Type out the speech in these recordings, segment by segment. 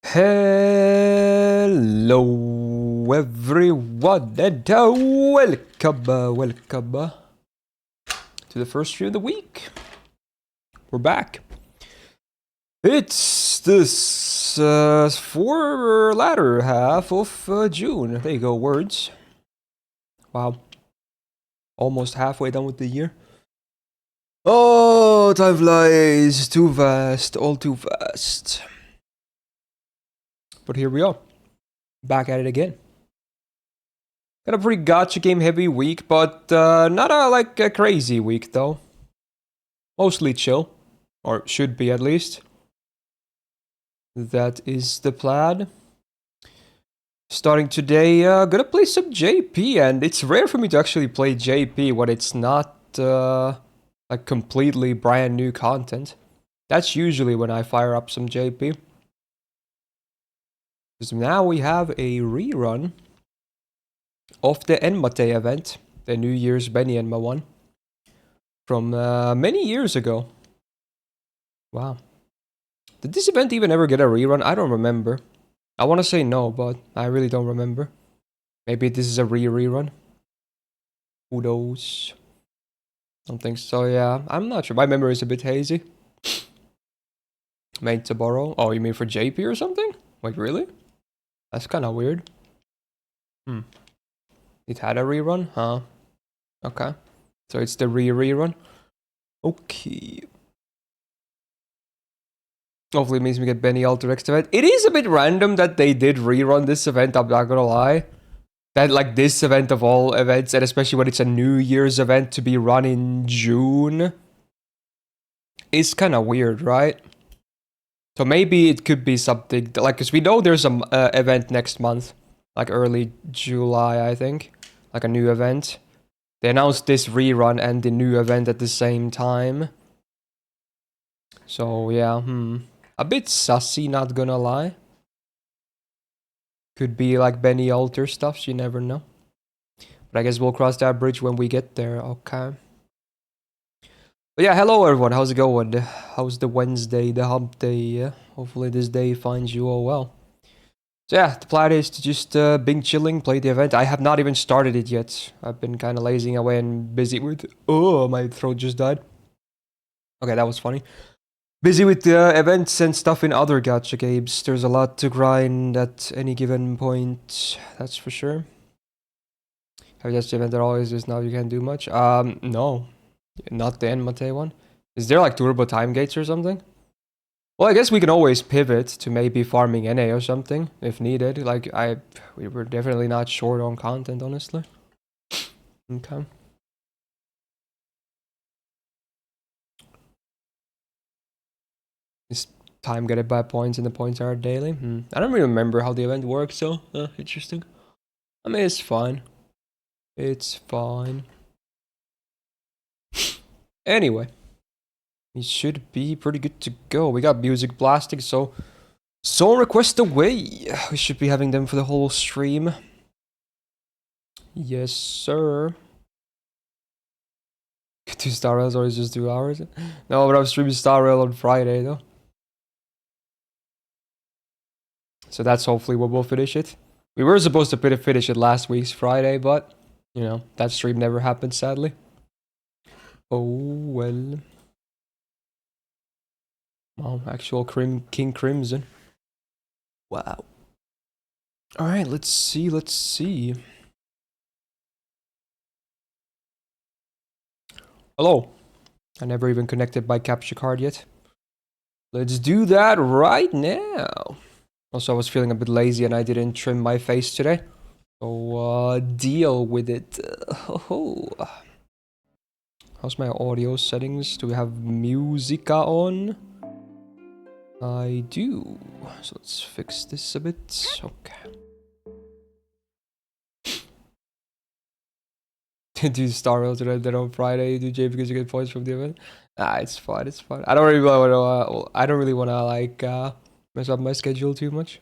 Hello everyone and welcome to the first stream of the week. We're back. It's this latter half of June. There you go, words. Wow. Almost halfway done with the year. Oh, time flies too fast, all too fast. But here we are, back at it again. Got a pretty gacha game heavy week, but not a crazy week though. Mostly chill, or should be at least. That is the plan. Starting today, gonna play some JP, and it's rare for me to actually play JP when it's not like completely brand new content. That's usually when I fire up some JP. Because now we have a rerun of the Enma event, the New Year's Beni-Enma one, from many years ago. Wow. Did this event even ever get a rerun? I don't remember. I want to say no, but I really don't remember. Maybe this is a rerun. Who knows? Don't think so, yeah. I'm not sure. My memory is a bit hazy. Made to borrow. Oh, you mean for JP or something? Wait, really? That's kind of weird. It had a rerun? Huh. Okay. So it's the rerun. Okay. Hopefully it means we get Benny Alter next event. It is a bit random that they did rerun this event, I'm not gonna lie. That like this event of all events, and especially when it's a New Year's event to be run in June, is kind of weird, right? So maybe it could be something, like, because we know there's an event next month, like early July, I think. Like a new event. They announced this rerun and the new event at the same time. So yeah, a bit sussy, not gonna lie. Could be like Benny Alter stuff, you never know. But I guess we'll cross that bridge when we get there, okay. But yeah, hello everyone, how's it going? How's the Wednesday, the hump day? Hopefully this day finds you all well. So yeah, the plan is to just bing chilling, play the event. I have not even started it yet. I've been kind of lazing away and busy with... Oh, my throat just died. Okay, that was funny. Busy with the events and stuff in other gacha games. There's a lot to grind at any given point, that's for sure. Have you just the event that always is now you can't do much? No. Not the Enma one. Is there like turbo time gates or something? Well, I guess we can always pivot to maybe farming NA or something if needed. Like we were definitely not short on content, honestly. Okay. Is time get it by points and the points are daily? I don't really remember how the event works, so interesting. I mean, it's fine. It's fine. Anyway, it should be pretty good to go. We got music blasting, so song request away. We should be having them for the whole stream. Yes, sir. 2 Star Rails or is just 2 hours? No, but I'm streaming Star Rail on Friday though. So that's hopefully what we'll finish it. We were supposed to finish it last week's Friday, but you know, that stream never happened, sadly. Oh well. Well, actual King Crimson. Wow. Alright, let's see. Hello. I never even connected my capture card yet. Let's do that right now. Also, I was feeling a bit lazy and I didn't trim my face today. So, deal with it. How's my audio settings? Do we have Musica on? I do. So let's fix this a bit. Okay. Do Star Rail today, then on Friday do J because you get points from the event. Nah, it's fine. It's fine. I don't really want to. I don't really want to like mess up my schedule too much.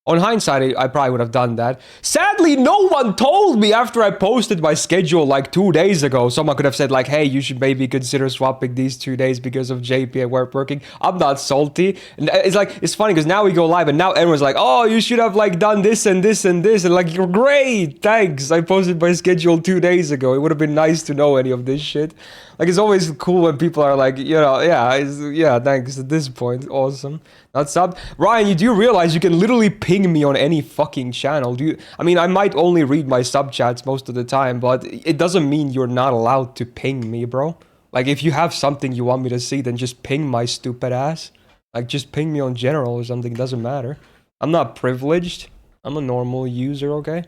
On hindsight, I probably would have done that. Sadly, no one told me after I posted my schedule like 2 days ago. Someone could have said like, hey, you should maybe consider swapping these 2 days because of JP and working. I'm not salty. And it's like, it's funny because now we go live and now everyone's like, oh, you should have like done this and this and this. And like, you're great, thanks. I posted my schedule 2 days ago. It would have been nice to know any of this shit. Like, it's always cool when people are like, you know, yeah, thanks at this point. Awesome. That's up. Ryan, you do realize you can literally ping me on any fucking channel. I mean, I might only read my sub chats most of the time, but it doesn't mean you're not allowed to ping me, bro. Like, if you have something you want me to see, then just ping my stupid ass. Like, just ping me on general or something. It doesn't matter. I'm not privileged. I'm a normal user, okay?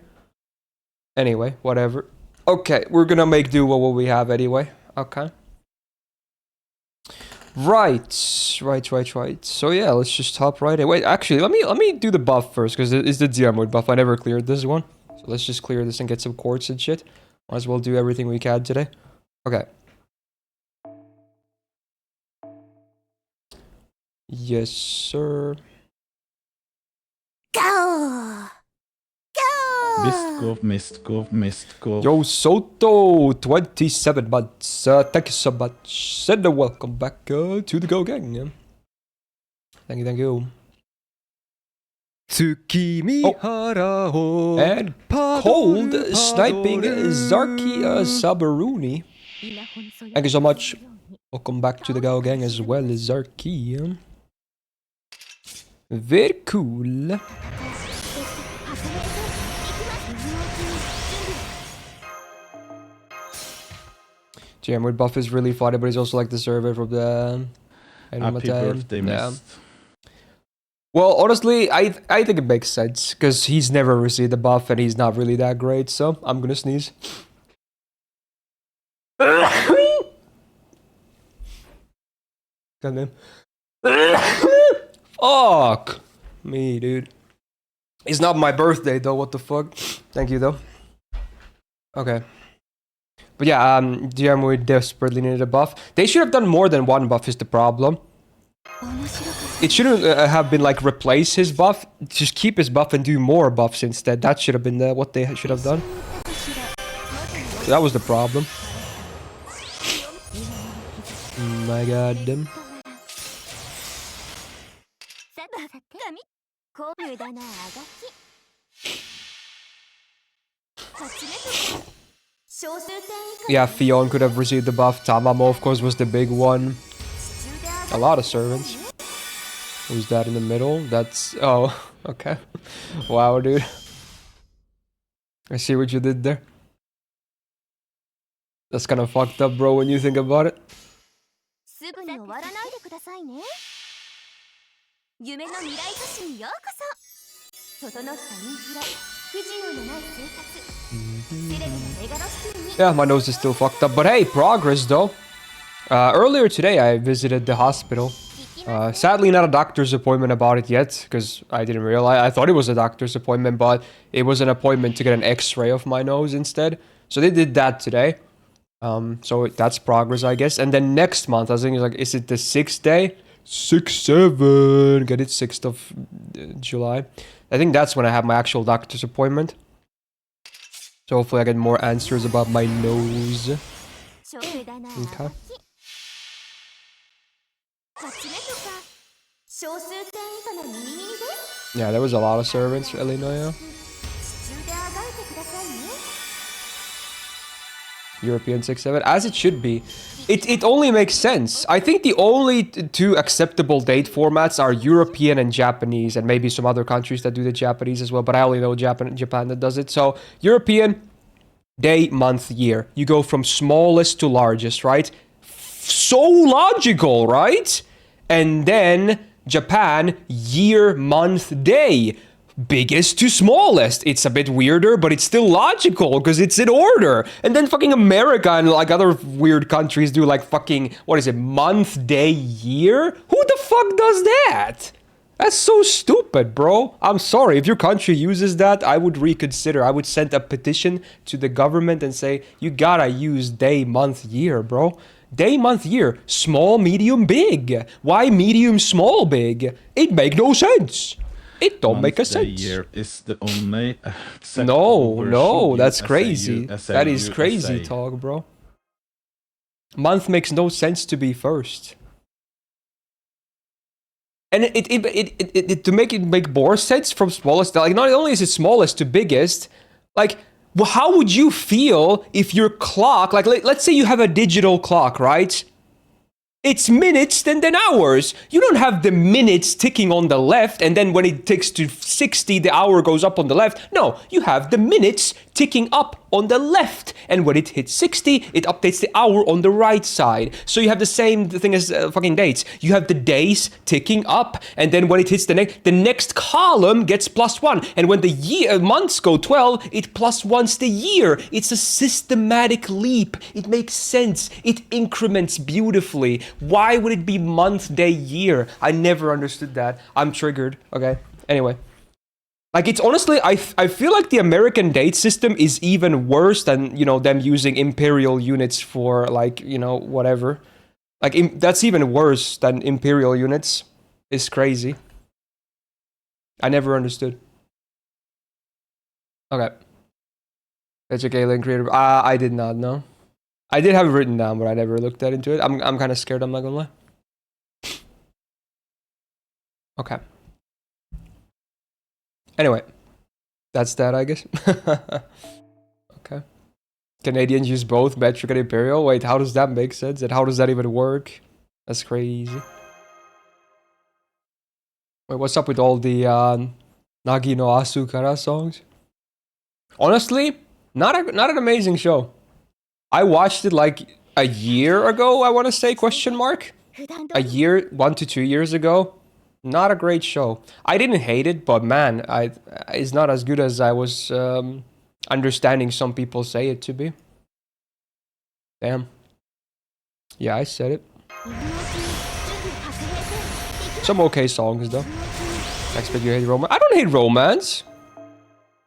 Anyway, whatever. Okay, we're gonna make do with what we have anyway. Okay. Right. So yeah, let's just hop right in. Wait, actually, let me do the buff first, because it's the Diarmoid buff. I never cleared this one. So let's just clear this and get some quartz and shit. Might as well do everything we can today. Okay. Yes, sir. Go! Myst. Yo, Soto, 27 months. Thank you so much. And welcome back to the Go Gang. Thank you. Oh. And cold sniping Zarki Sabaruni. Thank you so much. Welcome back to the Go Gang as well as Zarki. Very cool. Diarmoid buff is really funny, but he's also like the server from the Happy birthday, Myst. Well, honestly, I think it makes sense, because he's never received the buff and he's not really that great, so I'm gonna sneeze. Goddamn. Fuck me, dude. It's not my birthday though, what the fuck? Thank you though. Okay. But yeah, Diarmoid desperately needed a buff. They should have done more than one buff is the problem. It shouldn't have been like replace his buff. Just keep his buff and do more buffs instead. That should have been what they should have done. So that was the problem. My god. Yeah, Fion could have received the buff. Tamamo, of course, was the big one. A lot of servants. Who's that in the middle? That's... Oh, okay. Wow, dude. I see what you did there. That's kind of fucked up, bro, when you think about it. Yeah, my nose is still fucked up, but hey, progress though. Earlier today I visited the hospital. Sadly not a doctor's appointment about it yet, because I didn't realize. I thought it was a doctor's appointment, but it was an appointment to get an x-ray of my nose instead. So they did that today. So that's progress, I guess. And then next month, I think it's like, is it the 6th day? 6/7. Get it, 6th of July. I think that's when I have my actual doctor's appointment. So hopefully I get more answers about my nose. Okay. Yeah, there was a lot of servants, Illinois. European 6/7, as it should be. It only makes sense. I think the only two acceptable date formats are European and Japanese, and maybe some other countries that do the Japanese as well, but I only know Japan that does it. So, European, day, month, year. You go from smallest to largest, right? So logical, right? And then Japan, year, month, day. Biggest to smallest. It's a bit weirder, but it's still logical because it's in order. And then fucking America and like other weird countries do like fucking, what is it, month, day, year? Who the fuck does that? That's so stupid, bro. I'm sorry. If your country uses that, I would reconsider. I would send a petition to the government and say, you gotta use day, month, year, bro. Day, month, year. Small, medium, big. Why medium, small, big? It make no sense. It don't make a month, day, sense. year is the only No, that's crazy. That is crazy talk, bro. Month makes no sense to be first. And it to make it make more sense from smallest, like not only is it smallest to biggest, like how would you feel if your clock, like let's say you have a digital clock, right? It's minutes then hours. You don't have the minutes ticking on the left and then when it ticks to 60, the hour goes up on the left. No, you have the minutes ticking up on the left. And when it hits 60, it updates the hour on the right side. So you have the same thing as fucking dates. You have the days ticking up and then when it hits the next column gets +1. And when the months go 12, it +1s the year. It's a systematic leap. It makes sense. It increments beautifully. Why would it be month, day, year? I never understood that. I'm triggered. Okay. Anyway. Like, it's honestly, I feel like the American date system is even worse than, you know, them using imperial units for, like, you know, whatever. Like, that's even worse than imperial units. It's crazy. I never understood. Okay. That's a Galen creator. I did not know. I did have it written down, but I never looked into it. I'm kind of scared, I'm not gonna lie. Okay. Anyway. That's that, I guess. Okay. Canadians use both metric and imperial? Wait, how does that make sense? And how does that even work? That's crazy. Wait, what's up with all the Nagi no Asukara songs? Honestly, not an amazing show. I watched it like a year ago, I want to say, question mark. A year, 1 to 2 years ago. Not a great show. I didn't hate it, but man, it's not as good as I was understanding some people say it to be. Damn. Yeah, I said it. Some okay songs though. I expect you hate romance. I don't hate romance.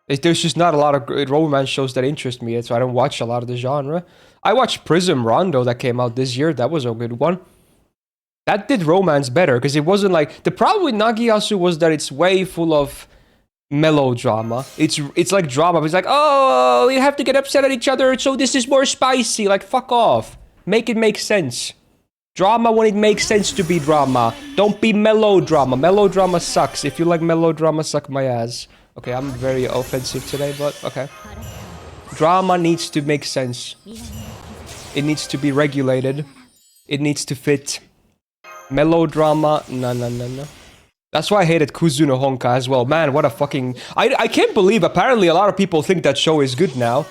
There's just not a lot of romance shows that interest me, so I don't watch a lot of the genre. I watched Prism Rondo that came out this year. That was a good one. That did romance better because it wasn't like the problem with Nagiasu was that it's way full of melodrama. It's like drama. It's like, oh, you have to get upset at each other, so this is more spicy. Like, fuck off. Make it make sense. Drama when it makes sense to be drama. Don't be melodrama. Melodrama sucks. If you like melodrama, suck my ass. Okay, I'm very offensive today, but okay. Drama needs to make sense. It needs to be regulated. It needs to fit. Melodrama, no. That's why I hated Kuzu no Honka as well. Man, what a fucking... I can't believe apparently a lot of people think that show is good now.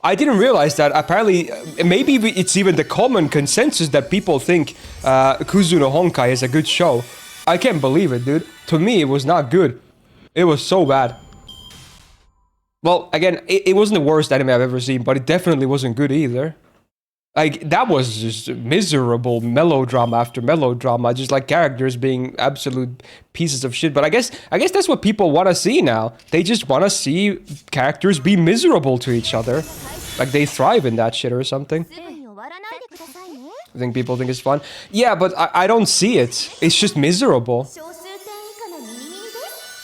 I didn't realize that apparently... Maybe it's even the common consensus that people think Kuzu no Honkai is a good show. I can't believe it, dude. To me, it was not good. It was so bad. Well, again, it wasn't the worst anime I've ever seen, but it definitely wasn't good either. Like, that was just miserable melodrama after melodrama, just like characters being absolute pieces of shit. But I guess that's what people want to see now. They just want to see characters be miserable to each other. Like, they thrive in that shit or something. I think people think it's fun. Yeah, but I don't see it. It's just miserable.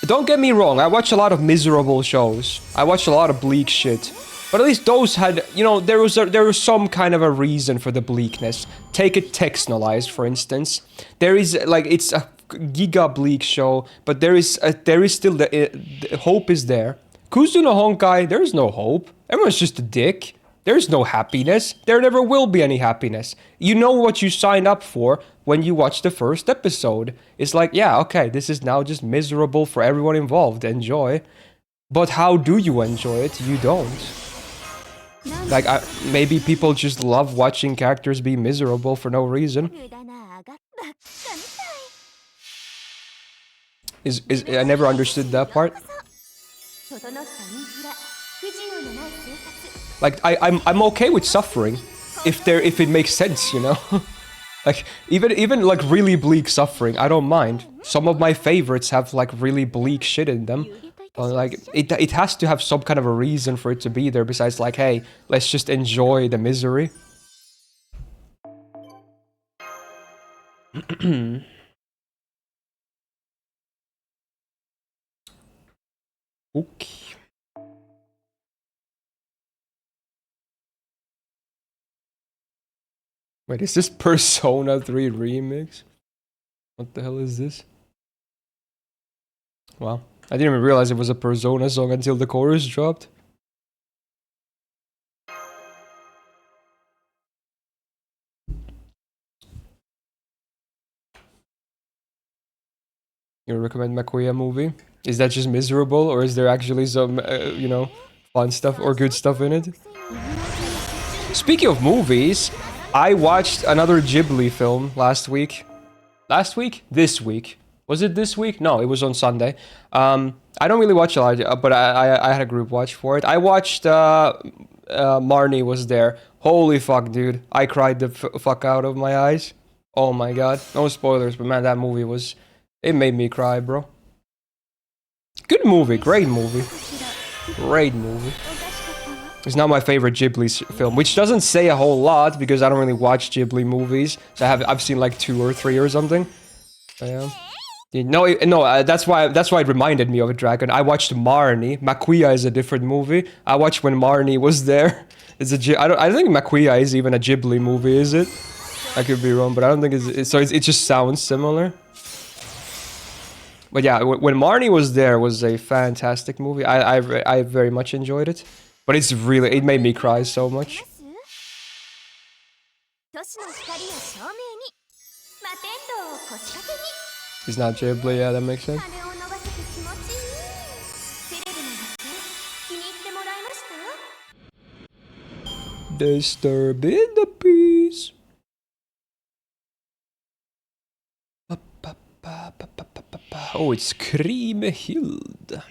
Don't get me wrong, I watch a lot of miserable shows. I watch a lot of bleak shit. But at least those had, you know, there was some kind of a reason for the bleakness. Take it Textualized, for instance. There is, like, it's a giga bleak show, but there is still the hope is there. Kuzu no Honkai, there is no hope. Everyone's just a dick. There's no happiness. There never will be any happiness. You know what you signed up for when you watch the first episode. It's like, yeah, okay, this is now just miserable for everyone involved. Enjoy. But how do you enjoy it? You don't. Like, maybe people just love watching characters be miserable for no reason. I never understood that part. Like, I'm okay with suffering if it makes sense, you know. Like, even like really bleak suffering, I don't mind. Some of my favorites have like really bleak shit in them. Like, it has to have some kind of a reason for it to be there besides like, hey, let's just enjoy the misery. Okay. Wait, is this Persona 3 remix? What the hell is this? Wow. I didn't even realize it was a Persona song until the chorus dropped. You recommend Makoya movie? Is that just miserable, or is there actually some, you know, fun stuff or good stuff in it? Speaking of movies, I watched another Ghibli film last week. Last week? This week. Was it this week? No, it was on Sunday. I don't really watch a lot, but I had a group watch for it. I watched, Marnie was there. Holy fuck, dude. I cried the fuck out of my eyes. Oh my god. No spoilers, but man, that movie was... It made me cry, bro. Good movie, great movie. Great movie. It's not my favorite Ghibli film, which doesn't say a whole lot because I don't really watch Ghibli movies. So I've seen like 2 or 3 or something. Yeah. No, that's why it reminded me of a dragon. I watched Marnie. Makuya is a different movie. I watched when Marnie was there. It's I don't think Makuya is even a Ghibli movie, is it? I could be wrong, but I don't think it just sounds similar. But yeah, when Marnie was there was a fantastic movie. I very much enjoyed it. But it made me cry so much. It's not Ghibli, yeah, that makes sense. Disturbing the peace. Oh, it's Kriemhild.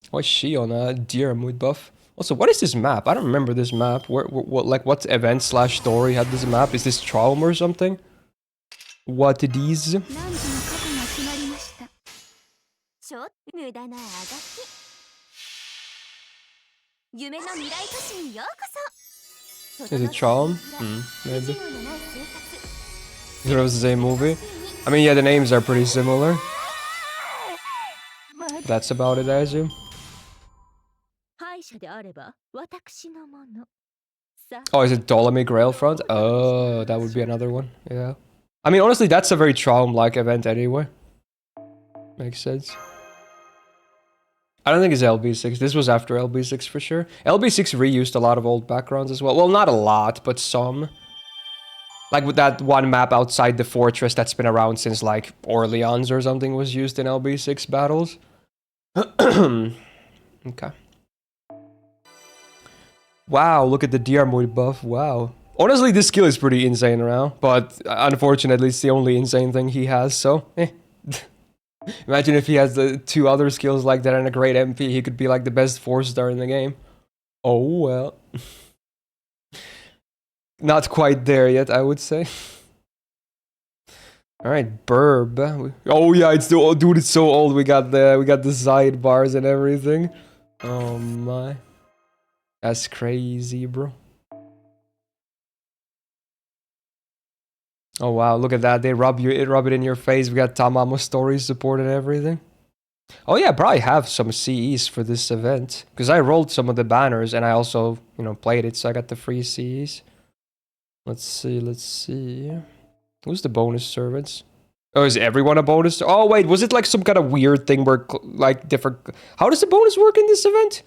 Why is she on a deer mood buff? Also, what is this map? I don't remember this map. What event / story had this map? Is this Traum or something? What it is? Is it Traum? Maybe. It was the same movie. I mean, yeah, the names are pretty similar. That's about it, I assume. Oh, is it Ptolemy Grailfront? Oh, that would be another one. Yeah. I mean, honestly, that's a very Traum-like event anyway. Makes sense. I don't think it's LB6. This was after LB6 for sure. LB6 reused a lot of old backgrounds as well. Well, not a lot, but some. Like with that one map outside the fortress that's been around since like Orleans or something was used in LB6 battles. Okay. Wow, look at the Diarmuid buff. Wow. Honestly, this skill is pretty insane around, but unfortunately, it's the only insane thing he has, so Imagine if he has the 2 other skills like that and a great MP, he could be like the best 4-star in the game. Oh well. Not quite there yet, I would say. Alright, Burb. Oh yeah, it's the dude, it's so old. We got the sidebars and everything. Oh my. That's crazy, bro. Oh wow, look at that. They rub it in your face. We got Tamamo story support and everything. Oh yeah, probably have some CEs for this event. Because I rolled some of the banners and I also, you know, played it, so I got the free CEs. Let's see. Who's the bonus servants? Oh, is everyone a bonus? Oh wait, was it like some kind of weird thing where like different... How does the bonus work in this event?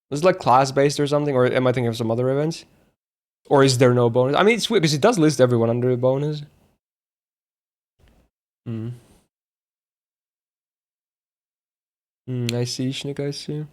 Was it like class-based or something? Or am I thinking of some other events? Or is there no bonus? I mean, it's weird because it does list everyone under a bonus. I see, Schnick, I see.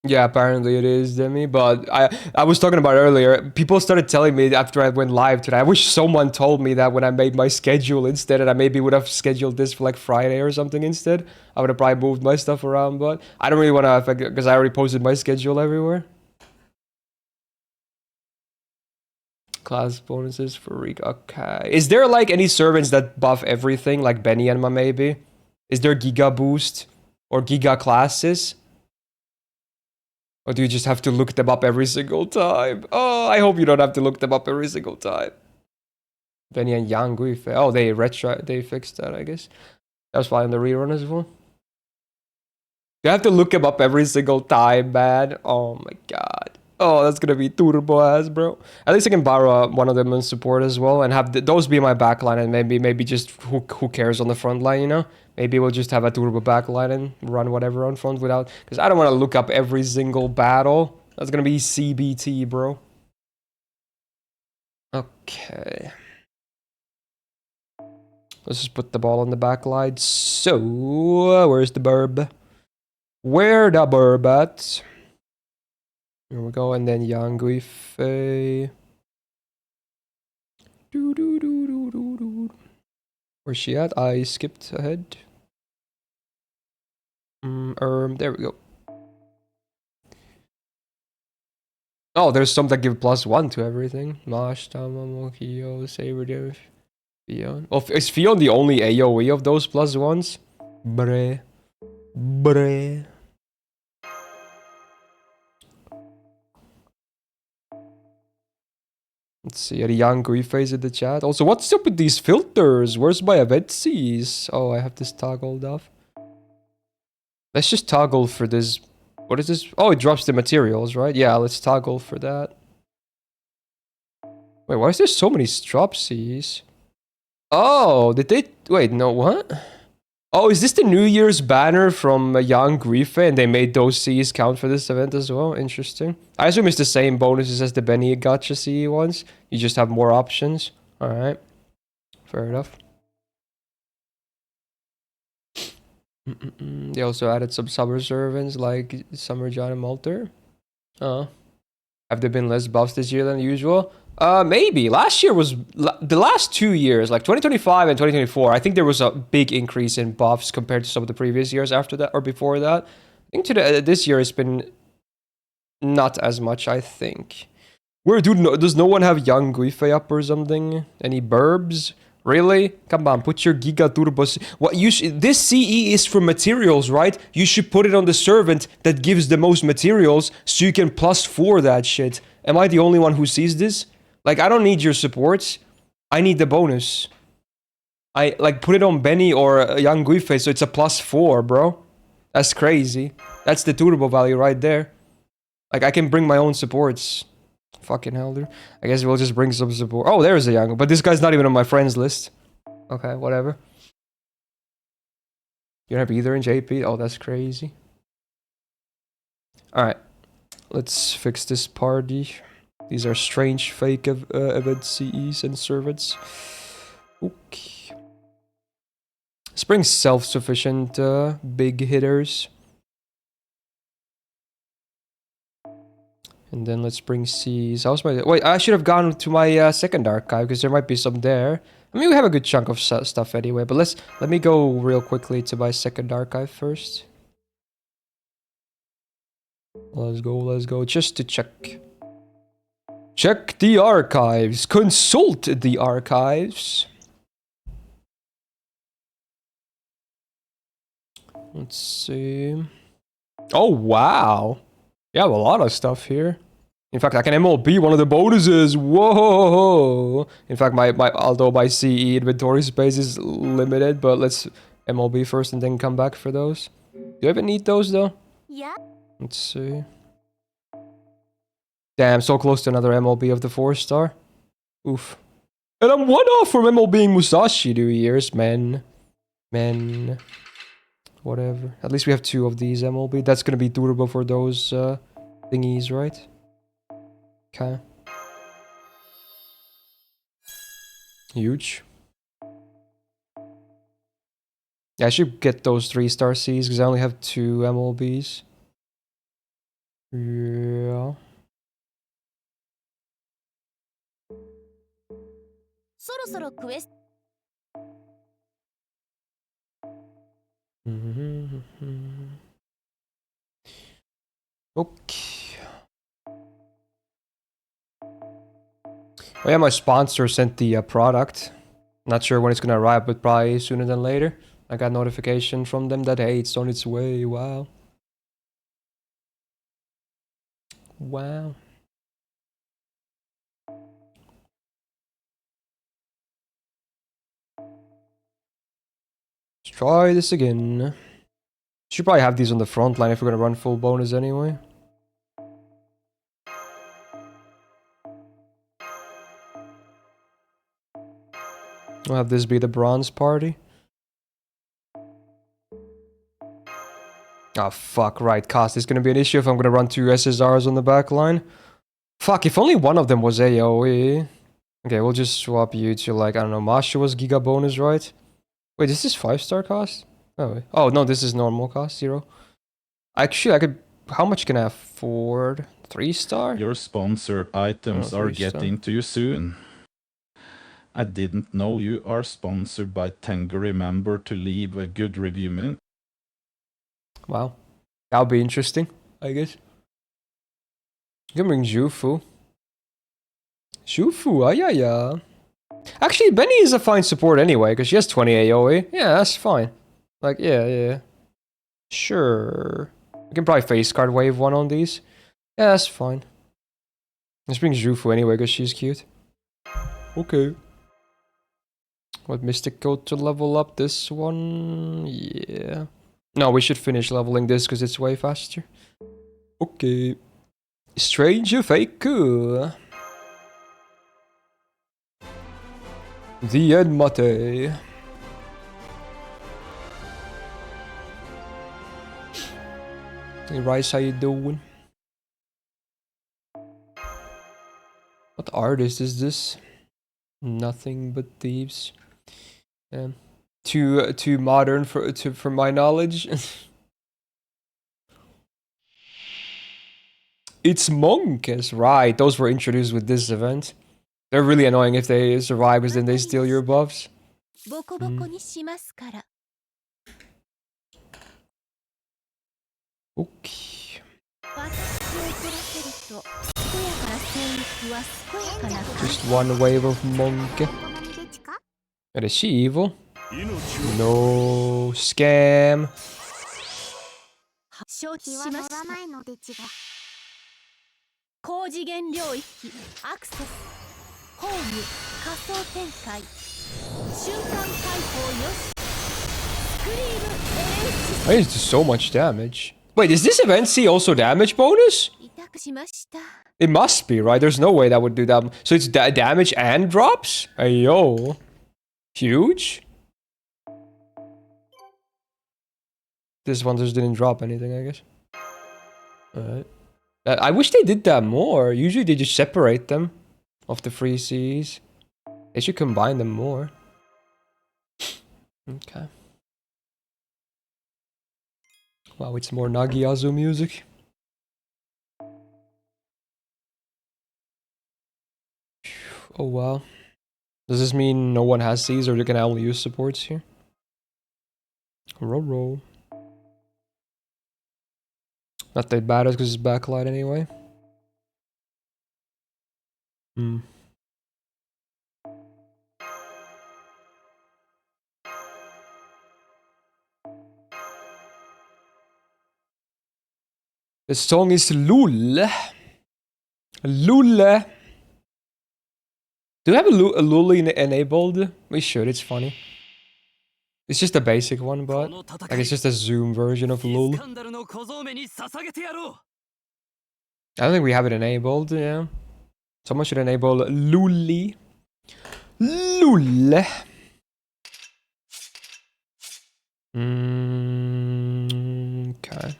Yeah, apparently it is, Demi, but I was talking about earlier, people started telling me after I went live today, I wish someone told me that when I made my schedule instead, and I maybe would have scheduled this for like Friday or something instead. I would have probably moved my stuff around, but I don't really want to affect it because I already posted my schedule everywhere. Class bonuses for Rick. Okay. Is there like any servants that buff everything, like Beni-Enma maybe? Is there Giga Boost or Giga Classes? Or do you just have to look them up every single time? Oh, I hope you don't have to look them up every single time. Benny and Yangui. Oh, they fixed that, I guess. That was fine in the rerun as well. You have to look him up every single time, man. Oh my god. Oh, that's gonna be turbo ass, bro. At least I can borrow one of them in support as well, and have those be my backline, and maybe just who cares on the front line, you know? Maybe we'll just have a turbo backline and run whatever on front without, because I don't want to look up every single battle. That's gonna be CBT, bro. Okay. Let's just put the ball on the backline. So, where's the burb? Where the burb at? Here we go, and then Yang Guifei. Where's she at? I skipped ahead. There we go. Oh, there's some that give +1 to everything. Mash, Tamamokio, Saber, Fion. Oh, is Fion the only AoE of those +1s? Bre. Let's see, the young Guifei's in the chat. Also, what's up with these filters? Where's my VODs? Oh, I have this toggled off. Let's just toggle for this. What is this? Oh, it drops the materials, right? Yeah, let's toggle for that. Wait, why is there so many Stropsies? Oh, did they... Wait, no, what? Oh, is this the New Year's banner from Young Guifei, and they made those Cs count for this event as well? Interesting. I assume it's the same bonuses as the Benny Gacha CE ones. You just have more options. Alright. Fair enough. They also added some summer servants like Summer John and Malter. Oh. Have there been less buffs this year than usual? Maybe. Last year was... The last 2 years, like 2025 and 2024, I think there was a big increase in buffs compared to some of the previous years after that or before that. I think this year it's been not as much, I think. Where, dude, does no one have Young Guifei up or something? Any burbs? Really? Come on, put your Giga Turbo... What you this CE is for materials, right? You should put it on the servant that gives the most materials so you can +4 that shit. Am I the only one who sees this? Like, I don't need your supports. I need the bonus. I, like, put it on Benny or Young Guifei so it's a +4, bro. That's crazy. That's the turbo value right there. Like, I can bring my own supports. Fucking hell, dude. I guess we'll just bring some support. Oh, there's a young, but this guy's not even on my friends list. Okay, whatever. You don't have either in JP? Oh, that's crazy. Alright. Let's fix this party. These are strange fake event CEs and servants. Okay. Spring self-sufficient big hitters. And then let's bring C's. How's my... Wait, I should have gone to my second archive because there might be some there. I mean, we have a good chunk of stuff anyway, but let me go real quickly to my second archive first. Let's go, just to check. Check the archives. Consult the archives. Let's see. Oh, wow. You have a lot of stuff here. In fact, I can MLB one of the bonuses. Whoa! In fact, although my CE inventory space is limited, but let's MLB first and then come back for those. Do you even need those though? Yeah. Let's see. Damn, so close to another MLB of the 4-star. Oof. And I'm one off from MLBing Musashi 2 years, man. Whatever. At least we have 2 of these MLB. That's gonna be durable for those thingies, right? Okay. Huge. Yeah, I should get those 3-star Cs because I only have 2 MLBs. Yeah. Okay. Oh yeah, my sponsor sent the product. Not sure when it's gonna arrive, but probably sooner than later. I got notification from them that, hey, it's on its way. Wow. Wow. Try this again. Should probably have these on the front line if we're gonna run full bonus anyway. We'll have this be the bronze party. Oh fuck, right, cost is gonna be an issue if I'm gonna run 2 SSRs on the back line. Fuck, if only one of them was AoE. Okay, we'll just swap you to, like, I don't know, Masha was Giga bonus, right? Wait, this is 5-star cost? Oh, wait. Oh, no, this is normal cost, 0. Actually, I could... How much can I afford? 3-star? Your sponsored items are getting to you soon. I didn't know you are sponsored by Tengu. Remember to leave a good review, man. Wow. That'll be interesting, I guess. You can bring Zhufu. Zhufu, yeah. Actually, Beni is a fine support anyway, because she has 20 AoE. Yeah, that's fine. Like, yeah. Sure. We can probably face card wave 1 on these. Yeah, that's fine. Let's bring Zhufu anyway, because she's cute. Okay. What Mystic code to level up this one? Yeah. No, we should finish leveling this, because it's way faster. Okay. Stranger Faker. The Enma. Hey Rice, how you doing? What artist is this? Nothing but thieves. Too modern for my knowledge. It's monks, right? Those were introduced with this event. They're really annoying if they survive, because then they steal your buffs. Okay. Just one wave of monk. And is she evil? No. Scam. I need to do so much damage. Wait, is this event see also damage bonus? It must be, right? There's no way that would do that. So it's damage and drops? Ayo. Huge? This one just didn't drop anything, I guess. Alright. I wish they did that more. Usually they just separate them of the free Cs. They should combine them more. Okay. Wow, it's more Nagiazu music. Oh wow. Does this mean no one has these, or you can only use supports here? Roll. Not that bad because it's backlight anyway. The song is Lul. Lul. Do we have a Lul enabled? We should, it's funny. It's just a basic one, but like it's just a Zoom version of Lul. I don't think we have it enabled, yeah. Someone should enable Luli. Lul. Okay.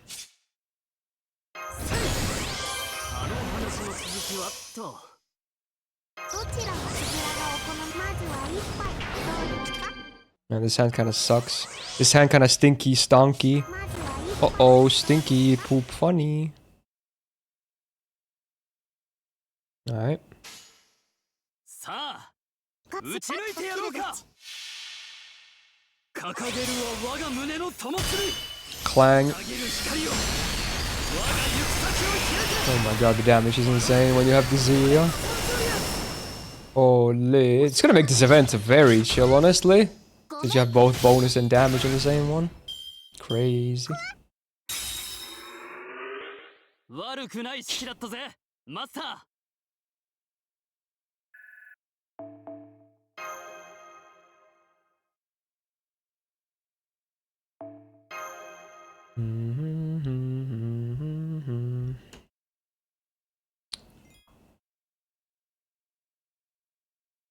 Man, this hand kind of sucks. This hand kind of stinky, stonky. Uh-oh, stinky, poop funny. Alright. Clang. Oh my god, the damage is insane when you have the Zillia. Holy. It's gonna make this event very chill, honestly. Did you have both bonus and damage on the same one? Crazy.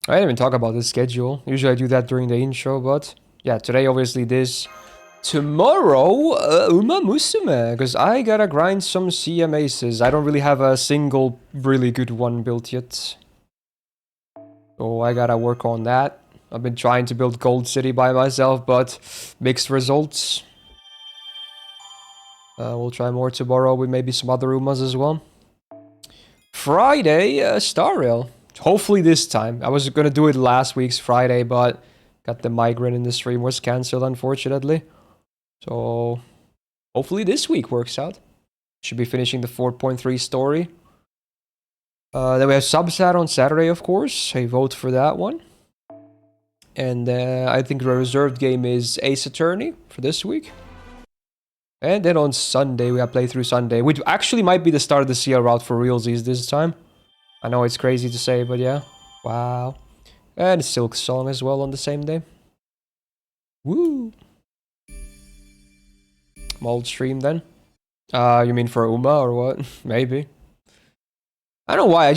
I didn't even talk about the schedule. Usually I do that during the intro, but yeah, today obviously this. Tomorrow, Uma Musume, because I gotta grind some CM aces. I don't really have a single really good one built yet. So I gotta work on that. I've been trying to build Gold City by myself, but mixed results. We'll try more tomorrow with maybe some other Umas as well. Friday, Star Rail. Hopefully this time. I was gonna do it last week's Friday, but got the migraine in the stream was cancelled, unfortunately. So hopefully this week works out. Should be finishing the 4.3 story. Then we have Subsat on Saturday, of course. I vote for that one. And I think the reserved game is Ace Attorney for this week. And then on Sunday, we have Playthrough Sunday, which actually might be the start of the CL route for realsies this time. I know it's crazy to say, but yeah. Wow. And Silk Song as well on the same day. Woo! Mold stream then. You mean for Uma or what? Maybe. I don't know why,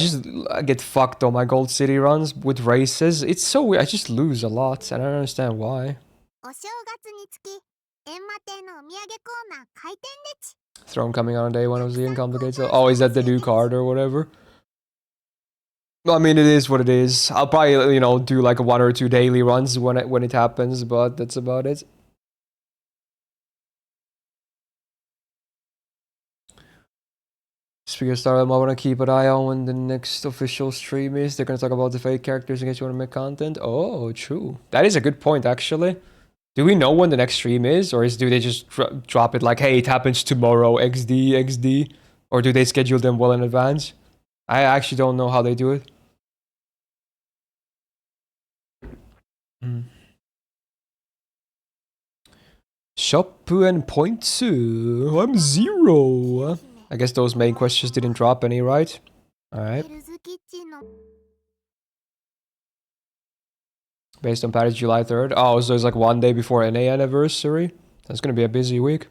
I get fucked on my Gold City runs with races. It's so weird, I just lose a lot, and I don't understand why. Throne coming out on day one of the Uncomplicated. Oh, is that the new card or whatever? Well, I mean, it is what it is. I'll probably, you know, do like 1 or 2 daily runs when it happens, but that's about it. Speaking of Stardom, I want to keep an eye on when the next official stream is. They're going to talk about the fake characters in case you want to make content. Oh, true. That is a good point, actually. Do we know when the next stream is? Or do they just drop it like, hey, it happens tomorrow, XD, XD? Or do they schedule them well in advance? I actually don't know how they do it. Shoppu and Pointsu. I'm 0. I guess those main questions didn't drop any, right? Alright. Based on Paris July 3rd. Oh, so it's like 1 day before NA anniversary. That's gonna be a busy week.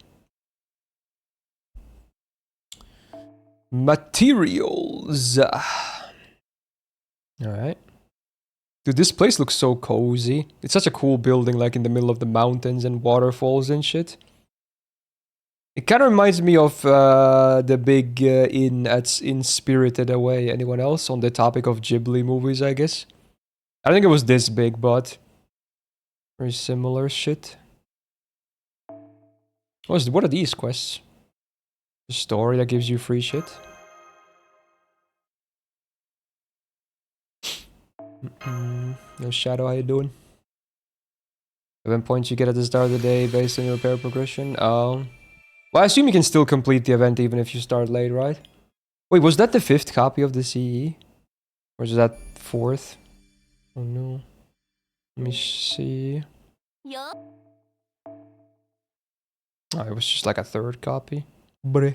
Materials. Alright. Dude, this place looks so cozy. It's such a cool building, like in the middle of the mountains and waterfalls and shit. It kind of reminds me of the big inn in Spirited Away. Anyone else on the topic of Ghibli movies, I guess? I don't think it was this big, but very similar shit. What are these quests? A story that gives you free shit? Yo, Shadow, how you doing? 7 points you get at the start of the day based on your repair progression. Well, I assume you can still complete the event even if you start late, right? Wait, was that the 5th copy of the CE? Or is that 4th? Oh no. Let me see. Oh, it was just like a 3rd copy. Bre.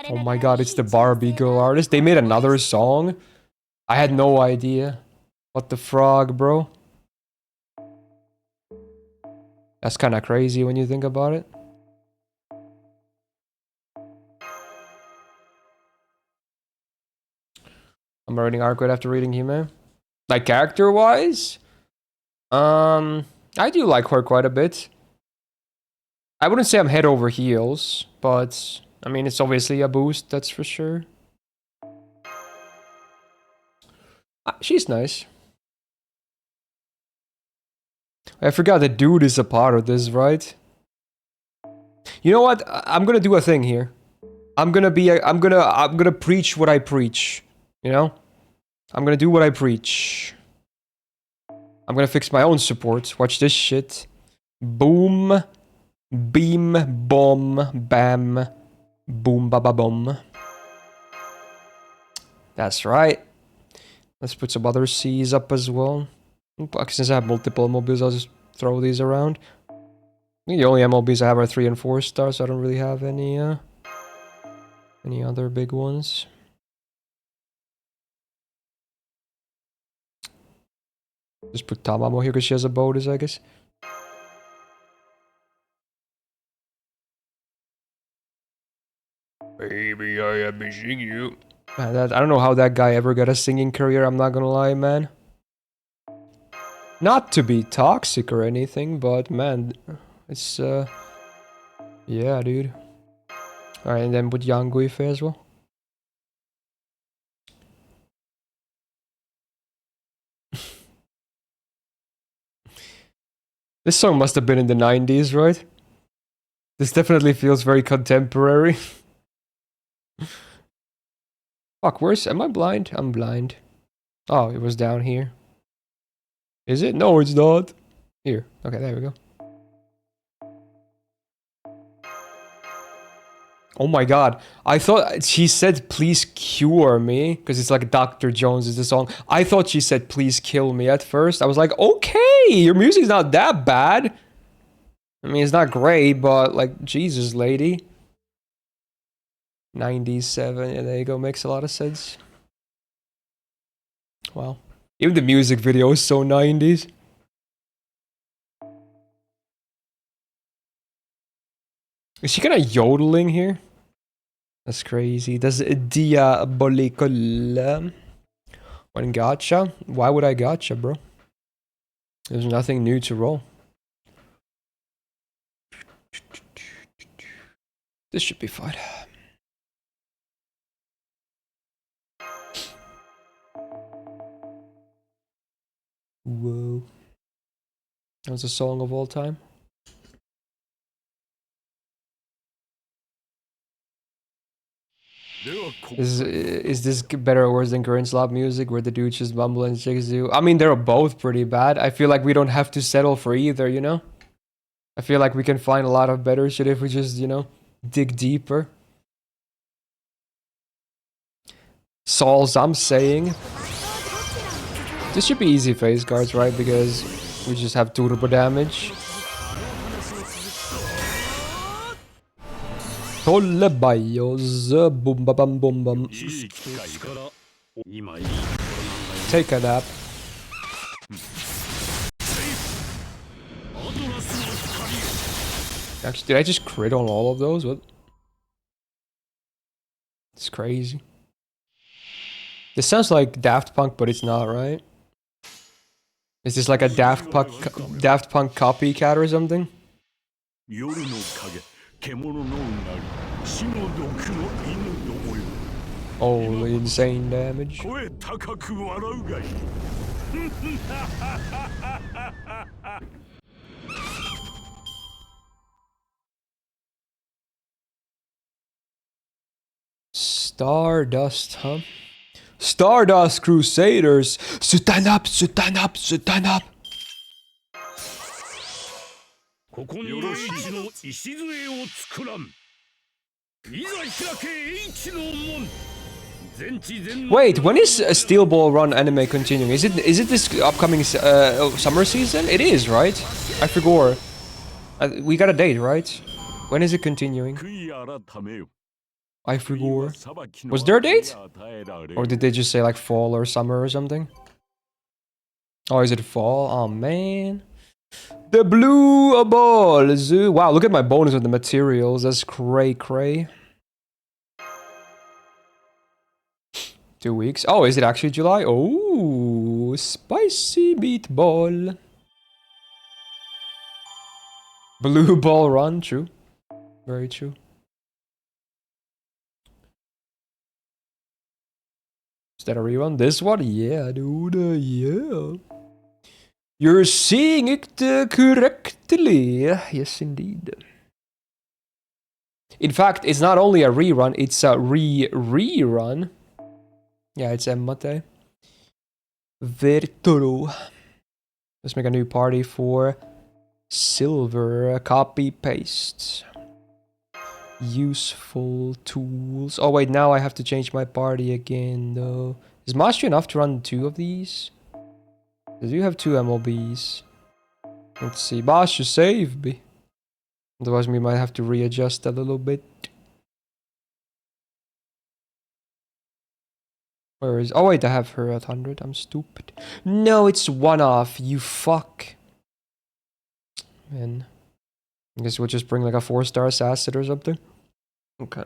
Oh my god, it's the Barbie Girl artist. They made another song? I had no idea. What the frog, bro? That's kinda crazy when you think about it. I'm reading Arcade after reading He-Man. Like, character-wise? I do like her quite a bit. I wouldn't say I'm head over heels, but I mean, it's obviously a boost, that's for sure. She's nice. I forgot the dude is a part of this, right? You know what? I'm gonna do a thing here. I'm gonna preach what I preach. You know? I'm gonna do what I preach. I'm gonna fix my own support. Watch this shit. Boom. Beam. Bomb. Bam. Boom. Ba ba boom. That's right. Let's put some other C's up as well. Since I have multiple MLBs, I'll just throw these around. I think the only MLBs I have are 3 and 4 stars, so I don't really have any other big ones. Just put Tamamo here because she has a bonus, I guess. Baby, I am missing you. Man, I don't know how that guy ever got a singing career, I'm not gonna lie, man. Not to be toxic or anything, but man, it's yeah, dude. Alright, and then put Yang Guife as well. This song must have been in the 90s, right? This definitely feels very contemporary. Fuck, am I blind? I'm blind. Oh, it was down here. Is it? No, it's not. Here. Okay, there we go. Oh my god. I thought she said please cure me, because it's like Dr. Jones is the song. I thought she said please kill me at first. I was like, okay, your music's not that bad. I mean, it's not great, but like, Jesus, lady. 97, yeah, there you go, makes a lot of sense. Wow. Even the music video is so 90s. Is she kind of yodeling here? That's crazy. That's diabolical. When gotcha? Why would I gotcha, bro? There's nothing new to roll. This should be fine. Whoa. That was a song of all time. Is this better or worse than current slop music where the dude just mumble and shakes you? I mean, they're both pretty bad. I feel like we don't have to settle for either, you know? I feel like we can find a lot of better shit if we just, you know, dig deeper. Souls, I'm saying. This should be easy face guards, right? Because we just have turbo damage. Tolle bios, boom ba bum boom bum. Take a nap. Actually, did I just crit on all of those? What? It's crazy. This sounds like Daft Punk, but it's not, right? Is this like a Daft Punk copycat or something? Holy insane damage. Stardust, huh? Stardust Crusaders! Stand up, stand up, stand up! Wait, when is Steel Ball Run anime continuing? Is it this upcoming summer season? It is, right? I forgot. We got a date, right? When is it continuing? I forgot. Was there a date? Or did they just say like fall or summer or something? Oh, is it fall? Oh man. The blue balls. Wow, look at my bonus with the materials. That's cray. 2 weeks. Oh, is it actually July? Oh, spicy meatball. Blue ball run, true. Very true. Is that a rerun? This one? Yeah, dude, yeah. You're seeing it correctly. Yes, indeed. In fact, it's not only a rerun, it's a rerun. Yeah, it's Emmate. Vertoro. Let's make a new party for silver. Copy, paste. Useful tools. Oh wait, now I have to change my party again though. Is mastery enough to run 2 of these? I do have 2 MLBs. Let's see. Boss, you save me. Otherwise we might have to readjust a little bit. Where is... Oh, wait, I have her at 100. I'm stupid. No, it's one-off, you fuck. Man. I guess we'll just bring like a 4-star assassin or something. Okay.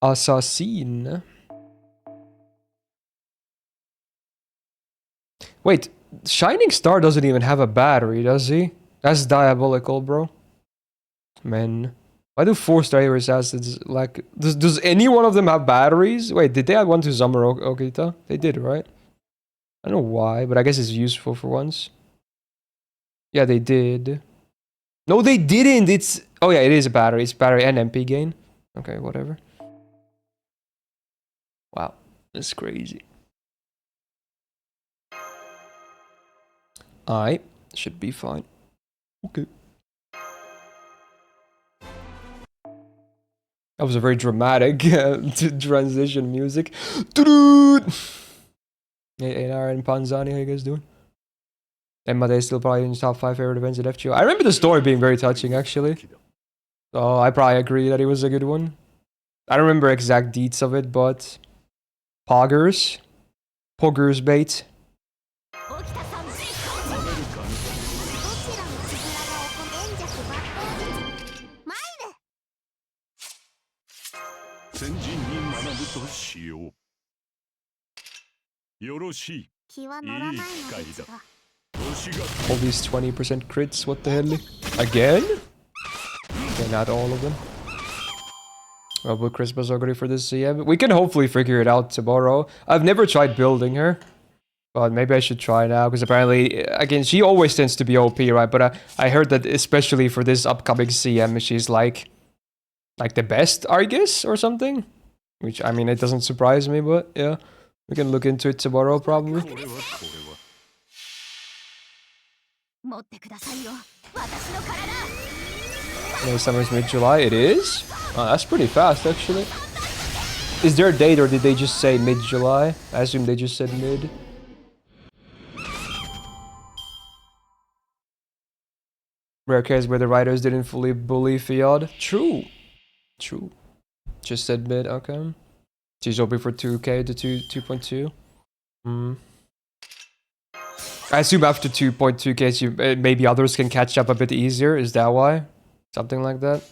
Assassin. Wait, Shining Star doesn't even have a battery, does he? That's diabolical, bro. Man. Why do 4-star hero assassins like... Does any one of them have batteries? Wait, did they add one to Summer Okita? They did, right? I don't know why, but I guess it's useful for once. Yeah, they did. No, they didn't! It's... Oh yeah, it is a battery. It's battery and MP gain. Okay, whatever. Wow, that's crazy. Alright, should be fine. Okay. That was a very dramatic transition music. Hey, Nara and Panzani, how you guys doing? Enma Day still probably in the top 5 favorite events at FGO. I remember the story being very touching, actually. So I probably agree that it was a good one. I don't remember exact deets of it, but... Poggers bait. All these 20% crits, what the hell? Again? Okay, not all of them. Well, but Christmas already for this CM. We can hopefully figure it out tomorrow. I've never tried building her. But maybe I should try now, because apparently, again, she always tends to be OP, right? But I heard that especially for this upcoming CM, she's like the best, I guess, or something. Which, I mean, it doesn't surprise me, but yeah. We can look into it tomorrow, probably. No, summer's mid-July. It is? Oh, that's pretty fast, actually. Is there a date, or did they just say mid-July? I assume they just said mid. Rare case where the writers didn't fully bully Fiod. True. True. Just said mid, okay. She's open for 2k to 2.2. I assume after 2.2k, maybe others can catch up a bit easier. Is that why? Something like that.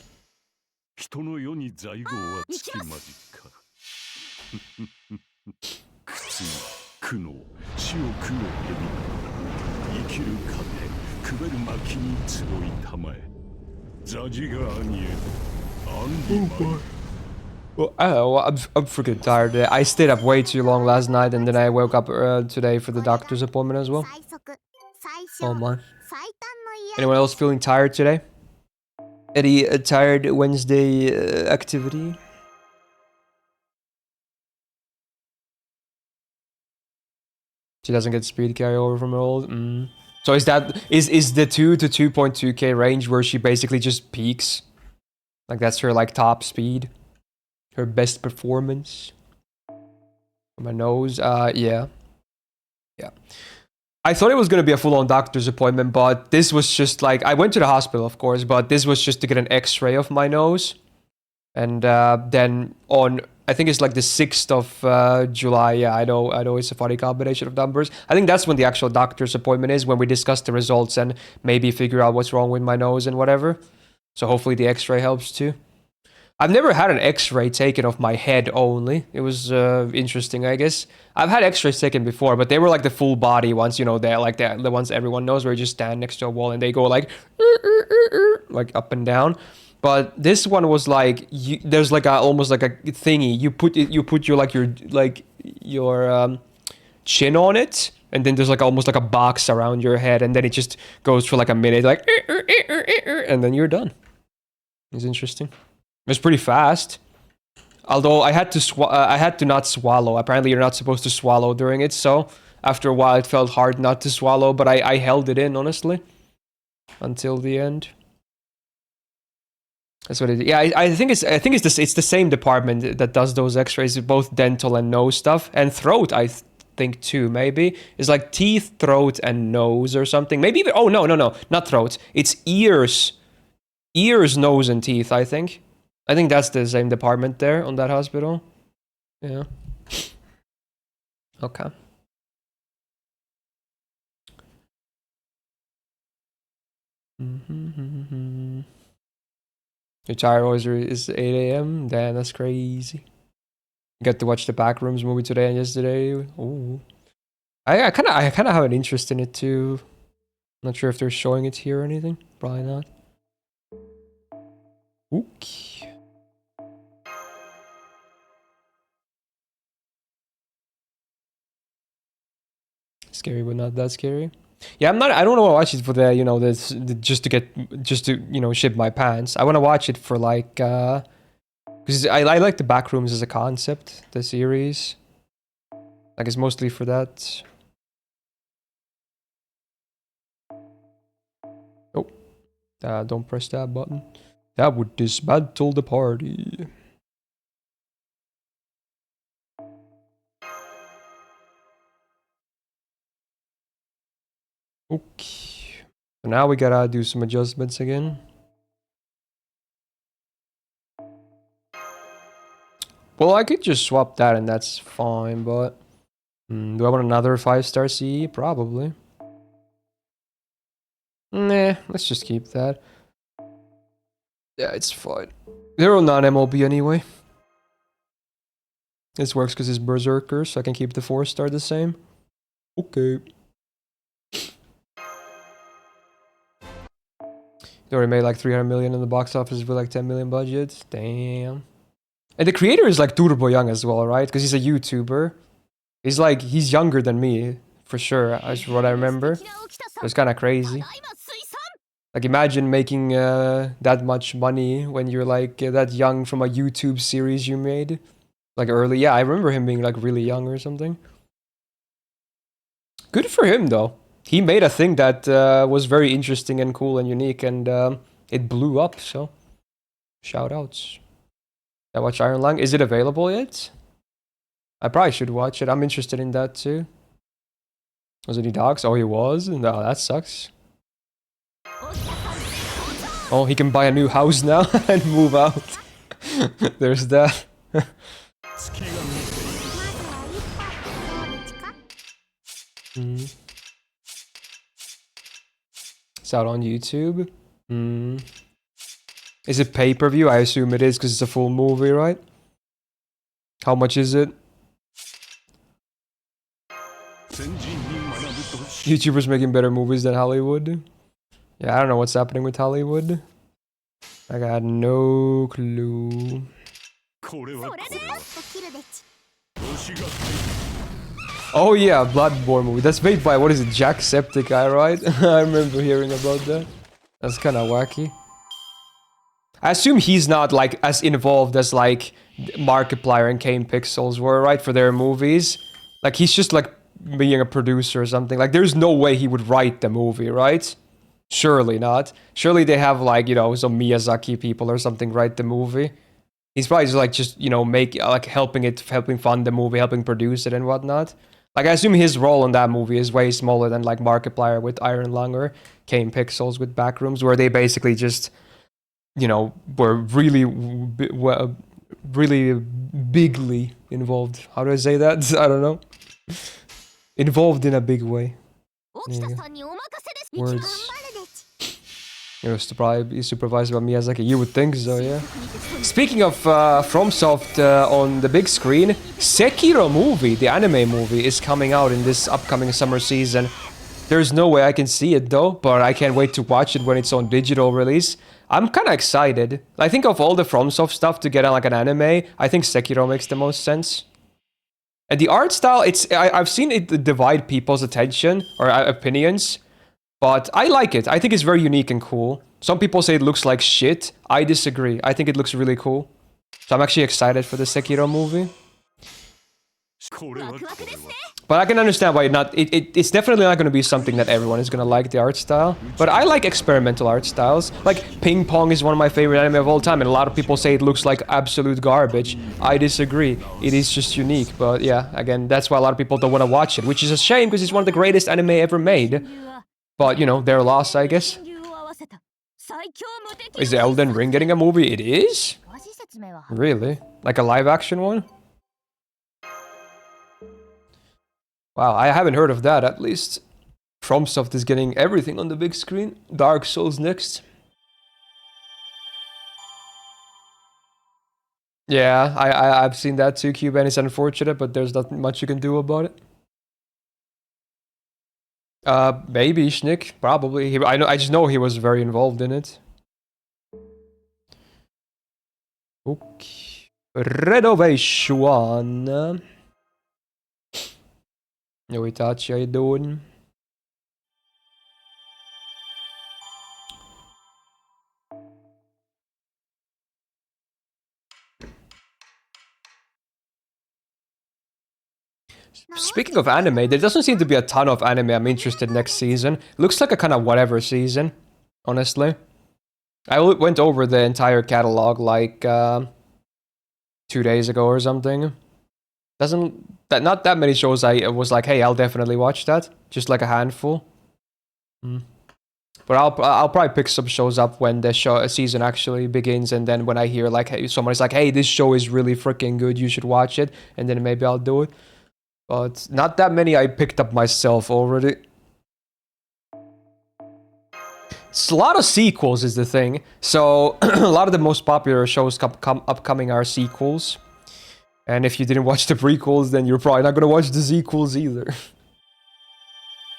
Well, I'm freaking tired. I stayed up way too long last night, and then I woke up today for the doctor's appointment as well. Oh man. Anyone else feeling tired today? Any tired Wednesday activity? She doesn't get speed carryover from her old. So is the 2 to 2.2k range where she basically just peaks? Like that's her like top speed? Her best performance? My nose, yeah. Yeah. I thought it was gonna be a full-on doctor's appointment, but this was just like, I went to the hospital, of course, but this was just to get an x-ray of my nose. And then on, I think it's like the 6th of July, yeah, I know it's a funny combination of numbers. I think that's when the actual doctor's appointment is, when we discuss the results and maybe figure out what's wrong with my nose and whatever. So hopefully the x-ray helps too. I've never had an x-ray taken of my head only. It was interesting, I guess. I've had x-rays taken before, but they were like the full body ones, you know, they're like the ones everyone knows, where you just stand next to a wall and they go like up and down. But this one was like, there's like almost like a thingy. You put your chin on it, and then there's like almost like a box around your head, and then it just goes for like a minute, like, and then you're done. It's interesting. It was pretty fast. Although I had to not swallow. Apparently you're not supposed to swallow during it, so after a while it felt hard not to swallow, but I held it in, honestly, until the end. That's what it is. Yeah, I think it's the same department that does those x-rays, both dental and nose stuff, and throat, I think too, maybe. It's like teeth, throat, and nose or something. Maybe even, oh no, not throat. It's ears, Ears, nose, and teeth, I think. I think that's the same department there on that hospital. Yeah. Okay. Your tired always is 8 a.m. Damn, that's crazy. Got to watch the Backrooms movie today and yesterday. Ooh. I kind of have an interest in it too. Not sure if they're showing it here or anything. Probably not. Okay. Scary, but not that scary. Yeah, I don't want to watch it for the, you know, just to, you know, shit my pants. I want to watch it for like, because I like the Backrooms as a concept, the series. Like, it's mostly for that. Oh, don't press that button. That would dismantle the party. Okay. So now we gotta do some adjustments again. Well, I could just swap that and that's fine, but... do I want another 5-star CE? Probably. Nah, let's just keep that. Yeah, it's fine. They're all non-MLB anyway. This works because it's Berserker, so I can keep the 4-star the same. Okay. They already made like 300 million in the box office with like 10 million budget. Damn. And the creator is like turbo young as well, right? Because he's a YouTuber. He's younger than me, for sure, that's what I remember. It's kind of crazy. Like, imagine making that much money when you're like that young from a YouTube series you made. Like early, yeah, I remember him being like really young or something. Good for him though. He made a thing that was very interesting and cool and unique, and it blew up, so shout outs. I watch Iron Lung. Is it available yet? I probably should watch it. I'm interested in that too. Was it any dogs? Oh, he was? No, that sucks. Oh, he can buy a new house now and move out. There's that. It's out on YouTube. Is it pay-per-view? I assume it is because it's a full movie, right? How much is it? YouTubers making better movies than Hollywood? Yeah, I don't know what's happening with Hollywood. I got no clue. Oh yeah, Bloodborne movie. That's made by, what is it, Jacksepticeye, right? I remember hearing about that. That's kind of wacky. I assume he's not like as involved as like Markiplier and Kane Pixels were, right, for their movies. Like, he's just like being a producer or something. Like, there's no way he would write the movie, right? Surely not. Surely they have like, you know, some Miyazaki people or something write the movie. He's probably just like, you know, helping fund the movie, helping produce it and whatnot. Like, I assume his role in that movie is way smaller than like Markiplier with Iron Lung or Kane Pixels with Backrooms, where they basically just, you know, were really bigly involved. How do I say that? I don't know. Involved in a big way. Yeah. Words. You're supervised by Miyazaki. You would think so, yeah. Speaking of FromSoft on the big screen, Sekiro movie, the anime movie, is coming out in this upcoming summer season. There's no way I can see it though, but I can't wait to watch it when it's on digital release. I'm kind of excited. I think of all the FromSoft stuff to get on like an anime, I think Sekiro makes the most sense. And the art style, I've seen it divide people's attention or opinions. But I like it. I think it's very unique and cool. Some people say it looks like shit. I disagree. I think it looks really cool. So I'm actually excited for the Sekiro movie. But I can understand why it's definitely not going to be something that everyone is going to like, the art style. But I like experimental art styles. Like, Ping Pong is one of my favorite anime of all time, and a lot of people say it looks like absolute garbage. I disagree. It is just unique. But yeah, again, that's why a lot of people don't want to watch it, which is a shame because it's one of the greatest anime ever made. But, you know, their loss, I guess. Is Elden Ring getting a movie? It is? Really? Like a live action one? Wow, I haven't heard of that at least. FromSoft is getting everything on the big screen. Dark Souls next. Yeah, I've seen that too, Cuban. It's unfortunate, but there's not much you can do about it. Maybe Schnick, probably. I just know he was very involved in it. Okay. Renovation. Yo, Itachi, how you doing? Speaking of anime, there doesn't seem to be a ton of anime I'm interested in next season. Looks like a kind of whatever season, honestly. I went over the entire catalog like 2 days ago or something. Not that many shows I was like, hey, I'll definitely watch that. Just like a handful. But I'll probably pick some shows up when the season actually begins, and then when I hear like, hey, somebody's like, hey, this show is really freaking good, you should watch it, and then maybe I'll do it. But not that many I picked up myself already. It's a lot of sequels is the thing. So a lot of the most popular shows upcoming are sequels. And if you didn't watch the prequels, then you're probably not gonna watch the sequels either.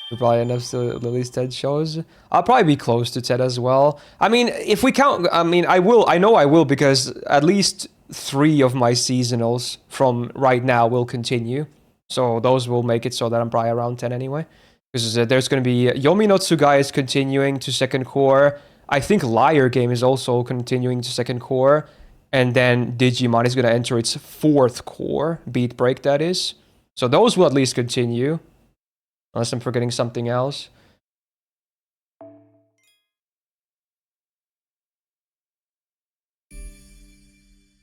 You'll probably end up still at least 10 shows. I'll probably be close to 10 as well. I mean, if we count, I mean, I know I will, because at least 3 of my seasonals from right now will continue. So those will make it so that I'm probably around 10 anyway. Because there's going to be Yomi no Tsugai is continuing to second core. I think Liar Game is also continuing to second core. And then Digimon is going to enter its 4th core. Beat Break, that is. So those will at least continue. Unless I'm forgetting something else.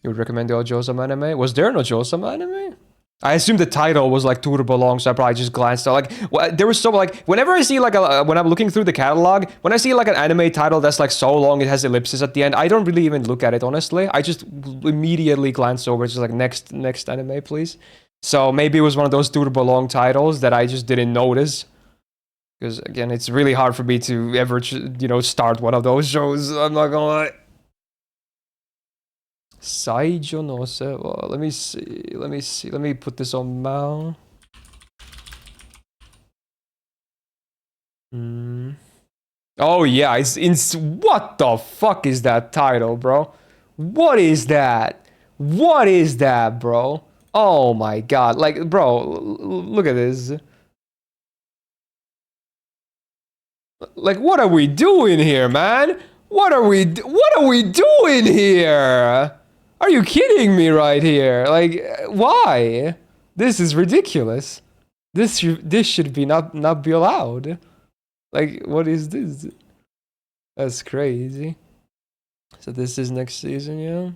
You would recommend the Ojo-sama anime? Was there an Ojo-sama anime? I assume the title was like Turbo long, so I probably just glanced at there was so like whenever I see like when I'm looking through the catalog, when I see like an anime title that's like so long it has ellipses at the end, I don't really even look at it honestly. I just immediately glance over, just like next anime please. So maybe it was one of those Turbo long titles that I just didn't notice. Because again, it's really hard for me to ever start one of those shows. I'm not gonna lie. Saijo no se. Well, let me see. Let me put this on Mao. Oh yeah, it's what the fuck is that title, bro? What is that? What is that, bro? Oh my god, like, bro, look at this. Like, what are we doing here, man? What are we doing here? Are you kidding me right here? Like, why? This is ridiculous. This should be not be allowed. Like, what is this? That's crazy. So this is next season, yeah?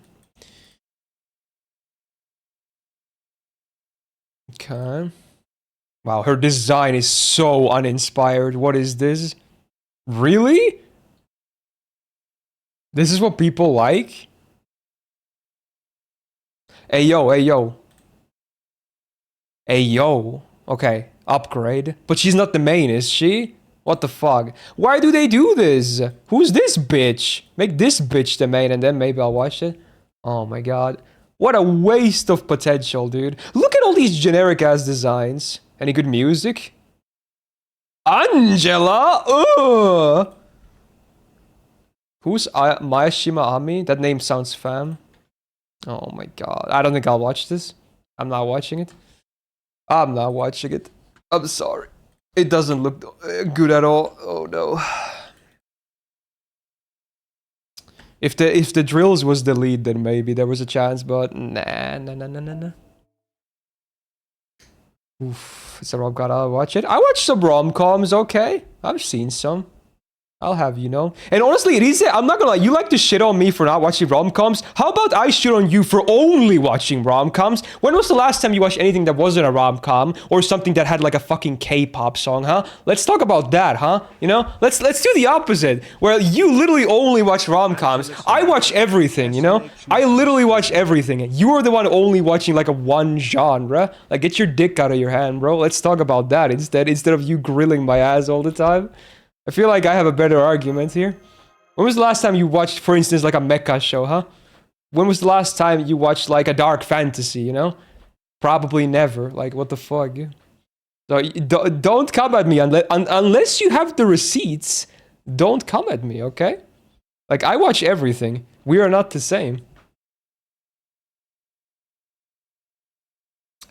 Okay. Wow, her design is so uninspired. What is this? Really? This is what people like? Hey yo, hey yo. Hey yo. Okay, upgrade. But she's not the main, is she? What the fuck? Why do they do this? Who's this bitch? Make this bitch the main and then maybe I'll watch it. Oh my god. What a waste of potential, dude. Look at all these generic ass designs. Any good music? Angela? Ugh! Who's Mayashima Ami? That name sounds fam. Oh my god. I don't think I'll watch this. I'm not watching it. I'm not watching it. I'm sorry. It doesn't look good at all. Oh no. If the drills was the lead, then maybe there was a chance, but nah. Oof. So I've gotta watch it. I watched some rom-coms, okay. I've seen some. I'll have you know. And honestly, it is. I'm not gonna lie. You like to shit on me for not watching rom-coms. How about I shit on you for only watching rom-coms? When was the last time you watched anything that wasn't a rom-com or something that had like a fucking K-pop song, huh? Let's talk about that, huh? You know, let's do the opposite. Where you literally only watch rom-coms. I watch everything. You know, I literally watch everything. You are the one only watching like a one genre. Like, get your dick out of your hand, bro. Let's talk about that instead of you grilling my ass all the time. I feel like I have a better argument here. When was the last time you watched, for instance, like a mecha show, huh? When was the last time you watched like a dark fantasy, you know? Probably never. Like, what the fuck? So don't come at me unless you have the receipts. Don't come at me, okay? Like, I watch everything. We are not the same.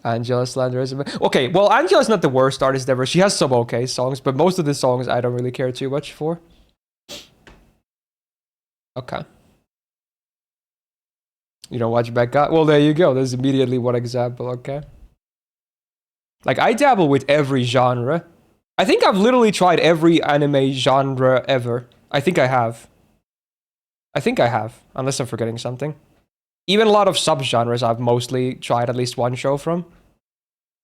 Angela slanders. Okay, well, Angela's not the worst artist ever. She has some okay songs, but most of the songs I don't really care too much for. Okay. You don't watch Becca? Well, there you go. There's immediately one example, okay? Like, I dabble with every genre. I think I've literally tried every anime genre ever. I think I have. Unless I'm forgetting something. Even a lot of subgenres I've mostly tried at least one show from.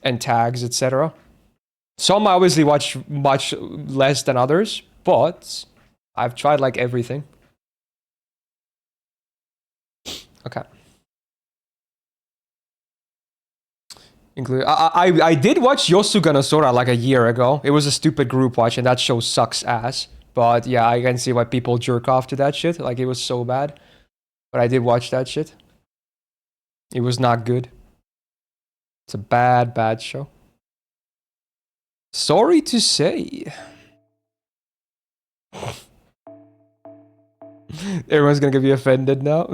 And tags, etc. Some I obviously watch much less than others, but I've tried like everything. Okay. I did watch Yosuga no Sora like a year ago. It was a stupid group watch and that show sucks ass. But yeah, I can see why people jerk off to that shit. Like, it was so bad. But I did watch that shit. It was not good. It's a bad show. Sorry to say. Everyone's gonna be offended now.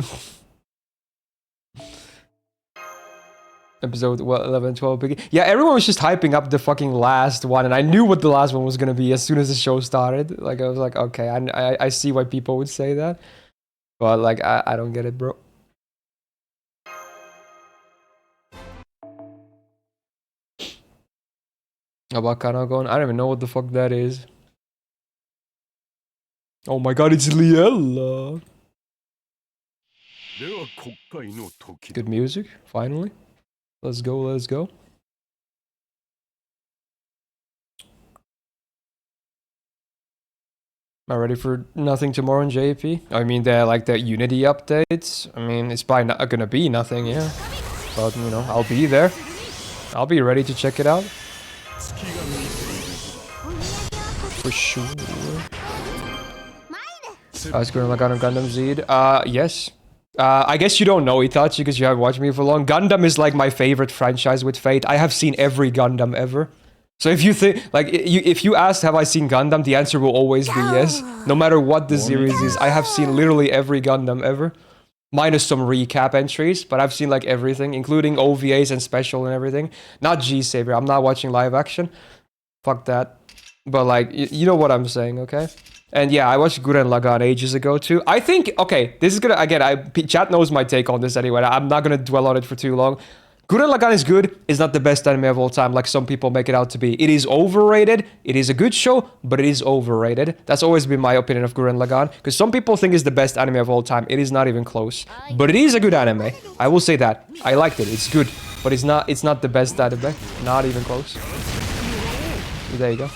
Episode 11, 12. Yeah, everyone was just hyping up the fucking last one, and I knew what the last one was gonna be as soon as the show started. Like, I was like, okay, I see why people would say that. But, like, I don't get it, bro. Abakanagon? I don't even know what the fuck that is. Oh my god, it's Liella! Good music, finally. Let's go, let's go. Am I ready for nothing tomorrow in JP? I mean, like the Unity updates. I mean, it's probably not gonna be nothing, yeah. But, you know, I'll be there. I'll be ready to check it out. For sure. Is Gurren Lagann Gundam Zed? Yes. I guess you don't know Itachi because you haven't watched me for long. Gundam is like my favorite franchise with Fate. I have seen every Gundam ever. So if you think, like, if you ask, have I seen Gundam? The answer will always be yes. No matter what the series is, I have seen literally every Gundam ever. Minus some recap entries, but I've seen like everything, including OVAs and special and everything. Not G-Saber, I'm not watching live action. Fuck that. But like, you know what I'm saying, okay? And yeah, I watched Gurren Lagann ages ago too. I think, okay, this is gonna, again, chat knows my take on this anyway. I'm not gonna dwell on it for too long. Gurren Lagann is good. It's not the best anime of all time, like some people make it out to be. It is overrated. It is a good show, but it is overrated. That's always been my opinion of Gurren Lagann, because some people think it's the best anime of all time. It is not even close. But it is a good anime. I will say that. I liked it. It's good. But it's not the best anime. Not even close. There you go.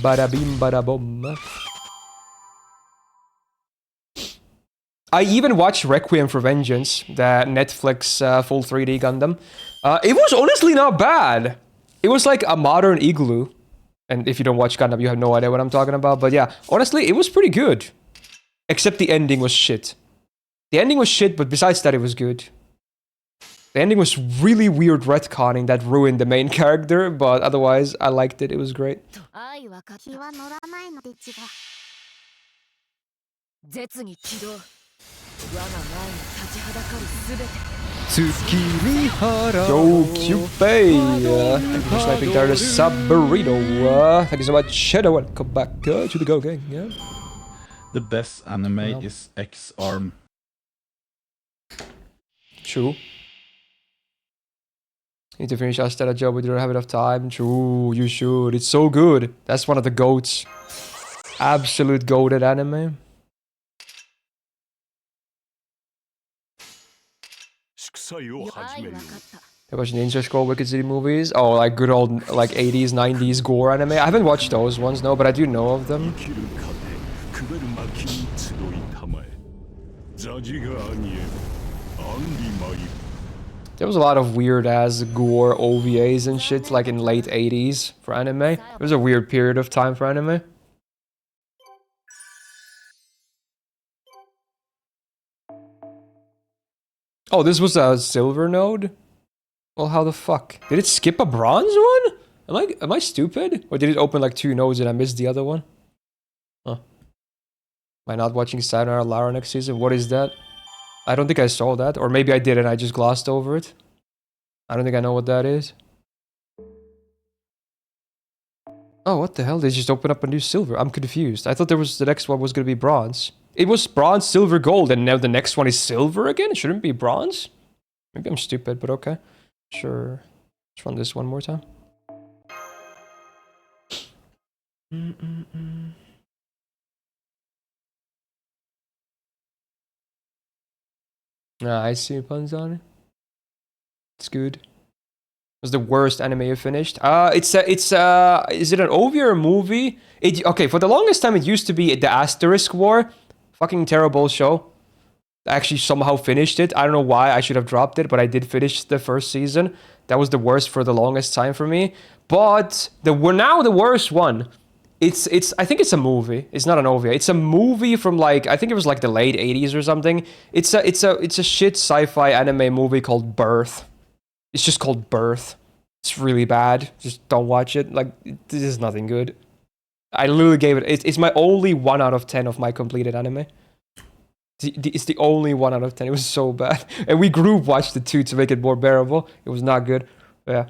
Bada bim, bada boom. I even watched Requiem for Vengeance, the Netflix full 3D Gundam. It was honestly not bad. It was like a modern Igloo. And if you don't watch Gundam, you have no idea what I'm talking about. But yeah, honestly, it was pretty good. Except the ending was shit. The ending was shit, but besides that, it was good. The ending was really weird retconning that ruined the main character, but otherwise, I liked it. It was great. Yo, Cupid! Thank you for sniping there, the sub burrito. Thank you so much, Shadow, and come back to the Go Gang. Yeah. The best anime is X-Arm. True. Need to finish Astera job, but you don't have enough time. True, you should. It's so good. That's one of the GOATs. Absolute goated anime. I watched Ninja Scroll Wicked City movies. Oh, like good old like 80s, 90s gore anime. I haven't watched those ones, no, but I do know of them. There was a lot of weird ass gore OVAs and shit like in late 80s for anime. It was a weird period of time for anime. Oh, this was a silver node? Well, how the fuck? Did it skip a bronze one? Am I stupid? Or did it open like 2 nodes and I missed the other one? Huh. Am I not watching Sayonara Lara next season? What is that? I don't think I saw that. Or maybe I did and I just glossed over it. I don't think I know what that is. Oh, what the hell? They just opened up a new silver. I'm confused. I thought there was the next one was going to be bronze. It was bronze, silver, gold, and now the next one is silver again? It shouldn't be bronze? Maybe I'm stupid, but okay. Sure. Let's run this one more time. Nah, I see puns on it. It's good. It was the worst anime you finished? Is it an OVA or a movie? Okay, for the longest time it used to be the Asterisk War. Fucking terrible show. I actually somehow finished it. I don't know why I should have dropped it, but I did finish the first season. That was the worst for the longest time for me. But now the worst one. I think it's a movie. It's not an OVA. It's a movie from like I think it was like the late 80s or something. It's a shit sci-fi anime movie called Birth. It's just called Birth. It's really bad. Just don't watch it. Like this is nothing good. I literally gave it. It's my only 1 out of 10 of my completed anime. It's the only 1 out of 10. It was so bad, and we group watched it too to make it more bearable. It was not good. But yeah,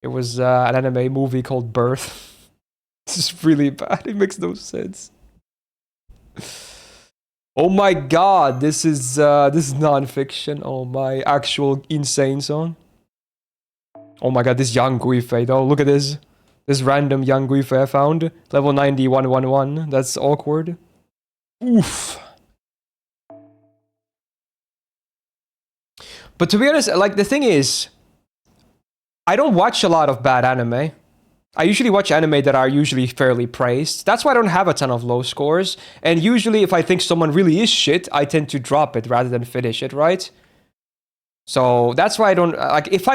it was an anime movie called Birth. This is really bad. It makes no sense. Oh my god, this is non-fiction. Oh my actual insane song. Oh my god, this young Guifei though. Look at this. This random young Guifei I found. Level 9111. That's awkward. Oof. But to be honest, like the thing is, I don't watch a lot of bad anime. I usually watch anime that are usually fairly praised. That's why I don't have a ton of low scores. And usually if I think someone really is shit, I tend to drop it rather than finish it, right? So that's why I don't like if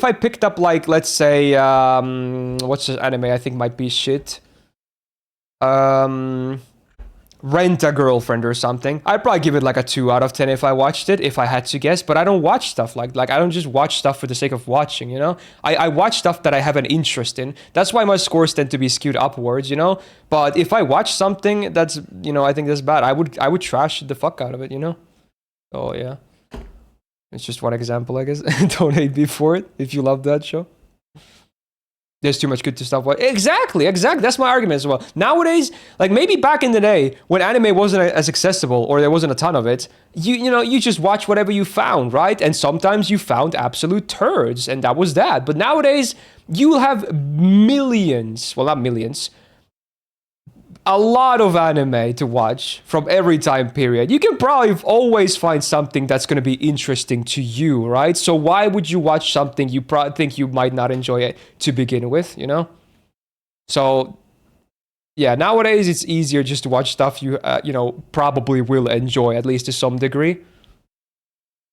I picked up like let's say what's the anime I think might be shit. Rent a Girlfriend or something. I'd probably give it like a 2 out of 10 if I watched it, if I had to guess, but I don't watch stuff like I don't just watch stuff for the sake of watching, you know? I watch stuff that I have an interest in. That's why my scores tend to be skewed upwards, you know? But if I watch something that's, you know, I think that's bad, I would trash the fuck out of it, you know? Oh yeah. It's just one example, I guess. Don't hate me for it if you love that show. There's too much good stuff. Exactly. That's my argument as well. Nowadays, like maybe back in the day when anime wasn't as accessible or there wasn't a ton of it, you know, you just watch whatever you found, right? And sometimes you found absolute turds, and that was that. But nowadays, you have millions, well, not millions, a lot of anime to watch from every time period. You can probably always find something that's going to be interesting to you, right? So why would you watch something you think you might not enjoy it to begin with, you know? So yeah, nowadays it's easier just to watch stuff you you know, probably will enjoy, at least to some degree.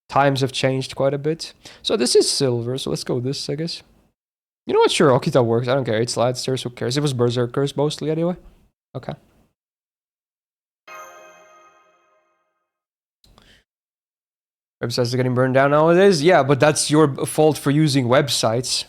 Times have changed quite a bit. So this is silver, so let's go with this, I guess. You know what? Sure, Okita works. I don't care. It slides stairs, who cares? It was Berserkers mostly anyway. Okay. Websites are getting burned down nowadays? Yeah, but that's your fault for using websites.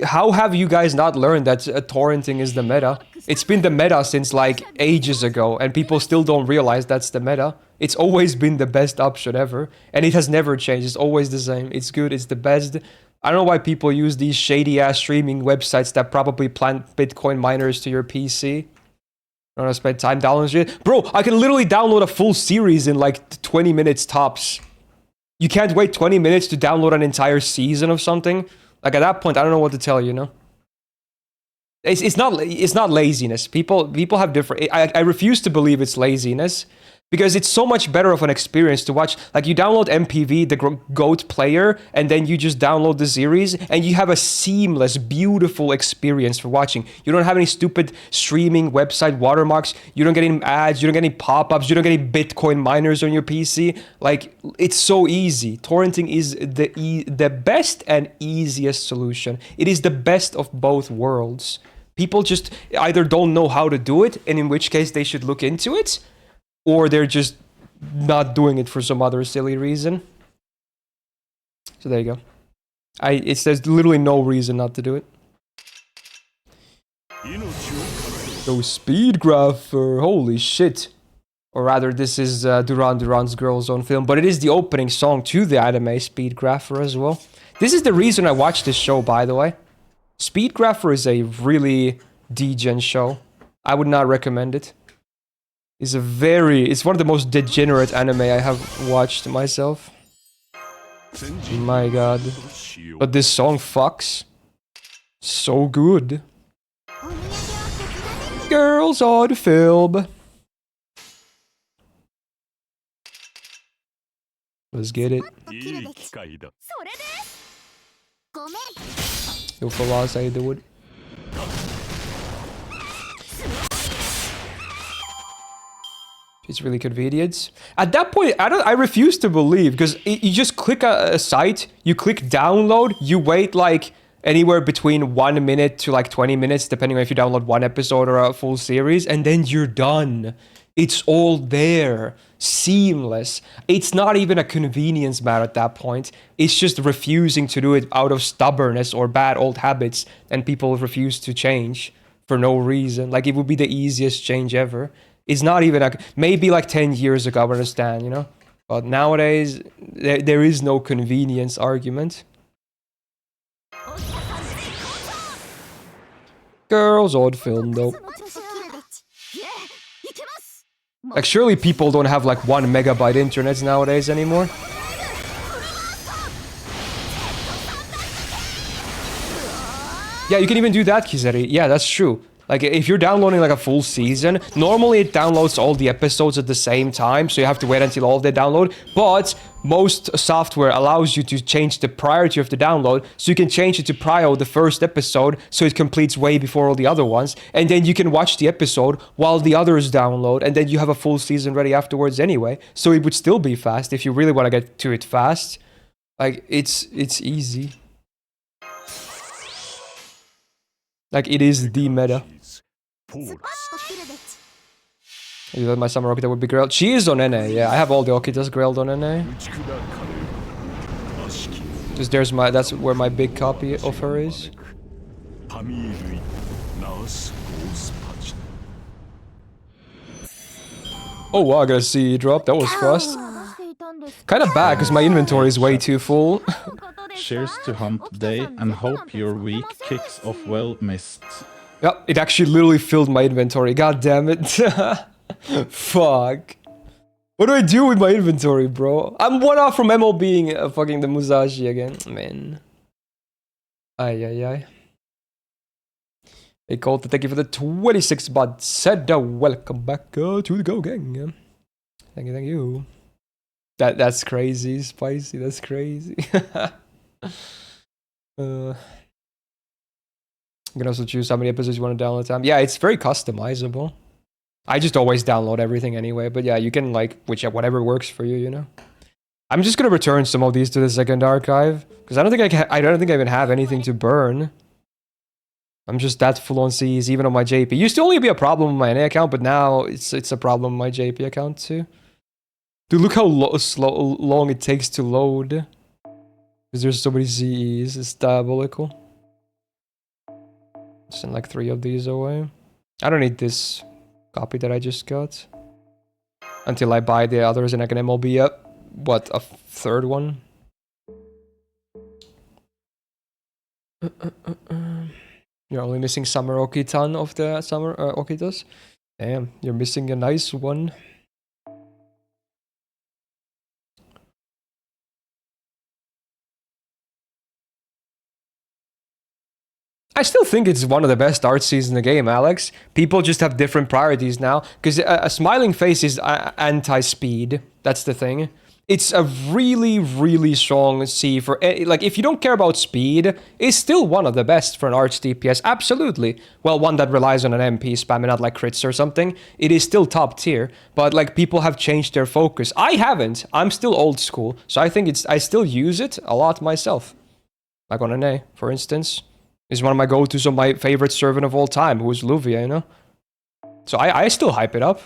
How have you guys not learned that torrenting is the meta? It's been the meta since like ages ago, and people still don't realize that's the meta. It's always been the best option ever, and it has never changed. It's always the same. It's good. It's the best. I don't know why people use these shady-ass streaming websites that probably plant Bitcoin miners to your PC. I don't want to spend time downloading shit. Bro, I can literally download a full series in like 20 minutes tops. You can't wait 20 minutes to download an entire season of something? Like at that point, I don't know what to tell you, know? It's not laziness. People have different. I refuse to believe it's laziness because it's so much better of an experience to watch. Like you download MPV, the GOAT player, and then you just download the series, and you have a seamless, beautiful experience for watching. You don't have any stupid streaming website watermarks. You don't get any ads. You don't get any pop-ups. You don't get any Bitcoin miners on your PC. Like it's so easy. Torrenting is the best and easiest solution. It is the best of both worlds. People just either don't know how to do it, and in which case they should look into it, or they're just not doing it for some other silly reason. So there you go. There's literally no reason not to do it. So Speedgrapher, holy shit. Or rather, this is Duran Duran's Girl Zone film, but it is the opening song to the anime Speedgrapher as well. This is the reason I watched this show, by the way. Speedgrapher is a really degen show. I would not recommend it. It's one of the most degenerate anime I have watched myself. My god. But this song fucks. So good. Girls on film. Let's get it. Yo, for loss, I do it. It's really convenient. At that point, I refuse to believe, because you just click a site, you click download, you wait like anywhere between 1 minute to like 20 minutes, depending on if you download one episode or a full series, and then you're done. It's all there. Seamless. It's not even a convenience matter at that point. It's just refusing to do it out of stubbornness or bad old habits, and people refuse to change for no reason. Like, it would be the easiest change ever. It's not even maybe like 10 years ago, I understand, you know? But nowadays, there is no convenience argument. Girls on film, though. Like, surely people don't have like 1 megabyte internets nowadays anymore. Yeah, you can even do that, Kizeri. Yeah, that's true. Like, if you're downloading like a full season, normally it downloads all the episodes at the same time, so you have to wait until all of them download. But most software allows you to change the priority of the download, so you can change it to prio the first episode, so it completes way before all the other ones, and then you can watch the episode while the others download, and then you have a full season ready afterwards anyway. So it would still be fast if you really want to get to it fast. Like, it's easy. Like, it is the meta. You let my summer Okita would be grilled. She is on NA, yeah. I have all the Okitas grilled on NA. Just that's where my big copy of her is. Oh wow, I got a CE drop. That was fast. Kind of bad, because my inventory is way too full. Cheers to hump day, and hope your week kicks off well, Myst. Yep, it actually literally filled my inventory. God damn it. Fuck. What do I do with my inventory, bro? I'm 1 off from ML being fucking the Musashi again. Man. Ay, ay, ay. Hey, Colt, thank you for the 26 bot. Said welcome back to the Go Gang. Thank you. That's crazy, Spicy. That's crazy. You can also choose how many episodes you want to download time. Yeah, it's very customizable. I just always download everything anyway, but yeah, you can like whatever works for you, you know. I'm just gonna return some of these to the second archive because I don't think I don't think I even have anything to burn. I'm just that full on Cs, even on my JP. Used to only be a problem on my NA account, but now it's a problem on my JP account too. Dude, look how long it takes to load. Because there's so many CEs, it's diabolical. Send like 3 of these away. I don't need this copy that I just got. Until I buy the others and I can MLB up. What, a 3rd one? You're only missing Summer Okitan of the Summer Okitas? Damn, you're missing a nice one. I still think it's one of the best art scenes in the game, Alex. People just have different priorities now. Because a smiling face is anti-speed. That's the thing. It's a really, really strong C for... Like, if you don't care about speed, it's still one of the best for an arts DPS. Absolutely. Well, one that relies on an MP spamming out like crits or something. It is still top tier. But, like, people have changed their focus. I haven't. I'm still old school. So I think I still use it a lot myself. Like on an A, for instance. Is one of my go-tos of my favorite servant of all time, who is Luvia, you know? So I still hype it up.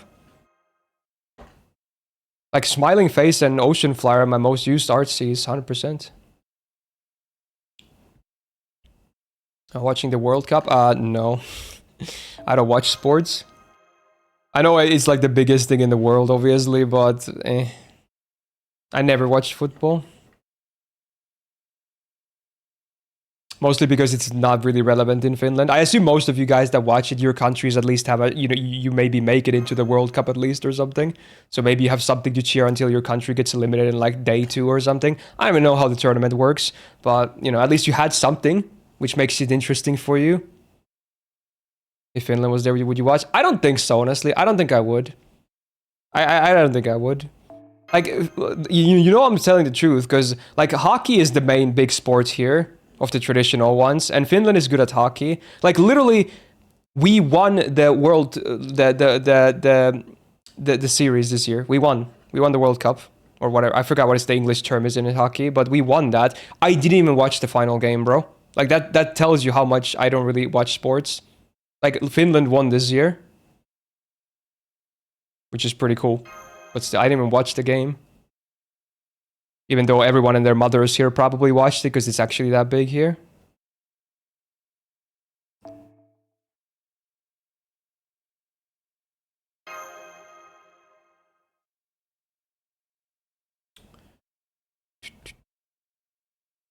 Like Smiling Face and Ocean Flyer are my most used art Cs, 100%. Watching the World Cup? No. I don't watch sports. I know it's like the biggest thing in the world, obviously, but I never watched football. Mostly because it's not really relevant in Finland. I assume most of you guys that watch it, your countries at least have a, you know, you maybe make it into the World Cup at least or something. So maybe you have something to cheer until your country gets eliminated in like day 2 or something. I don't even know how the tournament works, but you know, at least you had something which makes it interesting for you. If Finland was there, would you watch? I don't think so, honestly. I don't think I would. I don't think I would. Like, you know I'm telling the truth, because like hockey is the main big sport here. Of the traditional ones, and Finland is good at hockey. Like literally, we won the world, the series this year. We won the World Cup or whatever. I forgot what the English term is in hockey, but we won that. I didn't even watch the final game, bro. Like that tells you how much I don't really watch sports. Like Finland won this year, which is pretty cool. But still, I didn't even watch the game. Even though everyone and their mothers here probably watched it because it's actually that big here.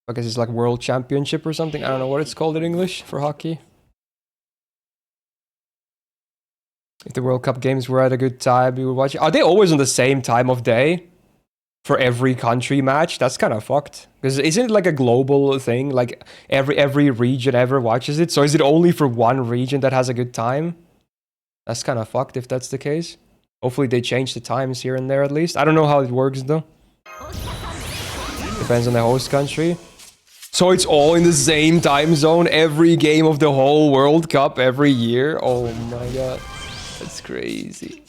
I guess it's like World Championship or something. I don't know what it's called in English for hockey. If the World Cup games were at a good time, we would watch it. Are they always on the same time of day? For every country match? That's kind of fucked. Because isn't it like a global thing? Like every region ever watches it? So is it only for one region that has a good time? That's kind of fucked if that's the case. Hopefully they change the times here and there at least. I don't know how it works though. Depends on the host country. So it's all in the same time zone every game of the whole World Cup every year? Oh my god. That's crazy.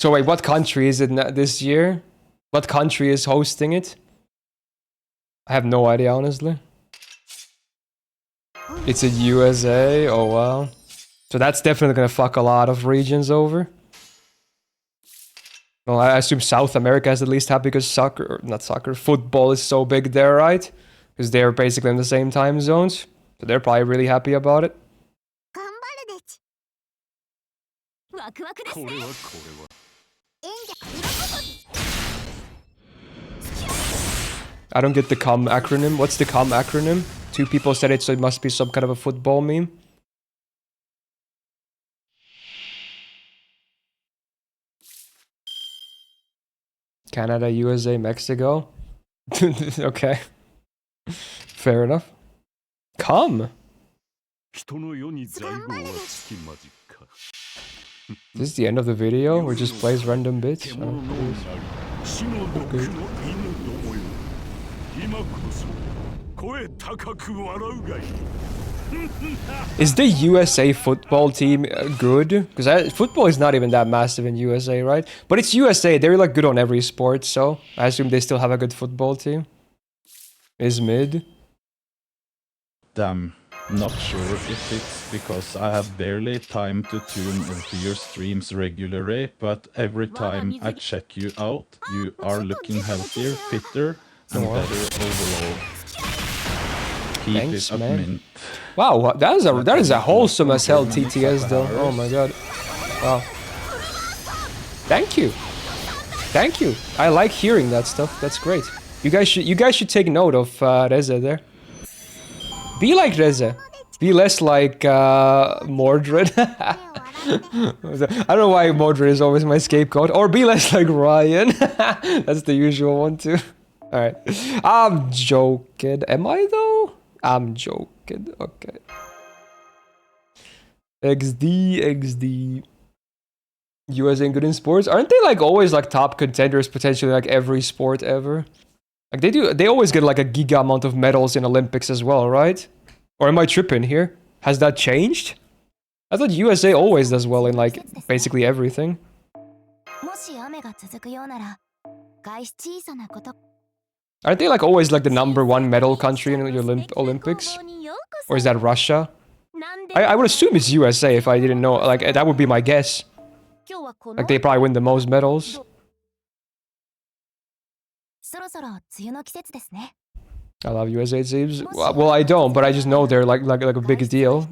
So wait, what country is it this year? What country is hosting it? I have no idea, honestly. It's a USA? Oh wow. So that's definitely gonna fuck a lot of regions over. Well, I assume South America is at least happy because football is so big there, right? Because they're basically in the same time zones. So they're probably really happy about it. I don't get the COM acronym. What's the COM acronym? 2 people said it, so it must be some kind of a football meme. Canada, USA, Mexico. Okay. Fair enough. COM. This is the end of the video, or just plays random bits? Oh, okay. Is the USA football team good? Because football is not even that massive in USA, right? But it's USA, they're like good on every sport, so I assume they still have a good football team. Is mid? Damn, not sure if it's because I have barely time to tune into your streams regularly, but every time I check you out, you are looking healthier, fitter, and better overall. Keep Thanks, it up, man. Mint. Wow, that is a wholesome as hell TTS though. Oh my god. Wow. Thank you. Thank you. I like hearing that stuff. That's great. You guys should take note of Reza there. Be like Reza. Be less like Mordred. I don't know why Mordred is always my scapegoat. Or be less like Ryan. That's the usual one too. Alright. I'm joking. Am I though? I'm joking. Okay. XD. US ain't good in sports. Aren't they like always like top contenders potentially like every sport ever? Like they always get like a giga amount of medals in Olympics as well, right? Or am I tripping here? Has that changed? I thought USA always does well in like basically everything. Aren't they like always like the #1 medal country in the Olympics? Or is that Russia? I would assume it's USA if I didn't know. Like that would be my guess. Like they probably win the most medals. I love USA teams. Well, I don't, but I just know they're like a big deal.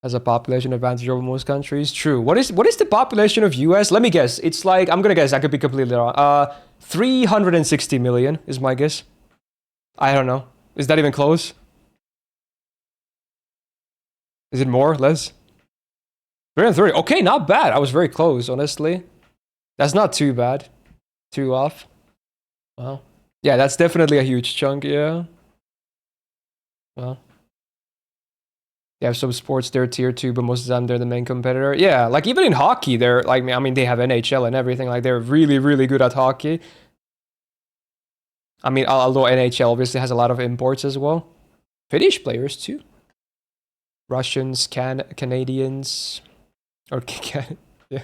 Has a population advantage over most countries. True. What is the population of US? Let me guess. It's like, I'm gonna guess. I could be completely wrong. 360 million is my guess. I don't know. Is that even close? Is it more? Less? 330. Okay, not bad. I was very close, honestly. That's not too bad. Too off. Well, yeah, that's definitely a huge chunk. Yeah. Well. They have some sports they're tier 2, but most of the time they're the main competitor. Yeah, like even in hockey, they're like, I mean, they have NHL and everything. Like they're really, really good at hockey. I mean, although NHL obviously has a lot of imports as well. Finnish players too. Russians, Canadians, or yeah.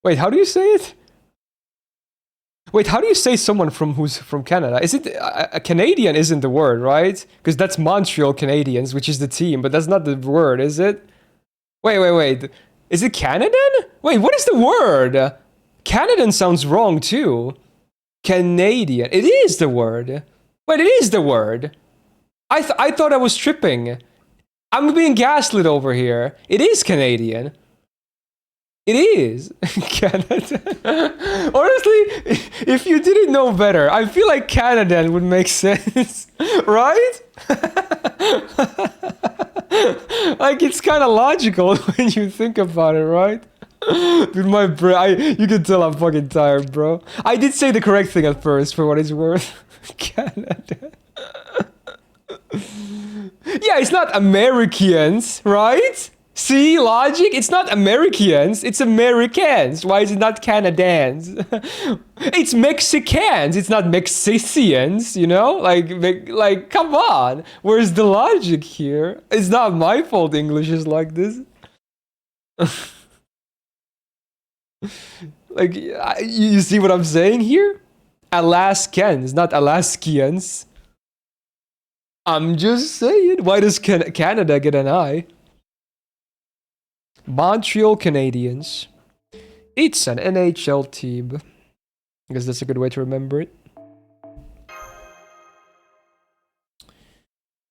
Wait, how do you say it? Wait, how do you say someone who's from Canada? Is it a Canadian? Isn't the word, right? Because that's Montreal Canadiens, which is the team, but that's not the word, is it? Wait. Is it Canadian? Wait, what is the word? Canadian sounds wrong too. Canadian. It is the word. Wait, it is the word. I thought I was tripping. I'm being gaslit over here. It is Canadian. It is Canada. Honestly, if you didn't know better, I feel like Canadian would make sense, right? Like it's kind of logical when you think about it, right? Dude, my brain, you can tell I'm fucking tired, bro. I did say the correct thing at first, for what it's worth. Canada. Yeah, it's not Americans, right? See, logic? It's not Americans, it's Americans. Why is it not Canadians? It's Mexicans, it's not Mexicians, you know? Like, come on. Where's the logic here? It's not my fault English is like this. Like, you see what I'm saying here? Alaskans, not Alaskians. I'm just saying. Why does Canada get an I? Montreal Canadiens. It's an NHL team. I guess that's a good way to remember it.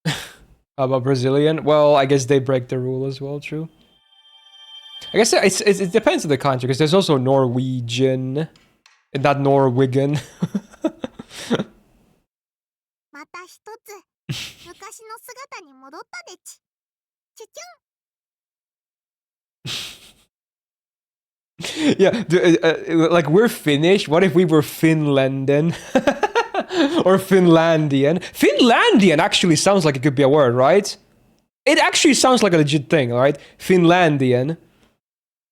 How about Brazilian? Well, I guess they break the rule as well, true. I guess it depends on the country, because there's also Norwegian, and not Norwegian. Yeah, like we're Finnish. What if we were Finlandian? Or Finlandian? Finlandian actually sounds like it could be a word, right? It actually sounds like a legit thing, right? Finlandian.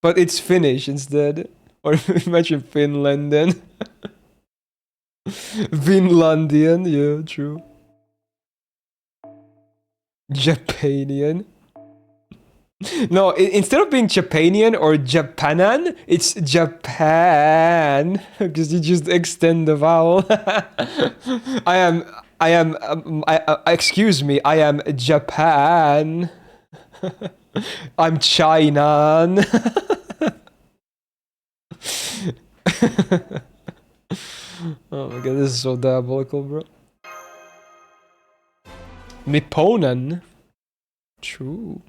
But it's Finnish instead. Or imagine Finlandian. Finlandian, yeah, true. Japanian. No, instead of being Japanian or Japanan, it's Japan, because you just extend the vowel. Excuse me, I am Japan. I'm China. Oh my god, this is so diabolical, bro. Nipponan. True.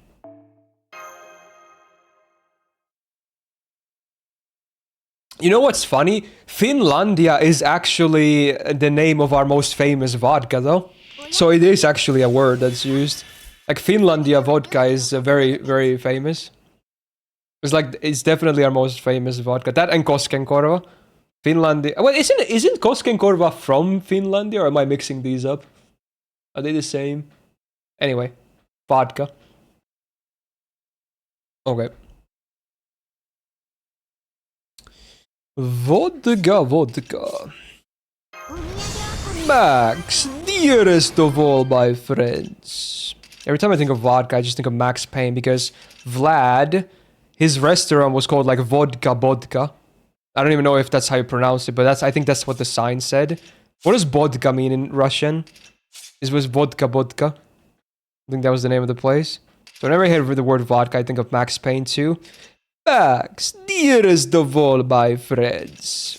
You know what's funny? Finlandia is actually the name of our most famous vodka, though. So it is actually a word that's used. Like Finlandia vodka is very, very famous. It's definitely our most famous vodka. That and Koskenkorva. Finlandia. Well, isn't Koskenkorva from Finlandia, or am I mixing these up? Are they the same? Anyway, vodka. Okay. Vodka. Max, dearest of all my friends. Every time I think of vodka, I just think of Max Payne because Vlad, his restaurant was called like Vodka. I don't even know if that's how you pronounce it, but I think that's what the sign said. What does vodka mean in Russian? This was vodka. I think that was the name of the place. So whenever I hear the word vodka, I think of Max Payne too. Max, dearest of all my friends.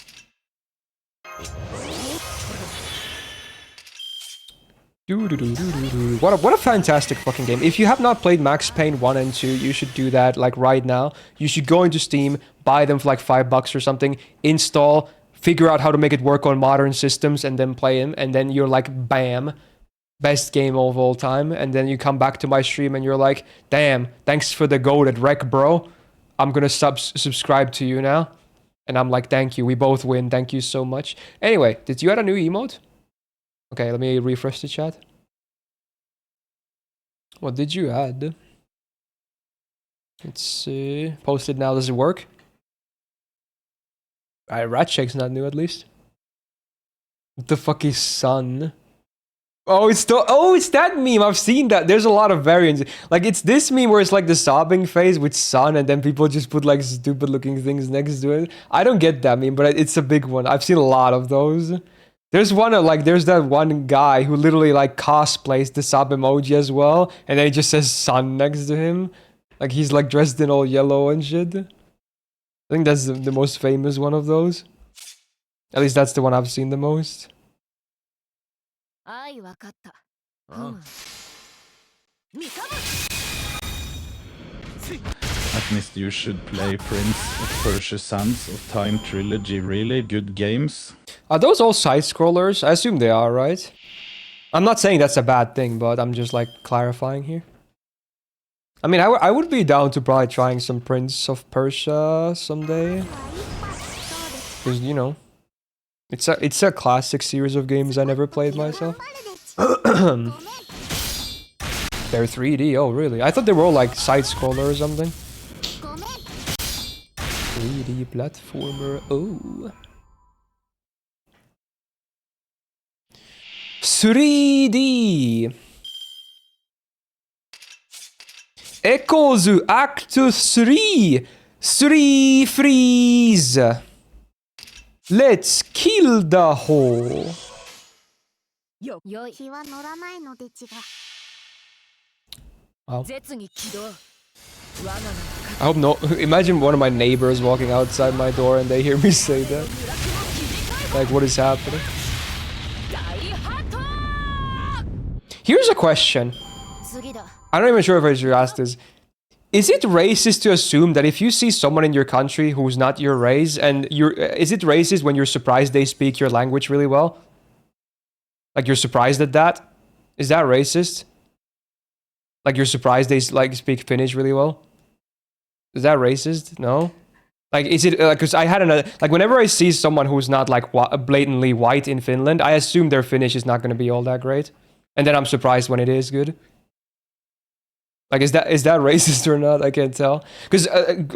What a fantastic fucking game. If you have not played Max Payne 1 and 2, you should do that like right now. You should go into Steam, buy them for like $5 or something, install, figure out how to make it work on modern systems, and then play them. And then you're like, bam, best game of all time. And then you come back to my stream and you're like, damn, thanks for the goated wreck, bro. I'm gonna subscribe to you now. And I'm like, thank you. We both win. Thank you so much. Anyway, did you add a new emote? Okay, let me refresh the chat. What did you add? Let's see. Posted now. Does it work? Alright, Rat Shake's not new at least. What the fuck is sun? Oh, it's that meme. I've seen that. There's a lot of variants. Like, it's this meme where it's like the sobbing face with sun, and then people just put like stupid looking things next to it. I don't get that meme, but it's a big one. I've seen a lot of those. There's one there's that one guy who literally like cosplays the sub emoji as well, and then he just says sun next to him. Like he's like dressed in all yellow and shit. I think that's the most famous one of those. At least that's the one I've seen the most. At Myst, you should play Prince of Persia Sands of Time Trilogy. Really good games. Are those all side-scrollers? I assume they are, right? I'm not saying that's a bad thing, but I'm just like clarifying here. I mean, I would be down to probably trying some Prince of Persia someday. Because, you know, it's a classic series of games I never played myself. They're 3D, oh really? I thought they were all like side-scroller or something. 3D platformer, oh. 3D equals Act 3 3 freeze. Let's kill the hole. Wow. I hope no. Imagine one of my neighbors walking outside my door and they hear me say that. Like, what is happening? Here's a question. I'm not even sure if I should ask this. Is it racist to assume that if you see someone in your country who's not your race, and is it racist when you're surprised they speak your language really well? Like you're surprised at that? Is that racist? Like you're surprised they like speak Finnish really well? Is that racist? No? Like, is it, because I had like whenever I see someone who's not like blatantly white in Finland, I assume their Finnish is not going to be all that great. And then I'm surprised when it is good. Like, is that racist or not? I can't tell. Because,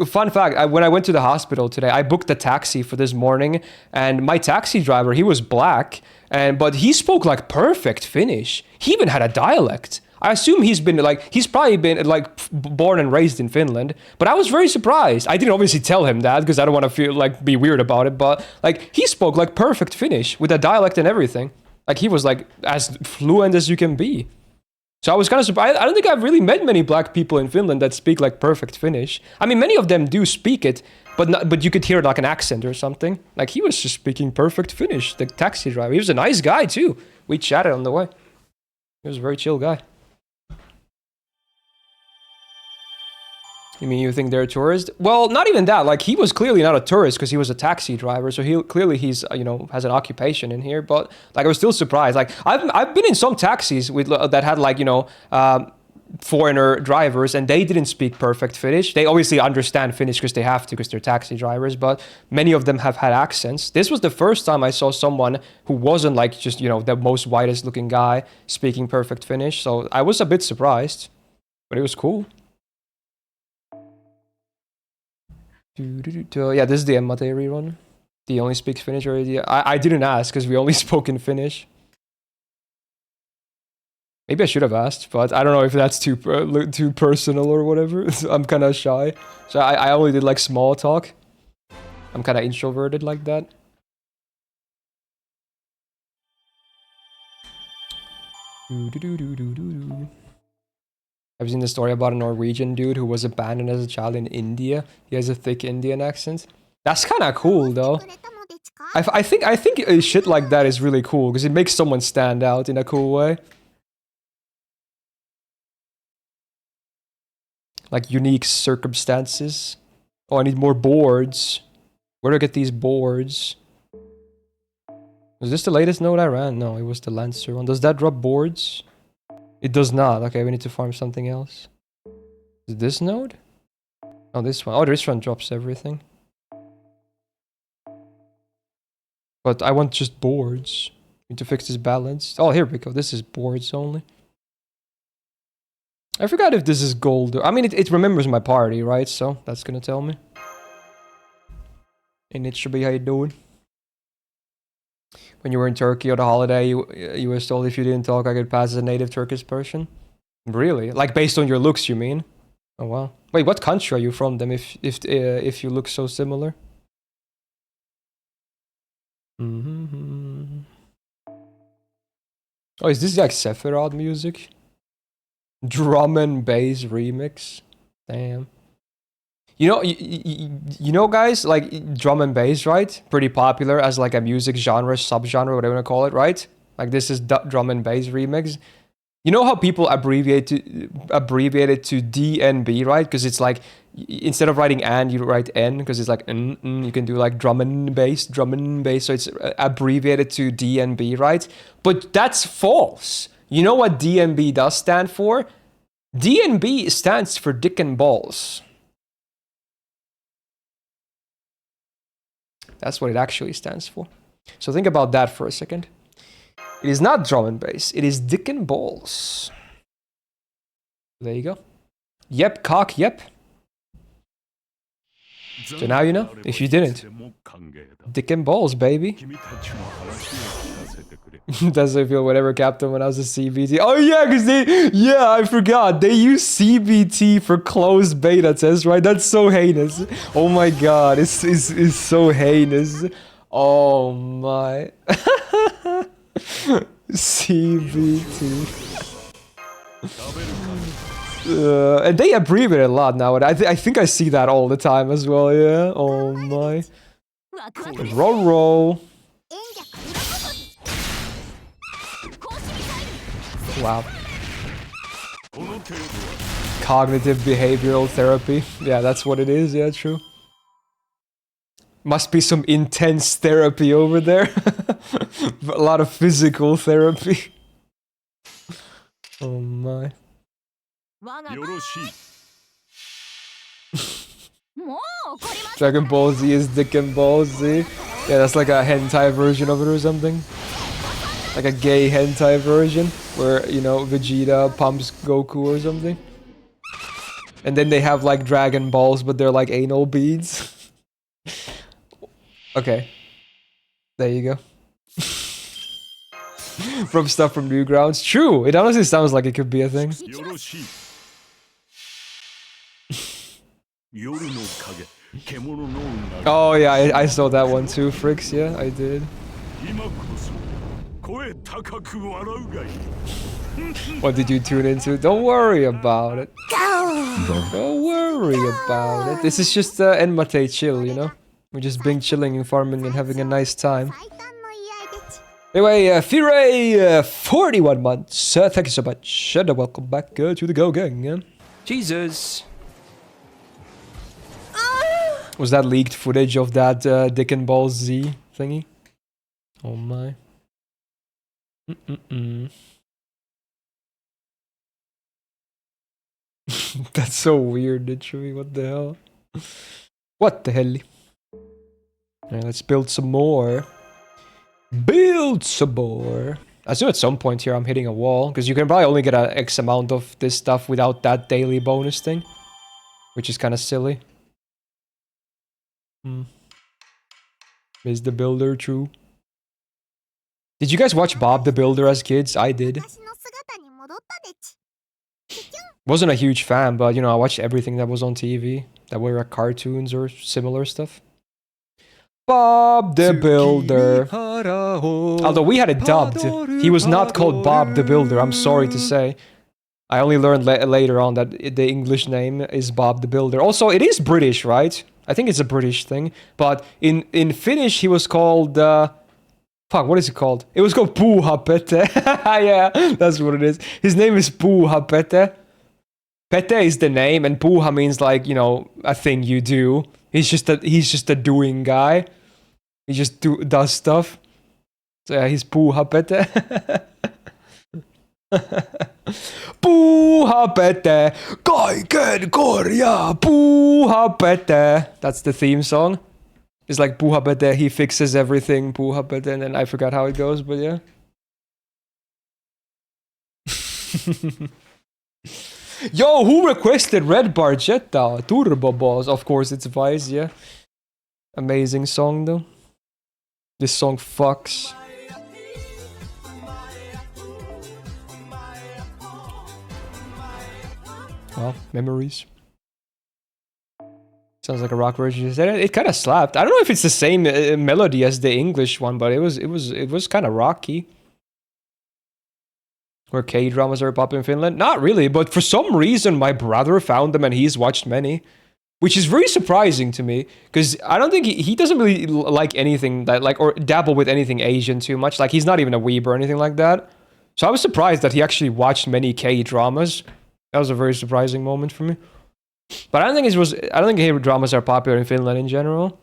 fun fact, when I went to the hospital today, I booked a taxi for this morning, and my taxi driver, he was black, but he spoke like perfect Finnish. He even had a dialect. I assume he's probably been like born and raised in Finland, but I was very surprised. I didn't obviously tell him that because I don't want to be weird about it, but like he spoke like perfect Finnish with a dialect and everything. Like he was like as fluent as you can be. So I was kind of surprised. I don't think I've really met many black people in Finland that speak like perfect Finnish. I mean, many of them do speak it, but you could hear like an accent or something. Like he was just speaking perfect Finnish, the taxi driver. He was a nice guy too. We chatted on the way. He was a very chill guy. You mean you think they're a tourist? Well, not even that. Like he was clearly not a tourist because he was a taxi driver. So he's you know, has an occupation in here. But like I was still surprised. Like I've been in some taxis with that had like, you know, foreigner drivers, and they didn't speak perfect Finnish. They obviously understand Finnish because they have to, because they're taxi drivers, but many of them have had accents. This was the first time I saw someone who wasn't like just, you know, the most whitest looking guy speaking perfect Finnish, so I was a bit surprised, but it was cool. Yeah, this is the Enma rerun. Do you only speak Finnish already? I didn't ask because we only spoke in Finnish. Maybe I should have asked, but I don't know if that's too personal or whatever. I'm kind of shy. So I only did like small talk. I'm kind of introverted like that. I've seen the story about a Norwegian dude who was abandoned as a child in India. He has a thick Indian accent. That's kind of cool though. I think shit like that is really cool because it makes someone stand out in a cool way. Like unique circumstances. Oh, I need more boards. Where do I get these boards? Was this the latest node I ran? No, it was the Lancer one. Does that drop boards? It does not. Okay, we need to farm something else. Is this node? Oh, this one. Oh, this one drops everything. But I want just boards. Need to fix this balance. Oh, here we go. This is boards only. I forgot if this is gold. I mean, it remembers my party, right? So that's gonna tell me. And it should be how you doing. When you were in Turkey on a holiday, you were told if you didn't talk, I could pass as a native Turkish person. Really? Like based on your looks, you mean? Oh wow. Wait, what country are you from then? If you look so similar. Oh, is this like Sephiroth music? Drum and bass remix. Damn. You know, you know, guys, like drum and bass, right? Pretty popular as like a music genre, subgenre, whatever you want to call it, right? Like this is drum and bass remix. You know how people abbreviate it to DNB, right? Because it's like instead of writing and, you write N because it's like you can do like drum and bass, so it's abbreviated to DNB, right? But that's false. You know what DNB does stand for? DNB stands for Dick and Balls. That's what it actually stands for. So think about that for a second. It is not drum and bass. It is Dick and Balls. There you go. Yep, cock, yep. So now you know, if you didn't. Dick and Balls, baby. Does it feel whatever, Captain, when I was a CBT? Oh yeah, because I forgot. They use CBT for closed beta tests, right? That's so heinous. Oh my god, it's so heinous. Oh my. CBT. And they abbreviate it a lot now. And I think I see that all the time as well, yeah? Oh my. Roll. Wow. Cognitive behavioral therapy. Yeah, that's what it is. Yeah, true. Must be some intense therapy over there. A lot of physical therapy. Oh my. Dragon Ball Z is Dick and Ball Z. Yeah, that's like a hentai version of it or something. Like a gay hentai version where, you know, Vegeta pumps Goku or something. And then they have like Dragon Balls, but they're like anal beads. Okay. There you go. From stuff from Newgrounds. True! It honestly sounds like it could be a thing. Oh yeah, I saw that one too, Fricks. Yeah, I did. What did you tune into? Don't worry about it. Don't worry about it. This is just Enmate chill, you know? We're just being chilling and farming and having a nice time. Anyway, Fire, 41 months. Thank you so much. And welcome back to the Go Gang. Jesus. Was that leaked footage of that Dick and Ball Z thingy? Oh my. That's so weird, literally. What the hell? What the hell? Alright, let's build some more. Build some more. I assume at some point here I'm hitting a wall, because you can probably only get a X amount of this stuff without that daily bonus thing, which is kind of silly. Is the Builder true? Did you guys watch Bob the Builder as kids? I did. Wasn't a huge fan, but you know, I watched everything that was on TV that were cartoons or similar stuff. Bob the Builder. Although we had it dubbed, he was not called Bob the Builder, I'm sorry to say. I only learned later on that the English name is Bob the Builder. Also, it is British, right? I think it's a British thing. But in Finnish, he was called... fuck, what is it called? It was called Puuha Pete. Yeah, that's what it is. His name is Puuha Pete. Pete is the name, and Puuha means like, you know, a thing you do. He's just a doing guy. He just does stuff. So yeah, he's Puuha Pete. Puuha Pete, kaiken korjaa, Puuha Pete. That's the theme song. It's like Puuha Pete, he fixes everything, Puuha Pete, and then I forgot how it goes, but yeah. Yo, who requested Red Barchetta? Turbo Balls. Of course, it's Vice, yeah. Amazing song, though. This song fucks. Well, memories. Sounds like a rock version. It kind of slapped. I don't know if it's the same melody as the English one, but it was kind of rocky. Where K-dramas are pop in Finland? Not really, but for some reason my brother found them and he's watched many. Which is very surprising to me, because I don't think he doesn't really like anything that, like, or dabble with anything Asian too much. Like, he's not even a weeb or anything like that. So I was surprised that he actually watched many K-dramas. That was a very surprising moment for me. But I don't think K-dramas are popular in Finland in general.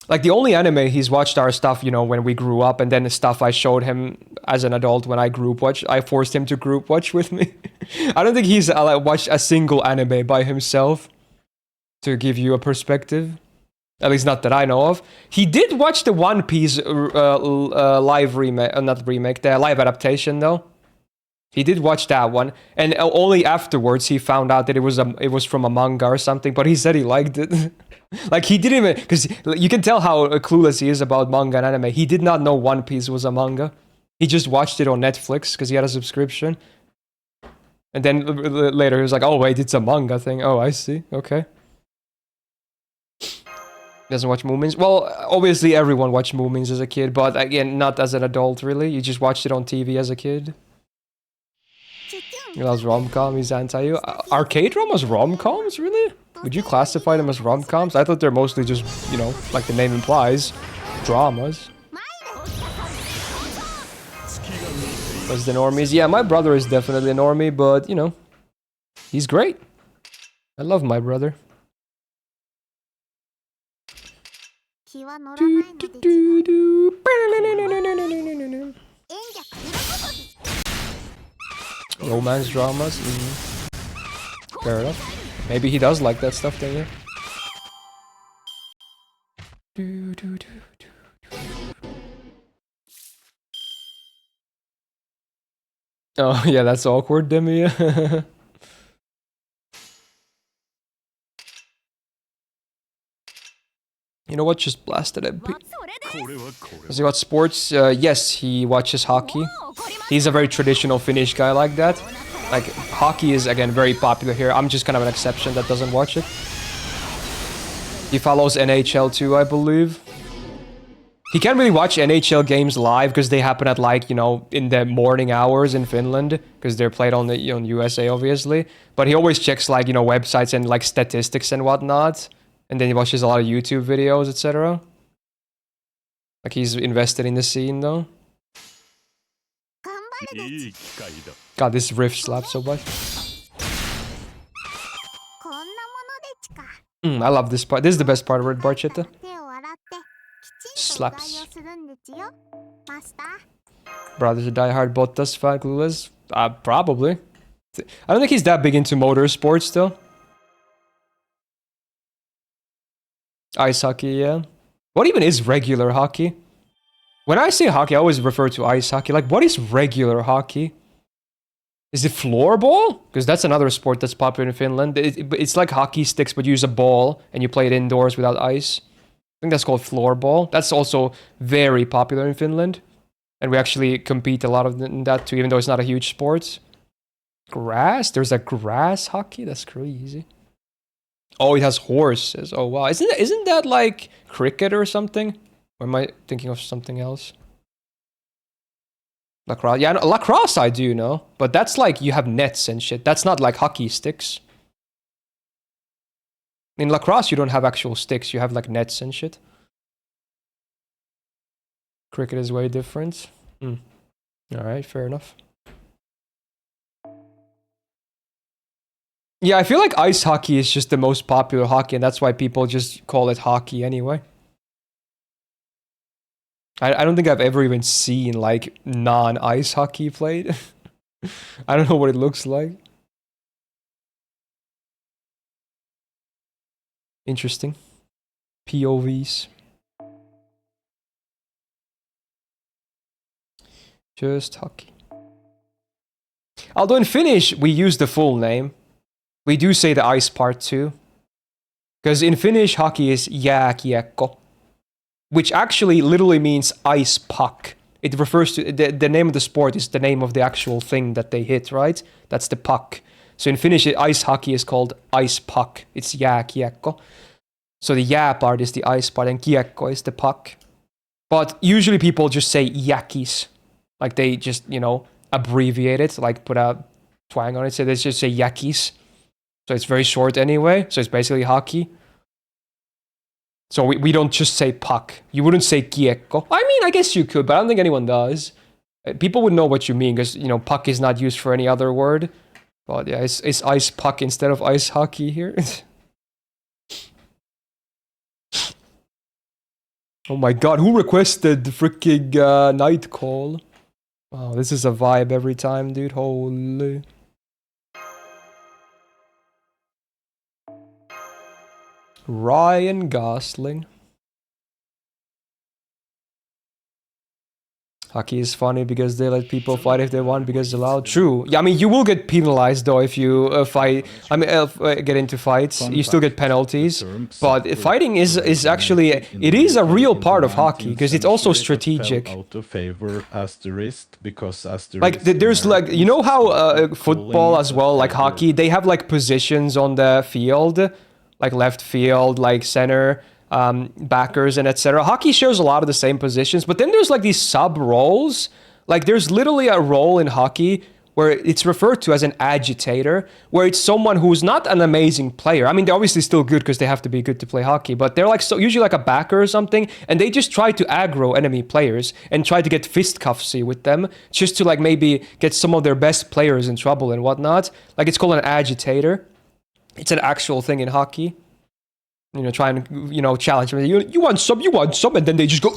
Like, the only anime he's watched are stuff, you know, when we grew up, and then the stuff I showed him as an adult when I group watched. I forced him to group watch with me. I don't think he's watched a single anime by himself, to give you a perspective. At least not that I know of. He did watch the One Piece live remake, not remake, the live adaptation though. He did watch that one, and only afterwards he found out that it was from a manga or something, but he said he liked it. Like, he didn't even, because you can tell how clueless he is about manga and anime. He did not know One Piece was a manga. He just watched it on Netflix because he had a subscription. And then later he was like, oh wait, it's a manga thing. Oh, I see. Okay. Doesn't watch Moomins. Well, obviously everyone watched Moomins as a kid, but again, not as an adult really. You just watched it on TV as a kid. He loves rom-com, he's anti-you. Arcade dramas rom-coms, really? Would you classify them as rom-coms? I thought they're mostly just, you know, like the name implies, dramas. What's the normies? Yeah, my brother is definitely a normie, but, you know, he's great. I love my brother. Romance dramas? Fair enough. Maybe he does like that stuff then, yeah. Oh, yeah, that's awkward, Demi. You know what? Just blasted MP. Has he got sports? Yes, he watches hockey. He's a very traditional Finnish guy like that. Like, hockey is, again, very popular here. I'm just kind of an exception that doesn't watch it. He follows NHL too, I believe. He can't really watch NHL games live because they happen at, like, you know, in the morning hours in Finland, because they're played on the USA, obviously. But he always checks, like, you know, websites and, like, statistics and whatnot. And then he watches a lot of YouTube videos, etc. Like, he's invested in the scene, though. God, this riff slaps so much. I love this part. This is the best part of Red Barchetta. Slaps. Brother's a diehard Bottas fan, clueless? Probably. I don't think he's that big into motorsports though. Ice hockey, yeah. What even is regular hockey? When I say hockey, I always refer to ice hockey. Like, what is regular hockey? Is it floorball? Because that's another sport that's popular in Finland. It's like hockey sticks, but you use a ball and you play it indoors without ice. I think that's called floorball. That's also very popular in Finland. And we actually compete a lot in that too, even though it's not a huge sport. Grass? There's a grass hockey? That's crazy. Oh, it has horses. Oh, wow. Isn't that like cricket or something? Or am I thinking of something else? Lacrosse. Yeah, lacrosse I do know. But that's like you have nets and shit. That's not like hockey sticks. In lacrosse, you don't have actual sticks. You have like nets and shit. Cricket is way different. Alright, fair enough. Yeah, I feel like ice hockey is just the most popular hockey, and that's why people just call it hockey anyway. I don't think I've ever even seen, like, non-ice hockey played. I don't know what it looks like. Interesting. POVs. Just hockey. Although in Finnish, we use the full name. We do say the ice part too. Because in Finnish, hockey is jääkiekko, which actually literally means ice puck. It refers to, the name of the sport is the name of the actual thing that they hit, right? That's the puck. So in Finnish, ice hockey is called ice puck. It's jääkiekko. So the jää part is the ice part and kiekko is the puck. But usually people just say jäkis. Like they just, you know, abbreviate it, like put a twang on it. So they just say jäkis. So it's very short anyway. So it's basically hockey. So we don't just say puck. You wouldn't say kiekko. I mean, I guess you could, but I don't think anyone does. People would know what you mean because, you know, puck is not used for any other word. But yeah, it's ice puck instead of ice hockey here. Oh my god, who requested the freaking night call? Wow, this is a vibe every time, dude. Holy. Ryan Gosling. Hockey is funny because they let people fight if they want because it's allowed. True. Yeah, I mean, you will get penalized though if you fight. I mean, get into fights. You still get penalties. But fighting is actually it is a real part of hockey because it's also strategic. Out of favor asterisk because asterisk like there's like you know how football as well, like hockey, they have like positions on the field, like left field, like center. Backers and etc. Hockey shares a lot of the same positions, but then there's like these sub roles. Like there's literally a role in hockey where it's referred to as an agitator, where it's someone who's not an amazing player. I mean, they're obviously still good because they have to be good to play hockey, but they're like usually like a backer or something, and they just try to aggro enemy players and try to get fistcuffsy with them just to like maybe get some of their best players in trouble and whatnot. Like it's called an agitator. It's an actual thing in hockey. You know, try and, you know, challenge them. You want some, and then they just go,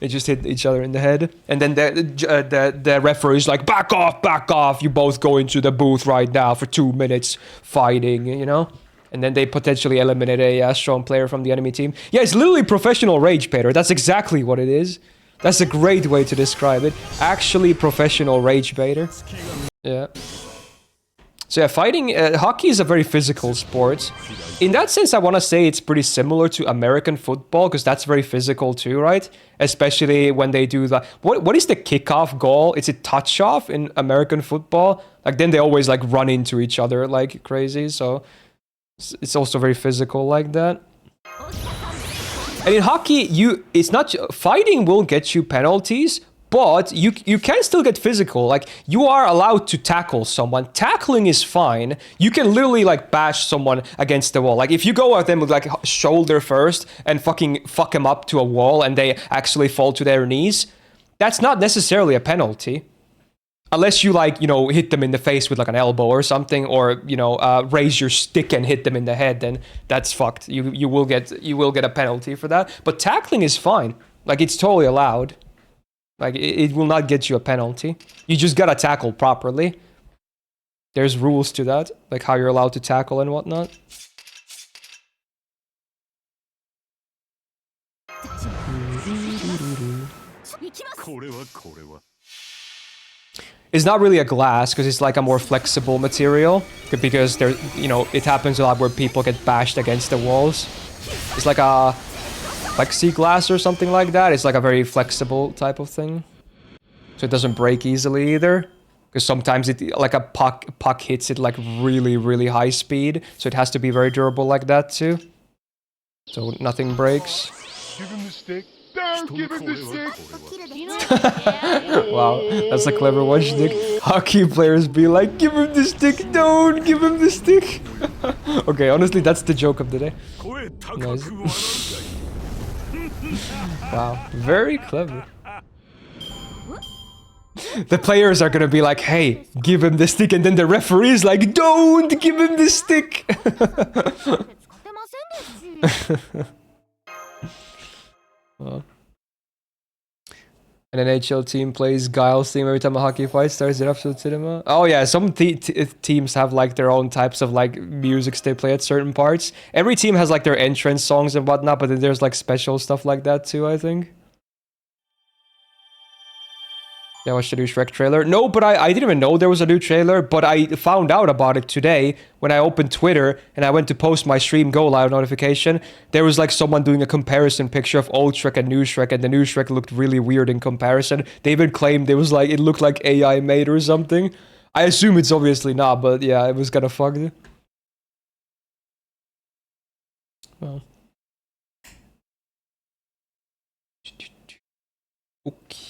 They just hit each other in the head. And then the referee is like, back off. You both go into the booth right now for 2 minutes fighting, you know? And then they potentially eliminate a strong player from the enemy team. Yeah, it's literally professional rage baiter. That's exactly what it is. That's a great way to describe it. Actually professional rage baiter. Yeah. So yeah, fighting, hockey is a very physical sport. In that sense, I want to say it's pretty similar to American football, because that's very physical too, right? Especially when they do the, what is the kickoff goal? Is it touch-off in American football? Like then they always like run into each other like crazy, so it's also very physical like that. And in hockey, it's not, fighting will get you penalties, but you can still get physical. Like, you are allowed to tackle someone. Tackling is fine. You can literally, like, bash someone against the wall. Like, if you go at them with, like, shoulder first and fucking fuck them up to a wall and they actually fall to their knees, that's not necessarily a penalty. Unless you, like, you know, hit them in the face with, like, an elbow or something, or, you know, raise your stick and hit them in the head, then that's fucked. You will get a penalty for that. But tackling is fine. Like, it's totally allowed. Like, it will not get you a penalty. You just gotta tackle properly. There's rules to that, like how you're allowed to tackle and whatnot. It's not really a glass because it's like a more flexible material, because there, you know, it happens a lot where people get bashed against the walls. It's like a plexiglass or something like that. It's like a very flexible type of thing, so it doesn't break easily either. Because sometimes it, like a puck hits it like really high speed, so it has to be very durable like that too. So nothing breaks. Give him the stick. Don't give him the stick. Wow, that's a clever one, Schnick. Hockey players be like, give him the stick, don't give him the stick. Okay, honestly, that's the joke of the day. Nice. Wow, very clever. The players are gonna be like, hey, give him the stick, and then the referee is like, don't give him the stick. Well. An NHL team plays Guile's theme every time a hockey fight starts in Absolute Cinema. Oh yeah, some teams have like their own types of like musics they play at certain parts. Every team has like their entrance songs and whatnot, but then there's like special stuff like that too, I think. Yeah, watched the new Shrek trailer. No, but I didn't even know there was a new trailer, but I found out about it today when I opened Twitter and I went to post my stream go live notification. There was like someone doing a comparison picture of old Shrek and new Shrek, and the new Shrek looked really weird in comparison. They even claimed it was like, it looked like AI made or something. I assume it's obviously not, but yeah, it was kind of fucked. Well. Okay.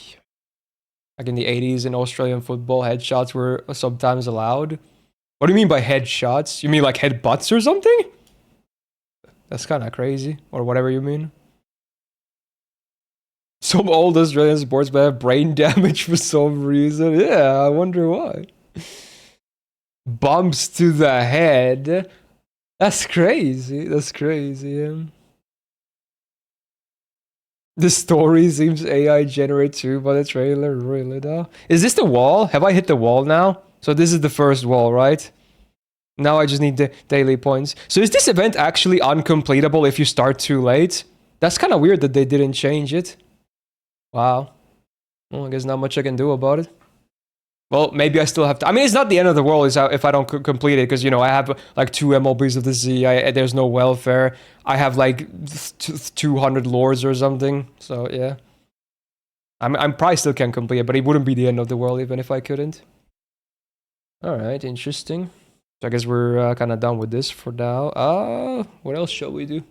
Like in the 80s in Australian football, headshots were sometimes allowed. What do you mean by headshots? You mean like headbutts or something? That's kind of crazy. Or whatever you mean. Some old Australian sportsmen have brain damage for some reason. Yeah, I wonder why. Bumps to the head. That's crazy. That's crazy, yeah. The story seems AI generated too by the trailer, really though. Is this the wall? Have I hit the wall now? So this is the first wall, right? Now I just need the daily points. So is this event actually uncompletable if you start too late? That's kind of weird that they didn't change it. Wow. Well, I guess not much I can do about it. Well, maybe I still have to. I mean, it's not the end of the world if I don't complete it, because, you know, I have like 2 MLBs of the sea. There's no welfare. I have like 200 lords or something. So, yeah. I'm probably still can complete it, but it wouldn't be the end of the world even if I couldn't. Alright, interesting. So I guess we're kind of done with this for now. What else shall we do?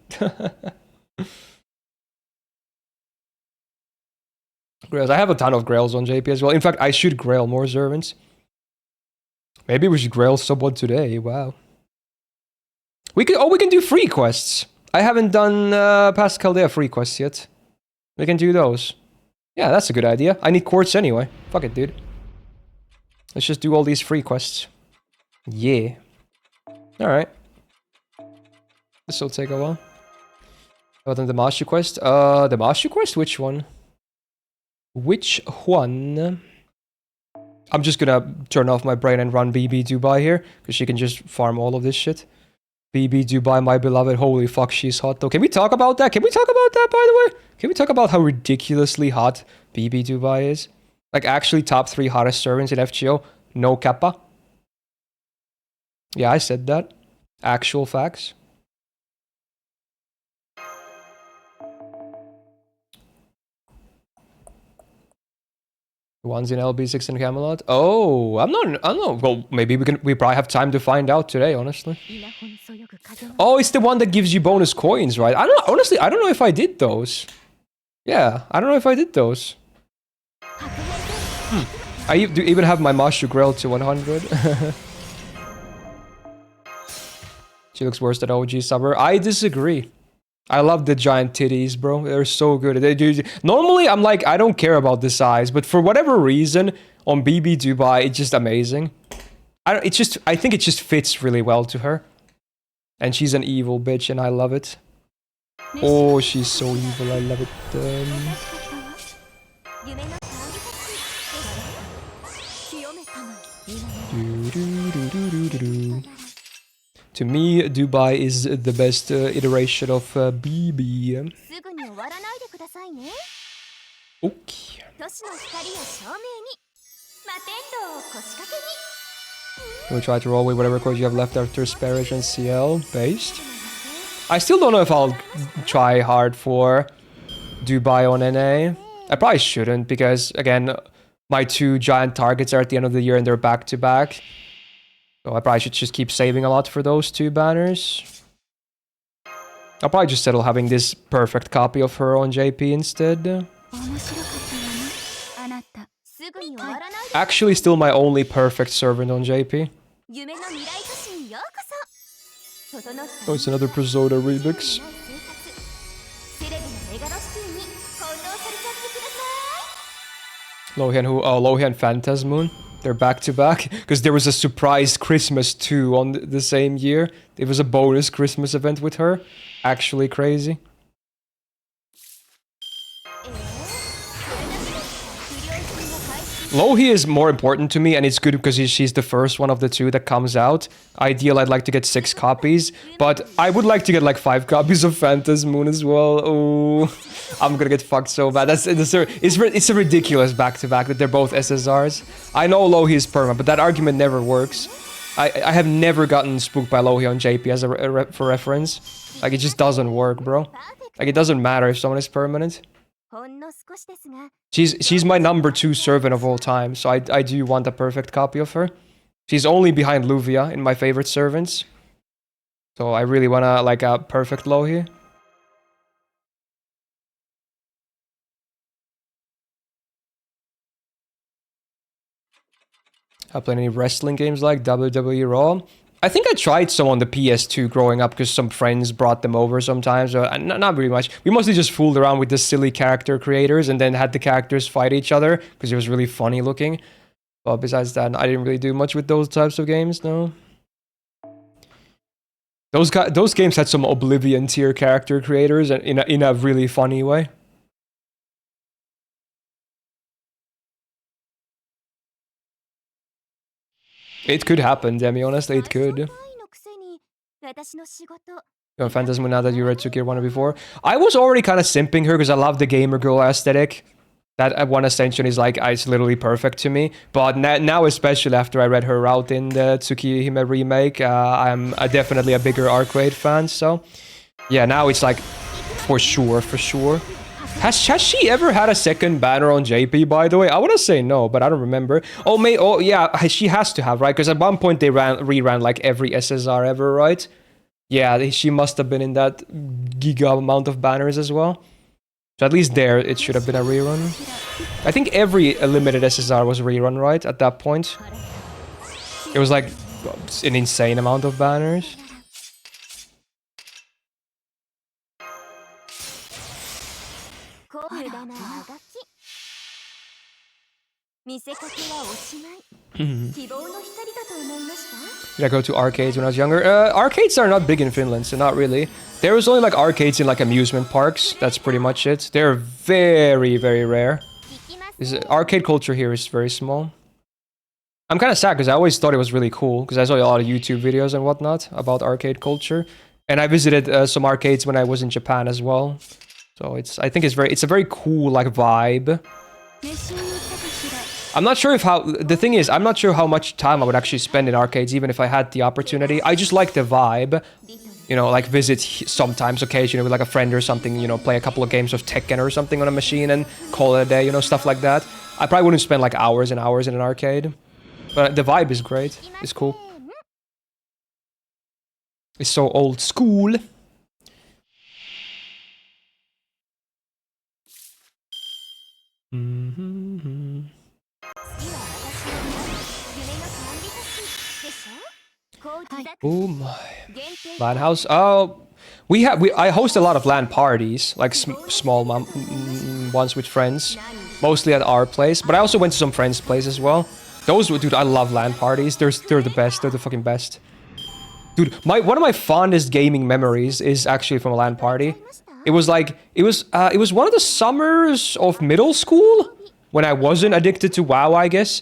Grails. I have a ton of Grails on JP as well. In fact, I should Grail more servants. Maybe we should Grail someone today. Wow. We can do free quests. I haven't done past Chaldea free quests yet. We can do those. Yeah, that's a good idea. I need quartz anyway. Fuck it, dude. Let's just do all these free quests. Yeah. Alright. This will take a while. Other than the Master quest? The Master quest? Which one? Which one? I'm just gonna turn off my brain and run BB Dubai here, because she can just farm all of this shit. BB Dubai, my beloved. Holy fuck, she's hot though. Can we talk about that? Can we talk about that, by the way? Can we talk about how ridiculously hot BB Dubai is? Like, actually top 3 hottest servants in FGO. No kappa. Yeah, I said that. Actual facts. The ones in LB6 and Camelot? Oh, I don't know. Well, maybe we probably have time to find out today, honestly. Oh, it's the one that gives you bonus coins, right? Honestly, I don't know if I did those. Yeah, I don't know if I did those. I do even have my Mashu Grail to 100. She looks worse than OG Summer. I disagree. I love the giant titties, bro. They're so good. They do. Normally, I'm like, I don't care about the size, but for whatever reason, on BB Dubai, it's just amazing. I think it just fits really well to her. And she's an evil bitch, and I love it. Oh, she's so evil. I love it. To me, Dubai is the best iteration of BB. Okay. We try to roll with whatever course you have left after Sparish and CL based. I still don't know if I'll try hard for Dubai on NA. I probably shouldn't because, again, my 2 giant targets are at the end of the year and they're back-to-back. So I probably should just keep saving a lot for those 2 banners. I'll probably just settle having this perfect copy of her on JP instead. Actually, still my only perfect servant on JP. Oh, it's another Presoda remix. Lohian who? Oh, Lohian Phantasmoon. They're back to back because there was a surprise Christmas too on the same year. It was a bonus Christmas event with her. Actually crazy. Lohi is more important to me, and it's good because she's the first one of the 2 that comes out. Ideal, I'd like to get 6 copies, but I would like to get like 5 copies of Phantasmoon as well. Oh, I'm gonna get fucked so bad. It's a ridiculous back-to-back that they're both SSRs. I know Lohi is perma, but that argument never works. I have never gotten spooked by Lohi on JP as for reference. Like, it just doesn't work, bro. Like, it doesn't matter if someone is permanent. She's my number 2 servant of all time, so I do want a perfect copy of her. She's only behind Luvia in my favorite servants. So I really wanna like a perfect Lohi. I played any wrestling games like WWE Raw. I think I tried some on the PS2 growing up because some friends brought them over sometimes. Not very much. We mostly just fooled around with the silly character creators and then had the characters fight each other because it was really funny looking. But besides that, I didn't really do much with those types of games, no. Those games had some Oblivion tier character creators in a really funny way. It could happen, Demi, honestly, it could. Yo, Phantasm, now that you read Tsukir 1 before. I was already kind of simping her because I love the gamer girl aesthetic. That one ascension is like, it's literally perfect to me. But now especially after I read her route in the Tsukihime remake, I'm definitely a bigger Arcade fan, so... Yeah, now it's like, for sure. Has she ever had a second banner on JP, by the way? I want to say no, but I don't remember. Oh, yeah, she has to have, right? Because at one point they reran like every SSR ever, right? Yeah, she must have been in that giga amount of banners as well. So at least there, it should have been a rerun. I think every limited SSR was a rerun, right? At that point. It was like an insane amount of banners. Did I go to arcades when I was younger? Arcades are not big in Finland, so not really. There was only like arcades in like amusement parks. That's pretty much it. They're very, very rare. Arcade culture here is very small. I'm kind of sad because I always thought it was really cool because I saw a lot of YouTube videos and whatnot about arcade culture. And I visited some arcades when I was in Japan as well. So I think it's a very cool like vibe. I'm not sure I'm not sure how much time I would actually spend in arcades even if I had the opportunity. I just like the vibe. You know, like visit sometimes occasionally with like a friend or something, you know, play a couple of games of Tekken or something on a machine and call it a day, you know, stuff like that. I probably wouldn't spend like hours and hours in an arcade. But the vibe is great. It's cool. It's so old school. Oh my. LAN house. Oh, I host a lot of LAN parties, like small ones with friends, mostly at our place. But I also went to some friends' place as well. Dude, I love LAN parties. They're the best. They're the fucking best. Dude, one of my fondest gaming memories is actually from a LAN party. It was one of the summers of middle school when I wasn't addicted to WoW, I guess.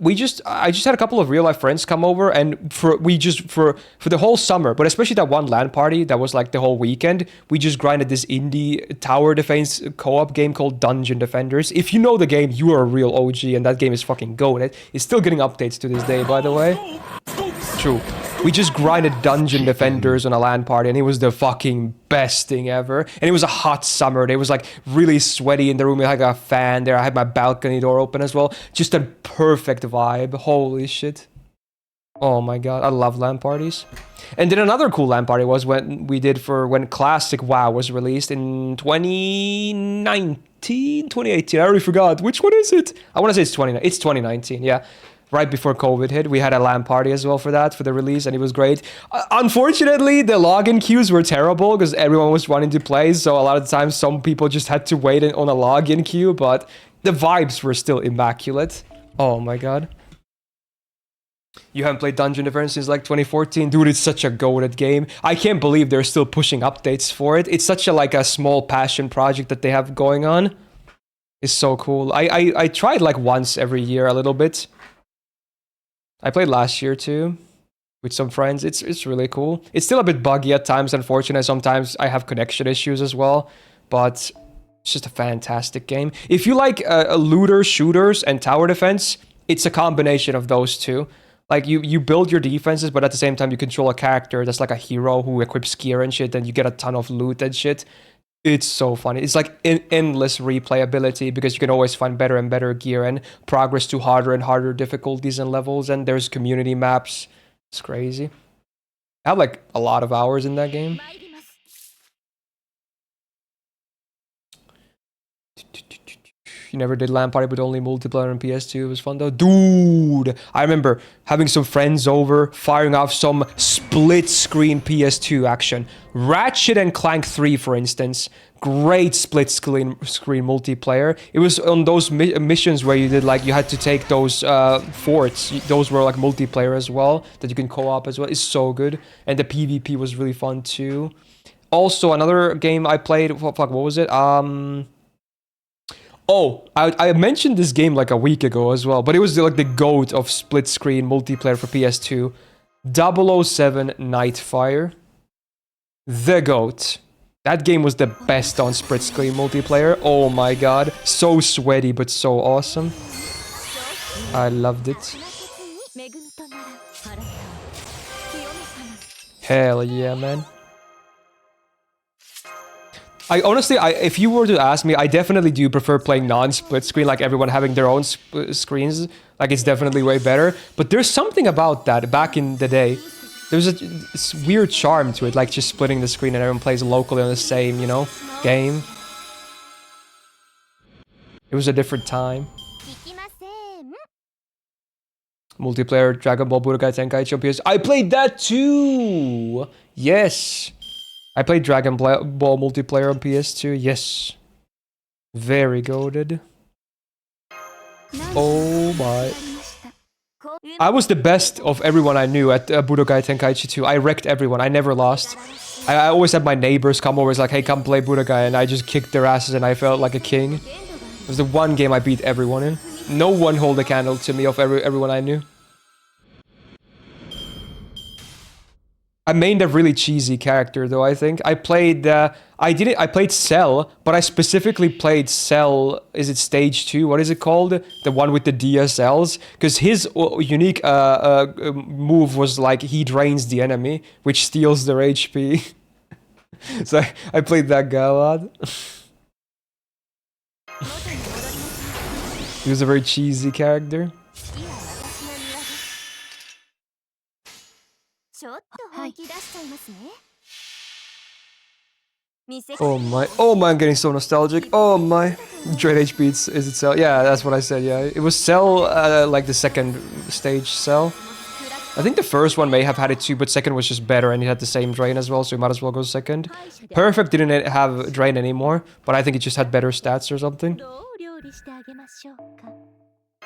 I just had a couple of real life friends come over, and for the whole summer, but especially that one LAN party that was like the whole weekend, we just grinded this indie tower defense co-op game called Dungeon Defenders. If you know the game, you are a real OG, and that game is fucking goated. It's still getting updates to this day, by the way. True. We just grinded Dungeon Defenders on a LAN party, and it was the fucking best thing ever. And it was a hot summer. It was like really sweaty in the room. I had a fan there. I had my balcony door open as well. Just a perfect vibe. Holy shit. Oh my god, I love LAN parties. And then another cool LAN party was when when Classic WoW was released in 2019, 2018. I already forgot. Which one is it? I want to say it's 2019, yeah. Right before COVID hit, we had a LAN party as well for the release, and it was great. Unfortunately, the login queues were terrible because everyone was running to play, so a lot of times some people just had to wait on a login queue, but the vibes were still immaculate. Oh my god. You haven't played Dungeon Defense since like 2014? Dude, it's such a goated game. I can't believe they're still pushing updates for it. It's such a small passion project that they have going on. It's so cool. I tried like once every year a little bit. I played last year too, with some friends. It's really cool. It's still a bit buggy at times, unfortunately. Sometimes I have connection issues as well, but it's just a fantastic game. If you like looters, shooters, and tower defense, it's a combination of those two. Like you build your defenses, but at the same time you control a character that's like a hero who equips gear and shit, and you get a ton of loot and shit. It's so funny. It's like endless replayability because you can always find better and better gear and progress to harder and harder difficulties and levels, and there's community maps. It's crazy. I have like a lot of hours in that game. You never did LAN party but only multiplayer on PS2. It was fun though. Dude, I remember having some friends over, firing off some split screen PS2 action. Ratchet and Clank 3, for instance. Great split screen multiplayer. It was on those missions where you did you had to take those forts. Those were like multiplayer as well, that you can co-op as well. It's so good. And the PvP was really fun too. Also, another game I played, what was it? Oh, I mentioned this game like a week ago as well, but it was like the GOAT of split screen multiplayer for PS2. 007 Nightfire. The GOAT. That game was the best on split screen multiplayer. Oh my god. So sweaty, but so awesome. I loved it. Hell yeah, man. I honestly, if you were to ask me, I definitely do prefer playing non-split screen, like everyone having their own screens. Like, it's definitely way better. But there's something about that back in the day. There's a weird charm to it, like just splitting the screen and everyone plays locally on the same, game. It was a different time. Multiplayer Dragon Ball Budokai Tenkaichi on PS. I played that too! Yes! I played Dragon Ball multiplayer on PS2, yes. Very goated. Oh my. I was the best of everyone I knew at Budokai Tenkaichi 2. I wrecked everyone, I never lost. I always had my neighbors come over, like, hey, come play Budokai, and I just kicked their asses and I felt like a king. It was the one game I beat everyone in. No one held a candle to me of everyone I knew. I made a really cheesy character though, I think. I played I played Cell, but I specifically played Cell, is it stage 2? What is it called? The one with the DSLs? Because his unique move was like he drains the enemy, which steals their HP. So I played that guy a lot. He was a very cheesy character. Oh my, I'm getting so nostalgic. Oh my. Drain HP, is it Cell? Yeah, that's what I said, yeah. It was Cell, like the second stage Cell. I think the first one may have had it too, but second was just better and it had the same drain as well, so you might as well go second. Perfect didn't have drain anymore, but I think it just had better stats or something.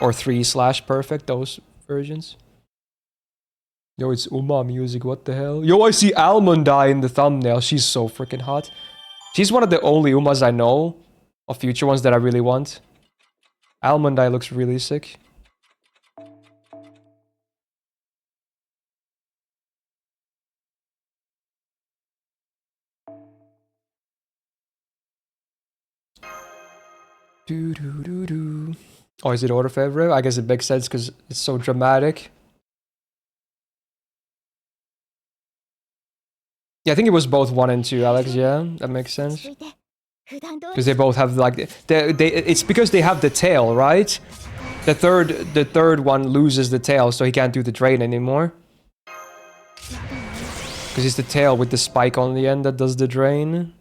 Or 3/perfect, those versions. Yo, it's Uma music, what the hell? Yo, I see Almondai in the thumbnail. She's so freaking hot. She's one of the only Umas I know of future ones that I really want. Almondai looks really sick. Do, do, do, do. Oh, is it order favorite? I guess it makes sense because it's so dramatic. Yeah, I think it was both 1 and 2, Alex. Yeah, that makes sense. Because they both have like it's because they have the tail, right? The third one loses the tail, so he can't do the drain anymore. Because it's the tail with the spike on the end that does the drain.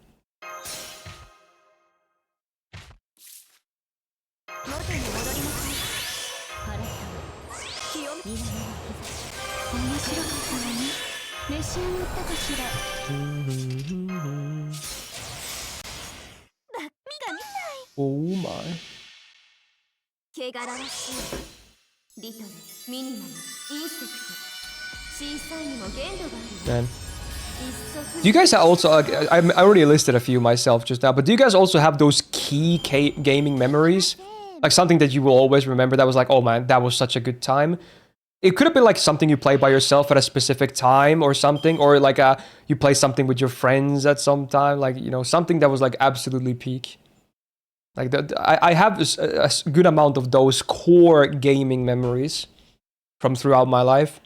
Oh my. Man. Do you guys also, I already listed a few myself just now, but do you guys also have those key gaming memories? Like something that you will always remember that was like, oh man, that was such a good time. It could have been like something you play by yourself at a specific time or something, or like you play something with your friends at some time, like, you know, something that was like absolutely peak. Like I have a good amount of those core gaming memories from throughout my life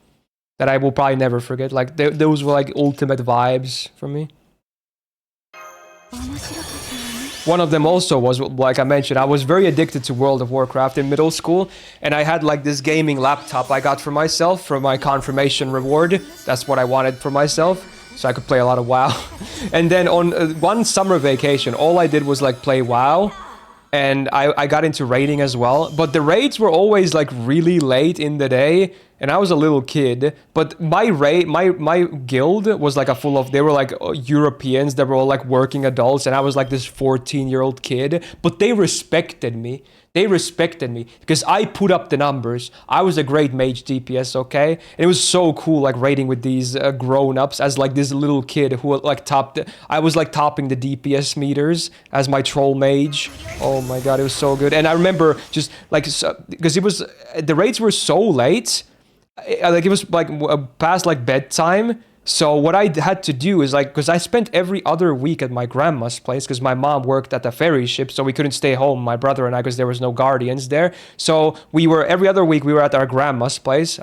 that I will probably never forget. Like those were like ultimate vibes for me. One of them also was, like I mentioned, I was very addicted to World of Warcraft in middle school, and I had like this gaming laptop I got for myself for my confirmation reward. That's what I wanted for myself, so I could play a lot of WoW. And then on one summer vacation, all I did was like play WoW, and I got into raiding as well. But the raids were always like really late in the day, and I was a little kid. But my guild was like they were like Europeans that were all like working adults, and I was like this 14-year-old kid. But they respected me. They respected me because I put up the numbers. I was a great mage DPS, okay? And it was so cool, like raiding with these grown-ups as like this little kid who like I was like topping the DPS meters as my troll mage. Oh my god, it was so good. And I remember just like, because the raids were so late, like it was like past like bedtime. So what I had to do is like, because I spent every other week at my grandma's place because my mom worked at the ferry ship, so we couldn't stay home, my brother and I, because there was no guardians there. So every other week we were at our grandma's place.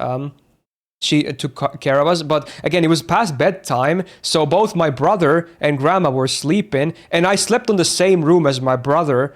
She took care of us, but again, it was past bedtime, so both my brother and grandma were sleeping, and I slept on the same room as my brother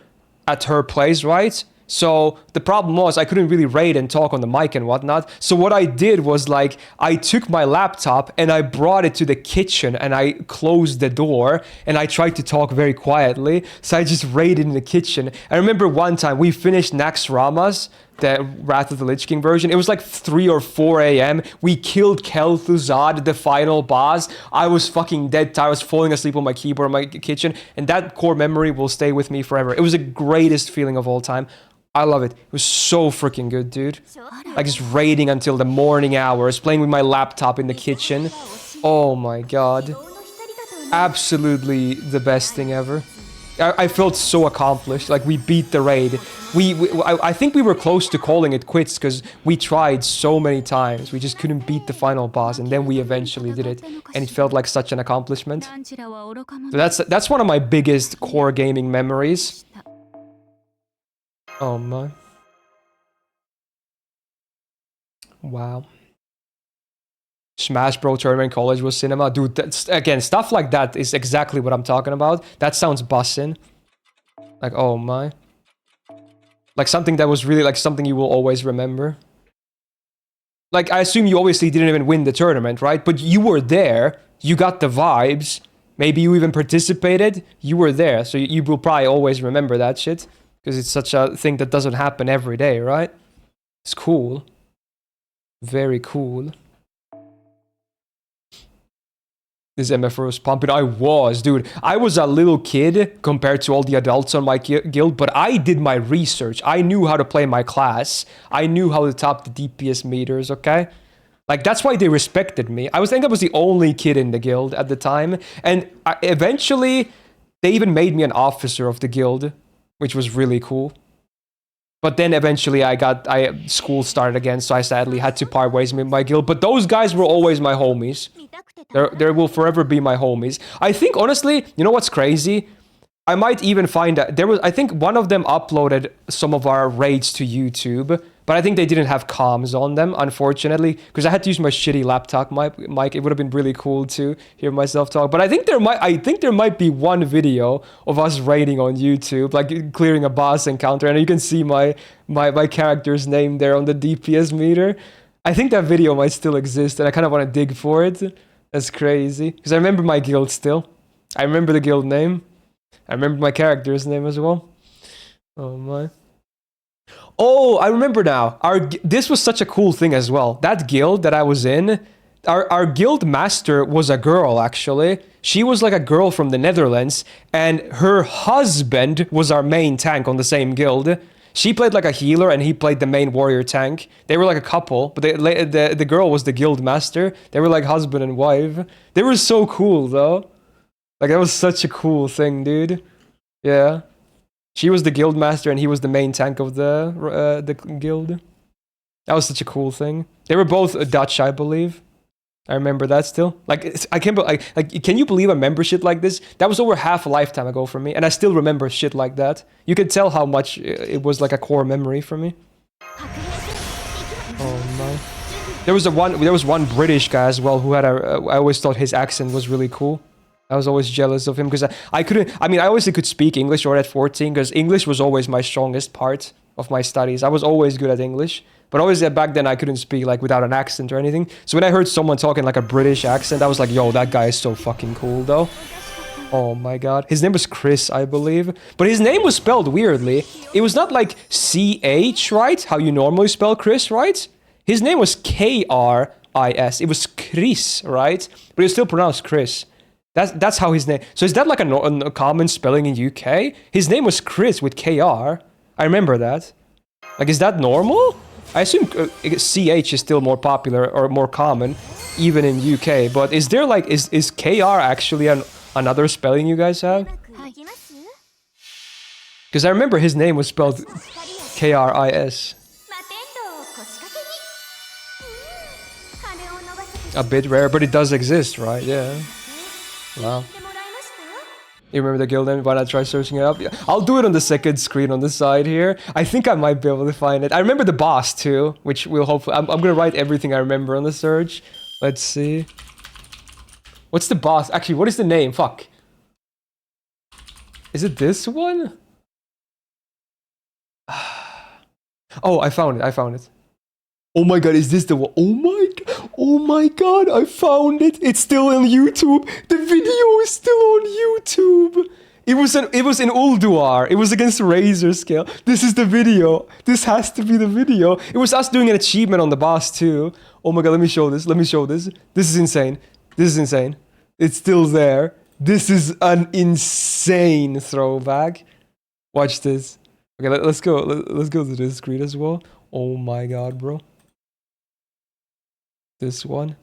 at her place, right? So the problem was I couldn't really raid and talk on the mic and whatnot. So what I did was like, I took my laptop and I brought it to the kitchen and I closed the door and I tried to talk very quietly. So I just raided in the kitchen. I remember one time we finished Nax Ramas, the Wrath of the Lich King version. It was like 3 or 4 a.m. We killed Kel'Thuzad, the final boss. I was fucking dead tired. I was falling asleep on my keyboard in my kitchen. And that core memory will stay with me forever. It was the greatest feeling of all time. I love it. It was so freaking good, dude. Like just raiding until the morning hours, playing with my laptop in the kitchen. Oh my god. Absolutely the best thing ever. I felt so accomplished. Like we beat the raid. I think we were close to calling it quits because we tried so many times. We just couldn't beat the final boss, and then we eventually did it, and it felt like such an accomplishment. So that's one of my biggest core gaming memories. Oh my. Wow. Smash Bro Tournament College was cinema. Dude, that's, again, stuff like that is exactly what I'm talking about. That sounds bussin'. Like, oh my. Like something that was really like something you will always remember. Like, I assume you obviously didn't even win the tournament, right? But you were there. You got the vibes. Maybe you even participated. You were there. So you will probably always remember that shit. Because it's such a thing that doesn't happen every day, right? It's cool. Very cool. This MFR was pumping. I was, dude. I was a little kid compared to all the adults on my guild, but I did my research. I knew how to play my class. I knew how to top the DPS meters, okay? Like, that's why they respected me. I think I was the only kid in the guild at the time. And eventually, they even made me an officer of the guild, which was really cool. But then eventually school started again, so I sadly had to part ways with my guild. But those guys were always my homies. There will forever be my homies. I think, honestly, you know what's crazy? I might even find that there was, I think one of them uploaded some of our raids to YouTube, but I think they didn't have comms on them, unfortunately, because I had to use my shitty laptop mic. It would have been really cool to hear myself talk. But I think there might be one video of us raiding on YouTube, like clearing a boss encounter, and you can see my character's name there on the DPS meter. I think that video might still exist, and I kind of want to dig for it. That's crazy, because I remember my guild still. I remember the guild name. I remember my character's name as well. Oh my. Oh, I remember now. This was such a cool thing as well. That guild that I was in, our guild master was a girl, actually. She was like a girl from the Netherlands, and her husband was our main tank on the same guild. She played like a healer, and he played the main warrior tank. They were like a couple, but the girl was the guild master. They were like husband and wife. They were so cool, though. Like, that was such a cool thing, dude. Yeah. She was the guild master and he was the main tank of the guild. That was such a cool thing. They were both Dutch, I believe. I remember that still. Like, I can't like, can you believe a membership like this? That was over half a lifetime ago for me, and I still remember shit like that. You could tell how much it was like a core memory for me. Oh my. There was one British guy as well who had I always thought his accent was really cool. I was always jealous of him because I couldn't, I mean, I obviously could speak English or at 14 because English was always my strongest part of my studies. I was always good at English, but always back then I couldn't speak like without an accent or anything. So when I heard someone talking like a British accent, I was like, yo, that guy is so fucking cool though. Oh my god. His name was Chris, I believe. But his name was spelled weirdly. It was not like CH, right? How you normally spell Chris, right? His name was KRIS. It was Chris, right? But it was still pronounced Chris. That's how his name... So is that like a common spelling in UK? His name was Chris with KR. I remember that. Like, is that normal? I assume CH is still more popular or more common, even in UK. But is there like... Is KR actually another spelling you guys have? Because I remember his name was spelled KRIS. A bit rare, but it does exist, right? Yeah. Wow. You remember the guild name? Why not try searching it up? Yeah. I'll do it on the second screen on the side here. I think I might be able to find it. I remember the boss too, which will hopefully... I'm gonna write everything I remember on the search. Let's see. What's the boss? Actually, what is the name? Fuck. Is it this one? Oh, I found it. I found it. Oh my god, is this the one? Oh my god, I found it. It's still on YouTube. The video is still on YouTube. It was in Ulduar. It was against Razor Scale. This is the video. This has to be the video. It was us doing an achievement on the boss too. Oh my god, let me show this. Let me show this. This is insane. This is insane. It's still there. This is an insane throwback. Watch this. Okay, let's go. Let's go to this screen as well. Oh my god, bro. This one.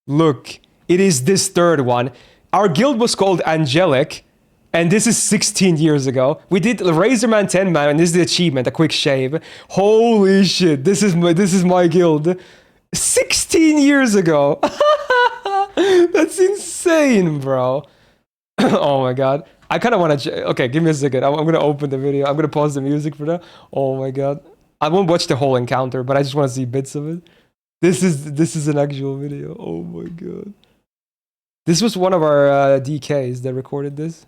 Look, it is this third one. Our guild was called Angelic, and this is 16 years ago. We did Razorman 10 man, and this is the achievement, a quick shave. Holy shit, this is my guild. 16 years ago. That's insane, bro. Oh my god. I kind of want to... Okay, give me a second. I'm going to open the video. I'm going to pause the music for that. Oh my god. I won't watch the whole encounter, but I just want to see bits of it. This is an actual video. Oh my god. This was one of our DKs that recorded this.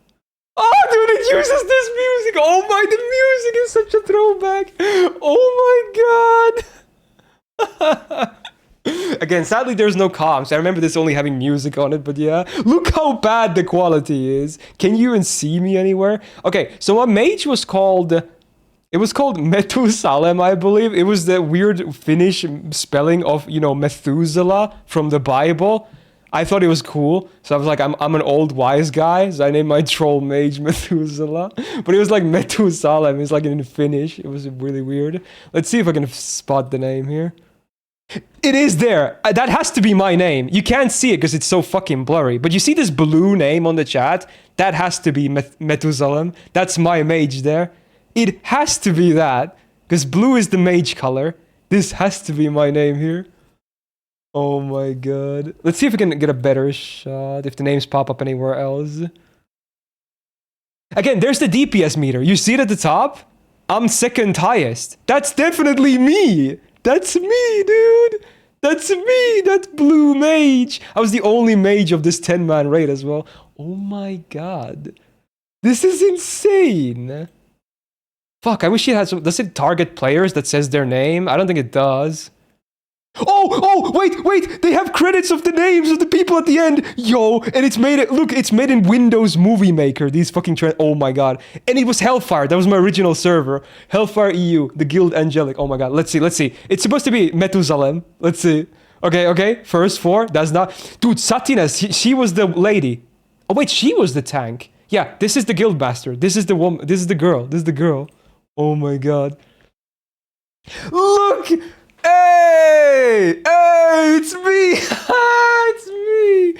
Oh, dude, it uses this music. Oh my, the music is such a throwback. Oh my god. Again, sadly, there's no comms. I remember this only having music on it, but yeah. Look how bad the quality is. Can you even see me anywhere? Okay, so my mage was called... It was called Methusalem, I believe. It was the weird Finnish spelling of, you know, Methuselah from the Bible. I thought it was cool. So I was like, I'm an old wise guy. So I named my troll mage Methuselah. But it was like Methusalem. It's like in Finnish. It was really weird. Let's see if I can spot the name here. It is there. That has to be my name. You can't see it because it's so fucking blurry. But you see this blue name on the chat? That has to be Methusalem. That's my mage there. It has to be that, because blue is the mage color. This has to be my name here. Oh my god. Let's see if we can get a better shot, if the names pop up anywhere else. Again, there's the DPS meter. You see it at the top? I'm second highest. That's definitely me. That's me, dude. That's me. That's blue mage. I was the only mage of this 10-man raid as well. Oh my god. This is insane. Fuck, I wish it had some... Does it target players that says their name? I don't think it does. Oh, wait, they have credits of the names of the people at the end. Yo, and it's made it, look, it's made in Windows Movie Maker, these fucking oh my god. And it was Hellfire, that was my original server. Hellfire EU, the Guild Angelic, oh my god, let's see. It's supposed to be Methusalem, let's see. Okay, first 4, that's not, dude, Satina, she was the lady. Oh wait, she was the tank. Yeah, this is the Guild Master, this is the woman, this is the girl. Oh my god. Look! Hey, it's me! It's me!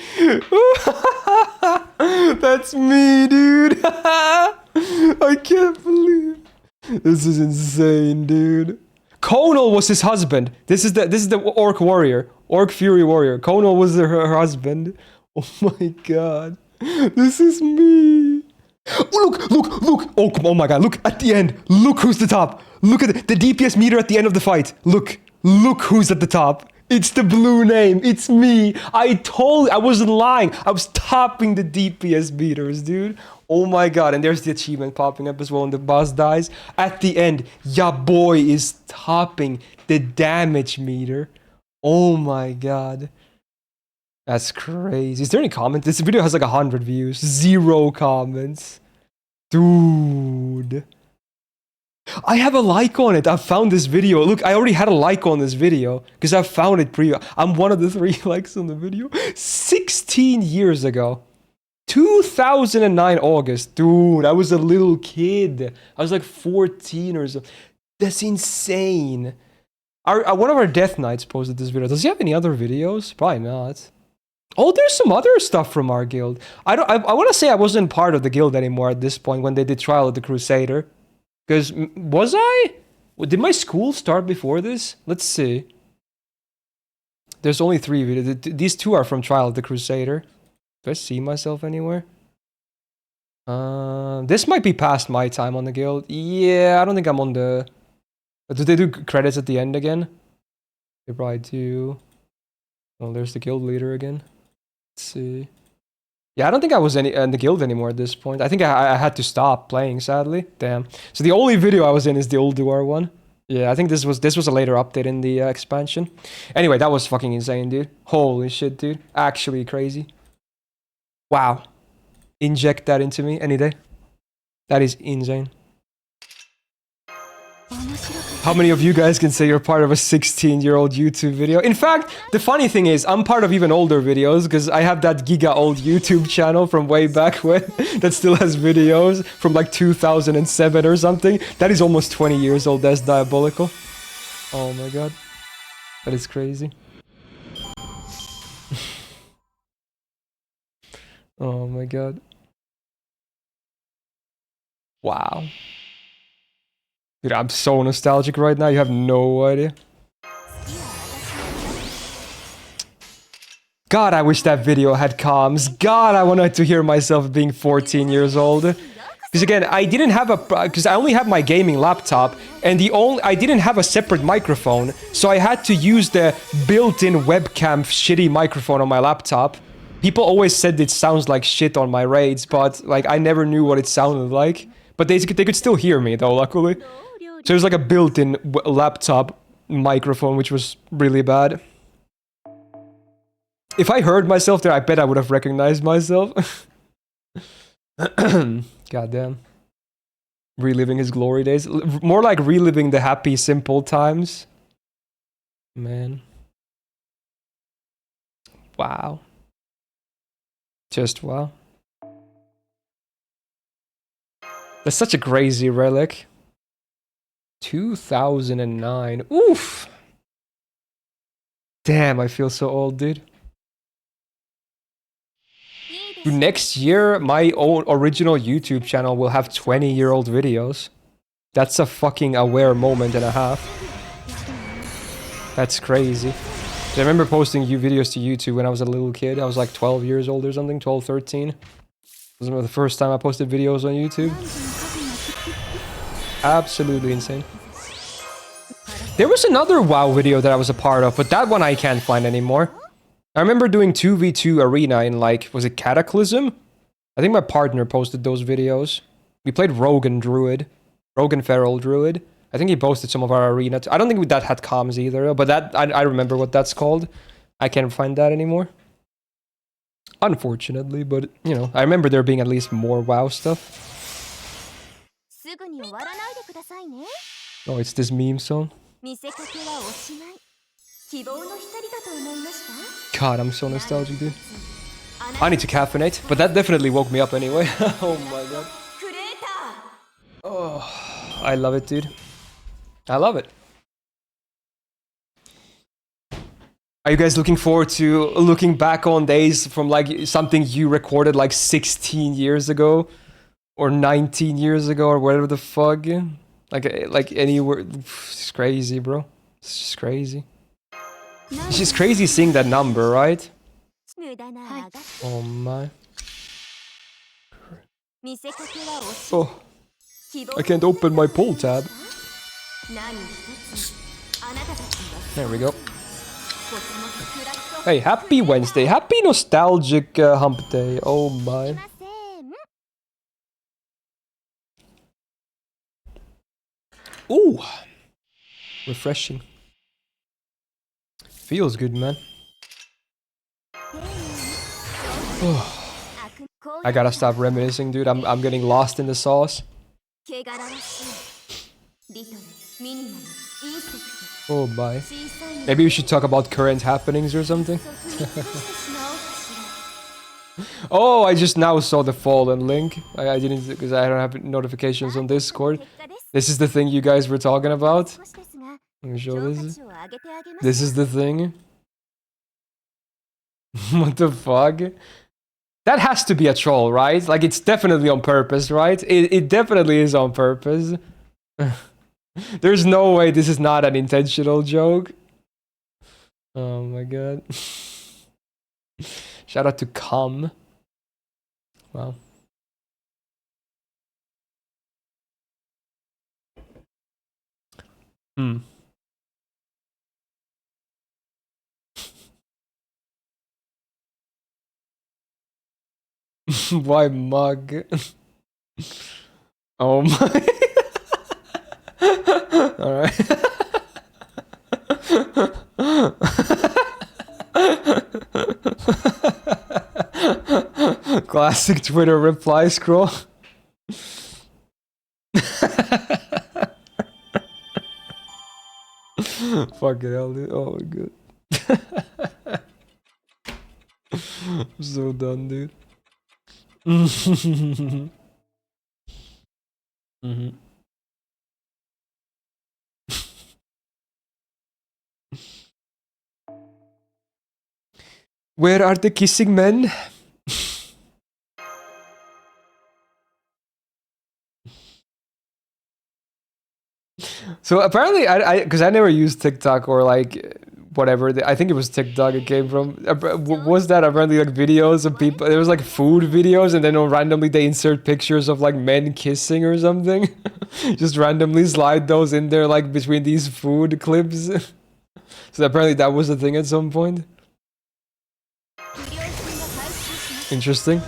That's me, dude! I can't believe this is insane, dude. Conal was his husband. This is the Orc Warrior, Orc Fury Warrior. Conal was her husband. Oh my god, this is me. Look! Oh my god! Look at the end. Look who's the top. Look at the DPS meter at the end of the fight. Look who's at the top. It's the blue name. It's me. I wasn't lying. I was topping the DPS meters, dude. Oh my god. And there's the achievement popping up as well when the boss dies. At the end, ya boy is topping the damage meter. Oh my god. That's crazy. Is there any comment? This video has like 100 views. 0 comments. Dude. I have a like on it. I found this video. Look, I already had a like on this video because I found it I'm one of the 3 likes on the video. 16 years ago. 2009 August. Dude, I was a little kid. I was like 14 or so. That's insane. One of our Death Knights posted this video. Does he have any other videos? Probably not. Oh, there's some other stuff from our guild. I want to say I wasn't part of the guild anymore at this point when they did Trial of the Crusader. Because, was I? Did my school start before this? Let's see. There's only 3 videos. These 2 are from Trial of the Crusader. Do I see myself anywhere? This might be past my time on the guild. Yeah, I don't think I'm on the... Do they do credits at the end again? They probably do. Oh, there's the guild leader again. Let's see. Yeah, I don't think I was in the guild anymore at this point. I think I had to stop playing, sadly. Damn. So the only video I was in is the old Duar one. Yeah, I think this was a later update in the expansion. Anyway, that was fucking insane, dude. Holy shit, dude. Actually crazy. Wow. Inject that into me any day. That is insane. How many of you guys can say you're part of a 16-year-old YouTube video? In fact, the funny thing is, I'm part of even older videos because I have that giga old YouTube channel from way back when that still has videos from like 2007 or something. That is almost 20 years old. That's diabolical. Oh my god. That is crazy. Oh my god. Wow. Dude, I'm so nostalgic right now, you have no idea. God, I wish that video had comms. God, I wanted to hear myself being 14 years old. Because again, I didn't have because I only have my gaming laptop, and I didn't have a separate microphone, so I had to use the built-in webcam shitty microphone on my laptop. People always said it sounds like shit on my raids, but like I never knew what it sounded like. But they could still hear me though, luckily. So it was like a built-in laptop microphone, which was really bad. If I heard myself there, I bet I would have recognized myself. Goddamn. Reliving his glory days. More like reliving the happy, simple times. Man. Wow. Just wow. That's such a crazy relic. 2009. Oof. Damn, I feel so old, dude. Next year, my own original YouTube channel will have 20-year-old videos. That's a fucking aware moment and a half. That's crazy. I remember posting videos to YouTube when I was a little kid. I was like 12 years old or something, 12, 13. This was the first time I posted videos on YouTube. Absolutely insane. There was another WoW video that I was a part of, but that one I can't find anymore. I remember doing 2v2 arena in like, was it Cataclysm? I think my partner posted those videos. We played Rogan Druid. Rogan Feral Druid. I think he posted some of our arena. I don't think that had comms either, but that I remember what that's called. I can't find that anymore. Unfortunately, but you know, I remember there being at least more WoW stuff. Oh, it's this meme song. God, I'm so nostalgic, dude. I need to caffeinate, but that definitely woke me up anyway. Oh my god. Oh, I love it, dude. I love it. Are you guys looking forward to looking back on days from like something you recorded like 16 years ago? Or 19 years ago, or whatever the fuck? Like anywhere. It's crazy, bro. It's just crazy. It's just crazy seeing that number, right? Oh my. Oh. I can't open my poll tab. There we go. Hey, happy Wednesday. Happy nostalgic hump day. Oh my. Ooh. Refreshing. Feels good, man. Oh. I gotta stop reminiscing, dude. I'm getting lost in the sauce. Oh my. Maybe we should talk about current happenings or something. Oh, I just now saw the Fallen link. I didn't, because I don't have notifications on Discord. This is the thing you guys were talking about. Let me show this. This is the thing. What the fuck? That has to be a troll, right? Like, it's definitely on purpose, right? It definitely is on purpose. There's no way this is not an intentional joke. Oh my god. Shout out to Cum. Wow. Hmm. Why mug? Oh my. Alright. Classic Twitter reply scroll. Fucking hell, dude. Oh my god. I'm so done, dude. Mm-hmm. Where are the kissing men? So apparently, because I never used TikTok or like whatever. I think it was TikTok it came from. Was that apparently like videos of people? There was like food videos, and then randomly they insert pictures of like men kissing or something. Just randomly slide those in there like between these food clips. So apparently that was a thing at some point. Interesting.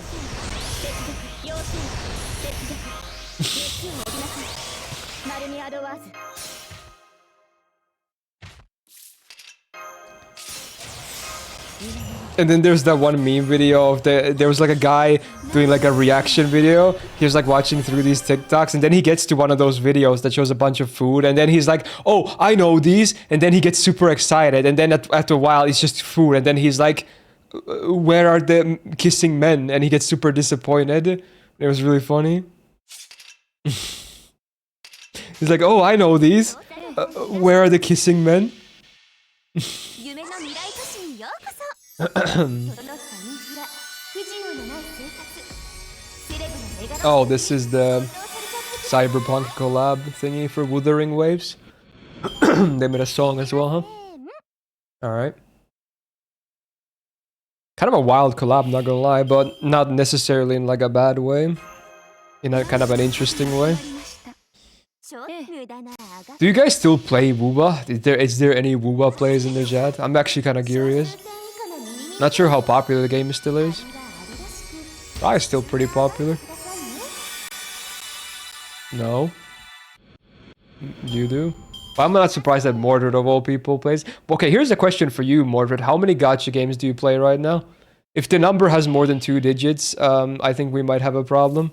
And then there's that one meme video of there was like a guy doing like a reaction video. He was like watching through these TikToks, and then he gets to one of those videos that shows a bunch of food, and then he's like, oh, I know these, and then he gets super excited, and then after a while it's just food, and then he's like, where are the kissing men? And he gets super disappointed. It was really funny. He's like, oh, I know these. Where are the kissing men? Oh, this is the Cyberpunk collab thingy for Wuthering Waves. They made a song as well, huh? Alright. Kind of a wild collab, not gonna lie, but not necessarily in like a bad way. In a kind of an interesting way. Do you guys still play WooBa? Is there any WooBa players in the chat? I'm actually kind of curious. Not sure how popular the game still is. Probably still pretty popular. No? You do? I'm not surprised that Mordred of all people plays. Okay, here's a question for you, Mordred. How many gacha games do you play right now? If the number has more than 2 digits, I think we might have a problem.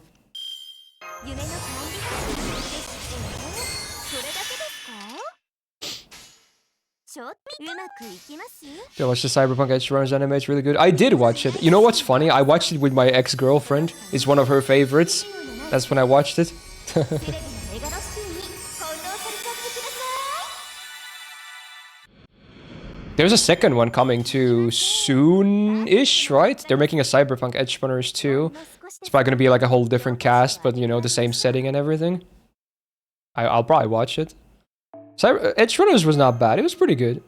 Yeah, watch the Cyberpunk Edge Runners anime, it's really good. I did watch it. You know what's funny? I watched it with my ex-girlfriend. It's one of her favorites. That's when I watched it. There's a second one coming too soon-ish, right? They're making a Cyberpunk Edge Runners 2. It's probably gonna be like a whole different cast, but you know, the same setting and everything. I'll probably watch it. Edge Runners was not bad. It was pretty good.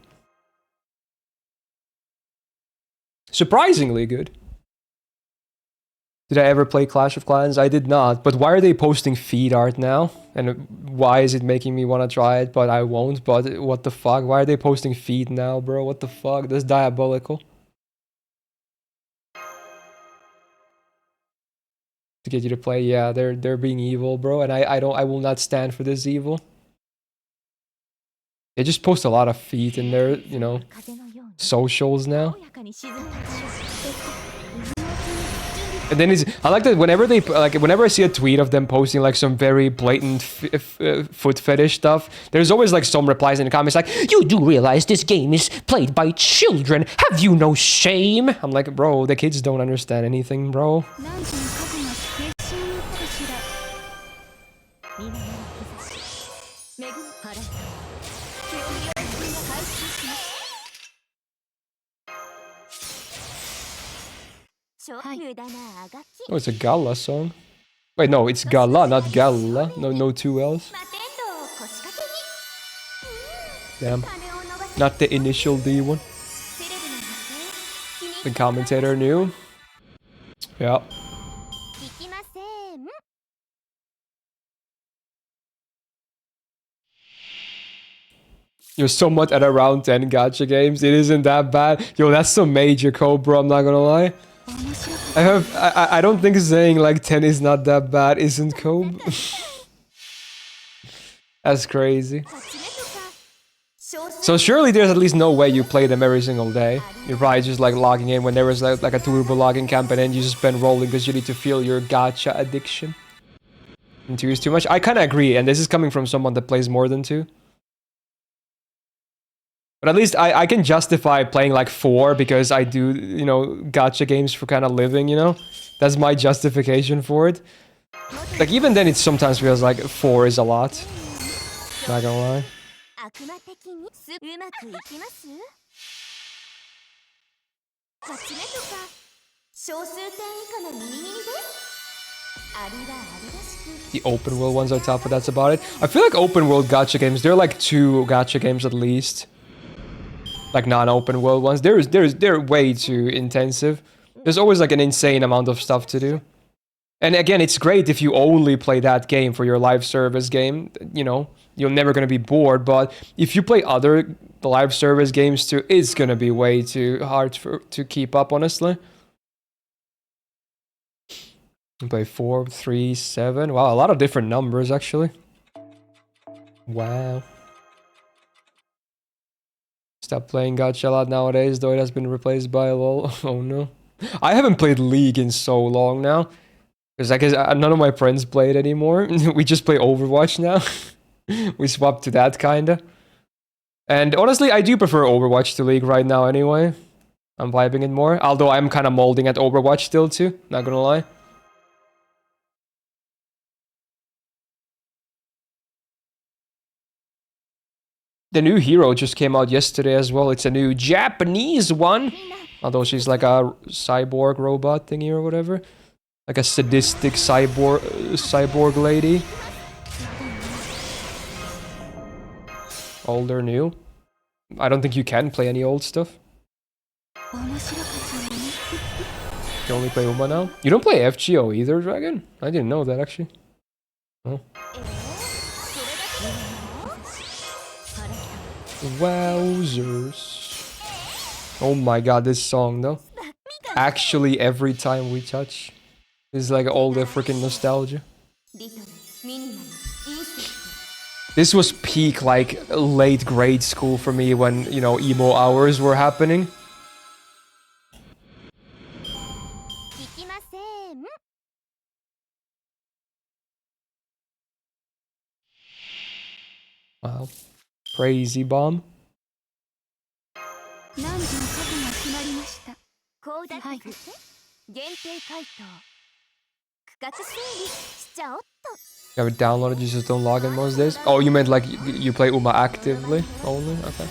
Surprisingly good. Did I ever play Clash of Clans? I did not. But why are they posting feed art now? And why is it making me want to try it, but I won't? But what the fuck? Why are they posting feed now, bro? What the fuck? That's diabolical. To get you to play, yeah, they're being evil, bro. And I will not stand for this evil. They just post a lot of feet in their, you know, socials now. And then I like that whenever they whenever I see a tweet of them posting like some very blatant foot fetish stuff, there's always like some replies in the comments like, "You do realize this game is played by children? Have you no shame?" I'm like, bro, the kids don't understand anything, bro. Oh, it's a Gala song. Wait, no, it's Gala, not Gala. No two L's. Damn. Not the initial D one. The commentator knew. Yeah. You're somewhat at around 10 gacha games. It isn't that bad. Yo, that's some major code, bro. I'm not gonna lie. I don't think saying like 10 is not that bad isn't Kobe. That's crazy. So surely there's at least no way you play them every single day. You're probably just like logging in when there was like a turbo logging campaign and you just been rolling because you need to feel your gacha addiction. And 2 is too much. I kind of agree, and this is coming from someone that plays more than 2. But at least I can justify playing like 4 because I do, you know, gacha games for kind of living, you know? That's my justification for it. Like, even then it sometimes feels like 4 is a lot. Not gonna lie. The open world ones are tough, but that's about it. I feel like open world gacha games, there are like 2 gacha games at least. Like non-open world ones. They're way too intensive. There's always like an insane amount of stuff to do. And again, it's great if you only play that game for your live service game. You know, you're never gonna be bored. But if you play other live service games too, it's gonna be way too hard to keep up, honestly. You play 4, 3, 7. Wow, a lot of different numbers actually. Wow. Stop playing gacha a lot nowadays, though it has been replaced by LOL. Oh no. I haven't played League in so long now. Because I guess none of my friends play it anymore. We just play Overwatch now. We swapped to that kinda. And honestly, I do prefer Overwatch to League right now anyway. I'm vibing it more. Although I'm kind of molding at Overwatch still too, not gonna lie. The new hero just came out yesterday as well. It's a new Japanese one. Although she's like a cyborg robot thingy or whatever. Like a sadistic cyborg lady. Old or new? I don't think you can play any old stuff. You only play Uma now? You don't play FGO either, Dragon? I didn't know that actually. Oh. Wowzers. Oh my god, this song though. Actually, every time we touch, is like all the freaking nostalgia. This was peak like late grade school for me when, you know, emo hours were happening. Wow. Crazy bomb. You have it downloaded, you just don't log in most days? Oh, you meant like you play Uma actively only? Okay.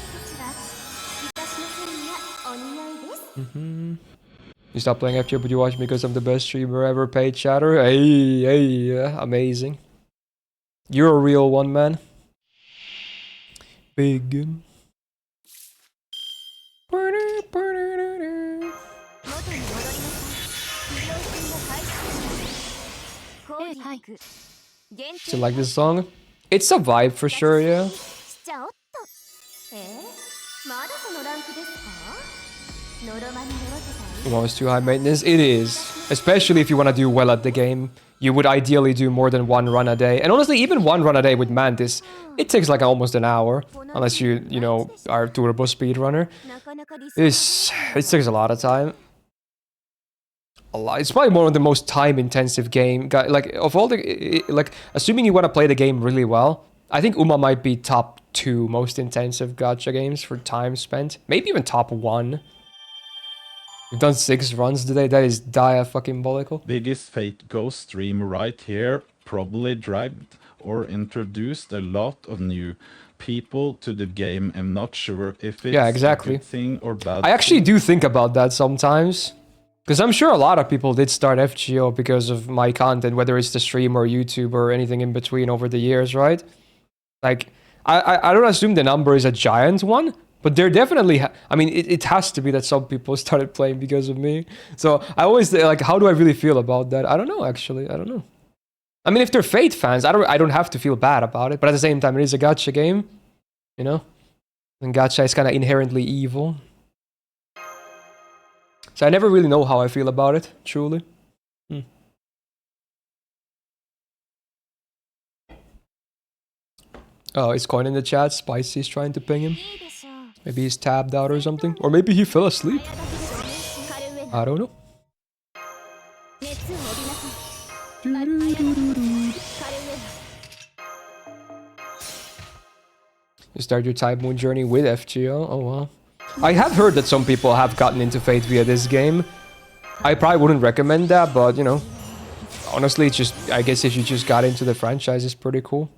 You stopped playing FGO, but you watch me because I'm the best streamer ever, paid chatter. Hey, amazing. You're a real one, man. Big. Do you like this song? It's a vibe for sure, yeah. Well, it's too high maintenance. It is. Especially if you want to do well at the game. You would ideally do more than one run a day. And honestly, even one run a day with Mantis, it takes like almost an hour. Unless you know, are a turbo speedrunner. It takes a lot of time. A lot. It's probably one of the most time-intensive game. Like, of all the... Like, assuming you want to play the game really well, I think Uma might be top 2 most intensive gacha games for time spent. Maybe even top 1. We've done 6 runs today. That is dia-fucking-bolical. Biggest FGO stream right here probably dragged or introduced a lot of new people to the game. I'm not sure if it's a good thing or bad. I actually do think about that sometimes. Because I'm sure a lot of people did start FGO because of my content, whether it's the stream or YouTube or anything in between over the years, right? Like, I don't assume the number is a giant one, but there definitely... I mean, it has to be that some people started playing because of me. So I always say, like, how do I really feel about that? I don't know, actually. I don't know. I mean, if they're Fate fans, I don't have to feel bad about it. But at the same time, it is a gacha game, you know? And gacha is kind of inherently evil. So I never really know how I feel about it, truly. Oh, is Coin in the chat? Spicy's trying to ping him. Maybe he's tabbed out or something. Or maybe he fell asleep. I don't know. You start your Type Moon journey with FGO? Oh wow. I have heard that some people have gotten into Fate via this game. I probably wouldn't recommend that, but you know, honestly, it's just, I guess if you just got into the franchise, it's pretty cool.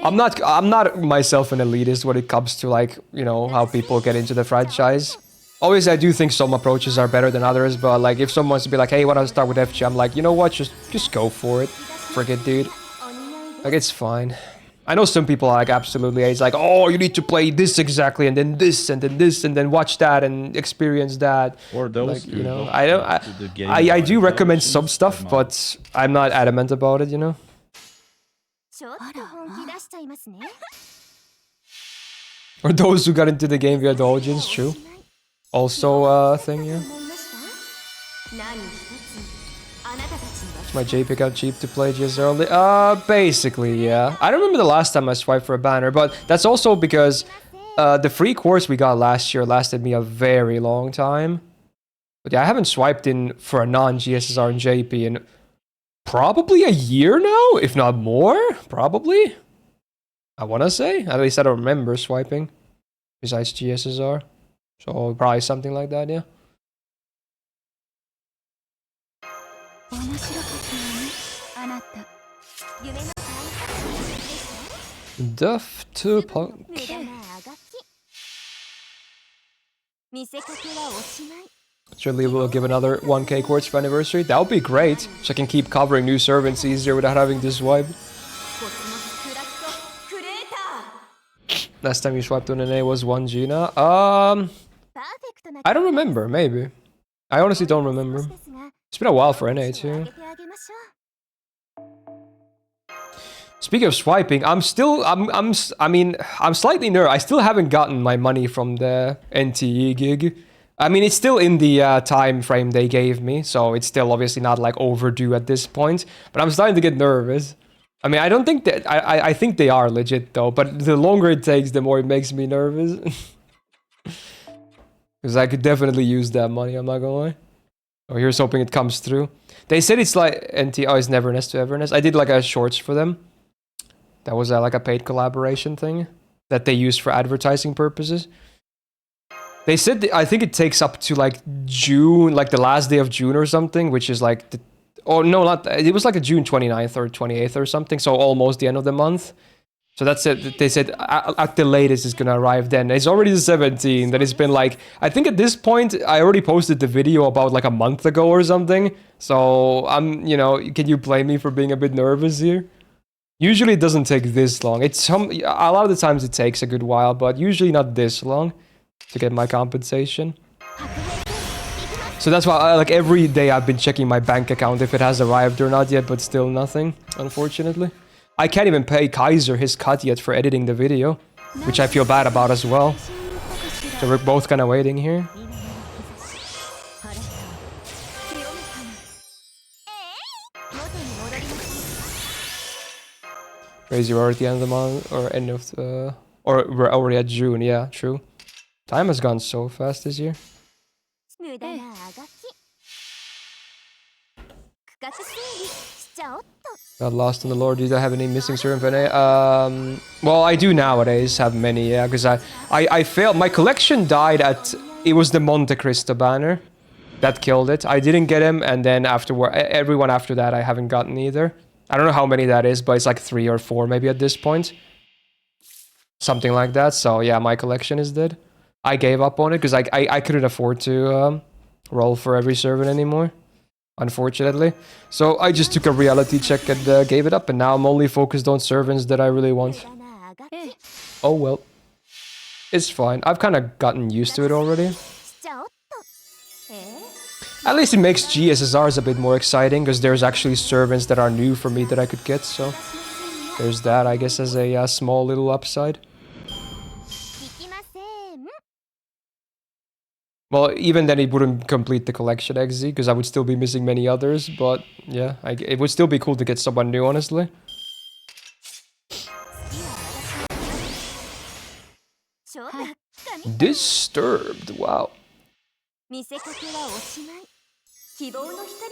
I'm not myself an elitist when it comes to, like, you know, how people get into the franchise. Always, I do think some approaches are better than others, but like if someone wants to be like, hey, why don't I start with FG? I'm like, you know what, just go for it. Frick it, dude. Like, it's fine. I know some people are like, absolutely, it's like, oh, you need to play this exactly, and then this, and then this, and then watch that, and experience that. Or those, like, you know, I do recommend some stuff, but I'm not adamant about it, you know? Or those who got into the game via the audience, true. Also a thing, yeah. Is my JP account cheap to play GS early? Basically, yeah. I don't remember the last time I swiped for a banner, but that's also because the free course we got last year lasted me a very long time. But yeah, I haven't swiped in for a non-GSSR and JP in probably a year now, if not more, probably. I want to say, at least I don't remember swiping, besides GSSR. So probably something like that, yeah. Duff to Punk. Surely we'll give another 1k quartz for anniversary. That would be great, so I can keep covering new servants easier without having to swipe. Last time you swiped on an A was 1 Gina. I don't remember, maybe. I honestly don't remember. It's been a while for NA too. Speaking of swiping, I'm slightly nervous. I still haven't gotten my money from the NTE gig. I mean, it's still in the time frame they gave me, so it's still obviously not like overdue at this point. But I'm starting to get nervous. I mean, I don't think that I think they are legit though. But the longer it takes, the more it makes me nervous. Because I could definitely use that money. I'm not gonna lie. Oh, here's hoping it comes through. They said it's like NT. Oh, it's Neverness to Everness. I did like a shorts for them. That was like a paid collaboration thing that they use for advertising purposes. They said I think it takes up to like June, like the last day of June or something, which is like the, oh no, not it was like a June 29th or 28th or something, so almost the end of the month. So that's it. They said at the latest it's gonna arrive then. It's already the 17th. That it's been like, I think at this point I already posted the video about like a month ago or something. So I'm, you know, can you blame me for being a bit nervous here? Usually it doesn't take this long. It's a lot of the times it takes a good while, but usually not this long to get my compensation. So that's why like every day I've been checking my bank account if it has arrived or not yet, but still nothing, unfortunately. I can't even pay Kaiser his cut yet for editing the video, which I feel bad about as well. So we're both kind of waiting here. Crazy, we're at the end of the month, or end of the... Or we're already at June, yeah, true. Time has gone so fast this year. Got lost in the lore. Do you have any missing servant NA? Well, I do nowadays have many, yeah, because I failed. My collection died at... It was the Monte Cristo banner that killed it. I didn't get him, and then afterward, everyone after that I haven't gotten either. I don't know how many that is, but it's like 3 or 4 maybe at this point. Something like that. So yeah, my collection is dead. I gave up on it because I couldn't afford to roll for every servant anymore, unfortunately. So I just took a reality check and gave it up, and now I'm only focused on servants that I really want. Oh well. It's fine. I've kind of gotten used to it already. At least it makes GSSRs a bit more exciting, because there's actually servants that are new for me that I could get, so... There's that, I guess, as a small little upside. Well, even then it wouldn't complete the collection XZ, because I would still be missing many others, but yeah, it would still be cool to get someone new, honestly. Disturbed, wow.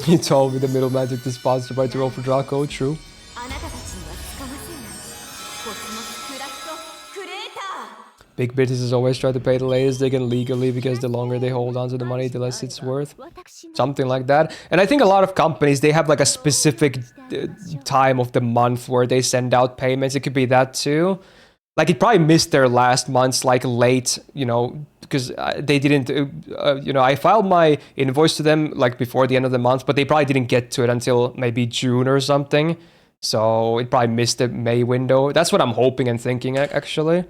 He told me the middle magic is sponsored by Tyrell for Draco, true. Big businesses always try to pay the latest they can legally, because the longer they hold on to the money, the less it's worth. Something like that. And I think a lot of companies, they have like a specific time of the month where they send out payments. It could be that too. Like it probably missed their last month's like late, you know, because they didn't, you know, I filed my invoice to them like before the end of the month, but they probably didn't get to it until maybe June or something. So it probably missed the May window. That's what I'm hoping and thinking, actually.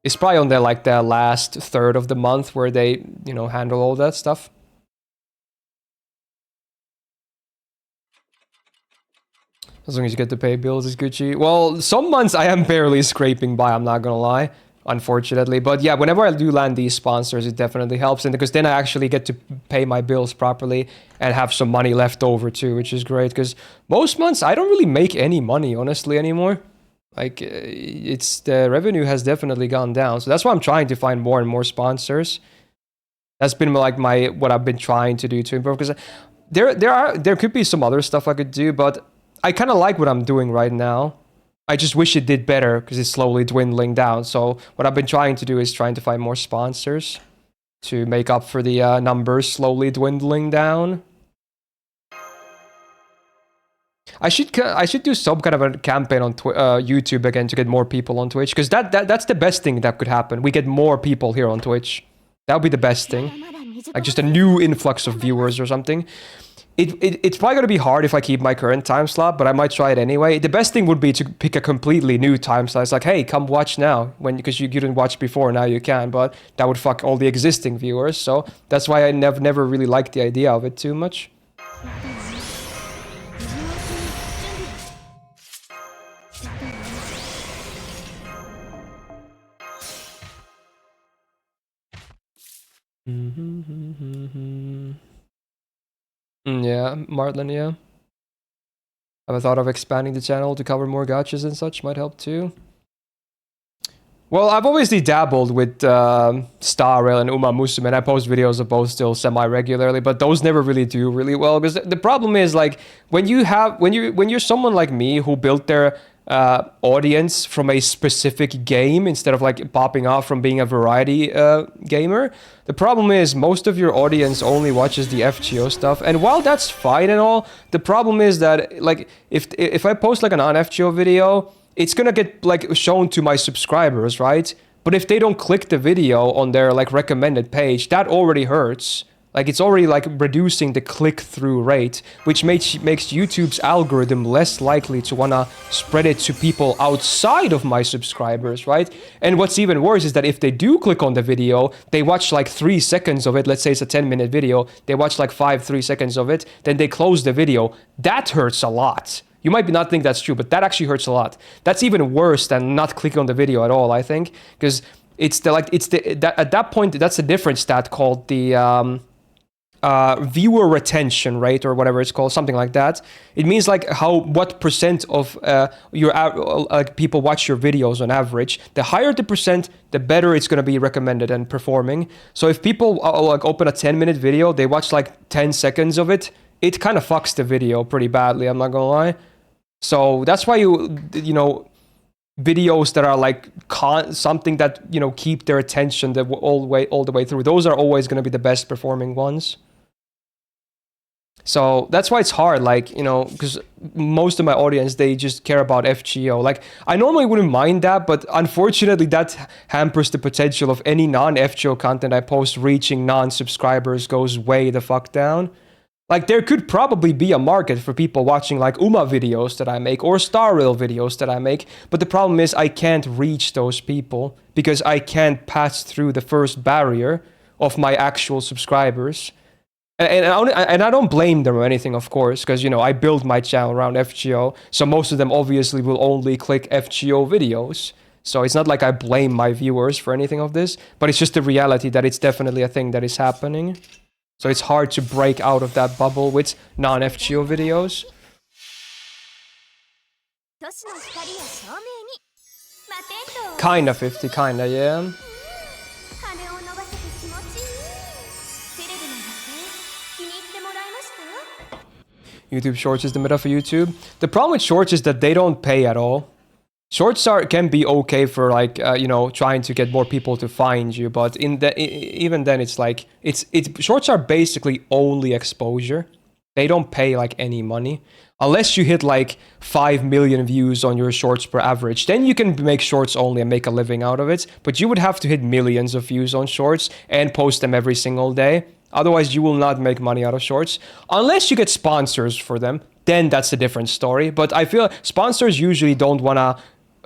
It's probably on the like the last third of the month where they, you know, handle all that stuff. As long as you get to pay bills, it's Gucci. Well, some months I am barely scraping by, I'm not gonna lie, unfortunately. But yeah, whenever I do land these sponsors, it definitely helps. And because then I actually get to pay my bills properly and have some money left over too, which is great. Because most months I don't really make any money, honestly, anymore. Like, it's the revenue has definitely gone down. So that's why I'm trying to find more and more sponsors. That's been like what I've been trying to do to improve. Because there could be some other stuff I could do, but I kind of like what I'm doing right now. I just wish it did better because it's slowly dwindling down. So what I've been trying to do is trying to find more sponsors to make up for the numbers slowly dwindling down. I should do some kind of a campaign on YouTube again to get more people on Twitch, because that's the best thing that could happen. We get more people here on Twitch. That would be the best thing. Like just a new influx of viewers or something. It's probably gonna be hard if I keep my current time slot, but I might try it anyway. The best thing would be to pick a completely new time slot. It's like, hey, come watch now, because you didn't watch before, now you can. But that would fuck all the existing viewers. So that's why I never really liked the idea of it too much. Yeah, Martlin, yeah. Have a thought of expanding the channel to cover more gachas and such might help too. Well, I've obviously dabbled with Star Rail and Uma Musume, and I post videos of both still semi-regularly, but those never really do really well because the problem is like when you're someone like me who built their audience from a specific game instead of like popping off from being a variety gamer. The problem is most of your audience only watches the FGO stuff, and while that's fine and all, the problem is that like if I post like an non-FGO video, it's gonna get like shown to my subscribers, right? But if they don't click the video on their like recommended page, that already hurts. Like it's already like reducing the click-through rate, which makes YouTube's algorithm less likely to wanna spread it to people outside of my subscribers, right? And what's even worse is that if they do click on the video, they watch like 3 seconds of it. Let's say it's a 10-minute video. They watch like 3 seconds of it. Then they close the video. That hurts a lot. You might not think that's true, but that actually hurts a lot. That's even worse than not clicking on the video at all, I think, because at that point that's a different stat called the viewer retention rate or whatever it's called, something like that. It means like what percent of your people watch your videos on average. The higher the percent, the better it's going to be recommended and performing. So if people like open a 10-minute video, they watch like 10 seconds of it, it kind of fucks the video pretty badly, I'm not gonna lie. So that's why you know videos that are like something that keep their attention all the way through, those are always going to be the best performing ones. So that's why it's hard, like, because most of my audience, they just care about FGO. Like, I normally wouldn't mind that, but unfortunately that hampers the potential of any non-FGO content I post reaching non-subscribers goes way the fuck down. Like, there could probably be a market for people watching like Uma videos that I make or Star Rail videos that I make, but the problem is I can't reach those people because I can't pass through the first barrier of my actual subscribers. And I don't blame them or anything, of course, because, I build my channel around FGO, so most of them obviously will only click FGO videos. So it's not like I blame my viewers for anything of this, but it's just the reality that it's definitely a thing that is happening. So it's hard to break out of that bubble with non-FGO videos. Kinda 50, kinda, yeah. YouTube Shorts is the meta for YouTube. The problem with Shorts is that they don't pay at all. Shorts can be okay for like trying to get more people to find you, but even then it's like Shorts are basically only exposure. They don't pay like any money unless you hit like 5 million views on your Shorts per average. Then you can make Shorts only and make a living out of it, but you would have to hit millions of views on Shorts and post them every single day. Otherwise, you will not make money out of Shorts unless you get sponsors for them. Then that's a different story. But I feel sponsors usually don't wanna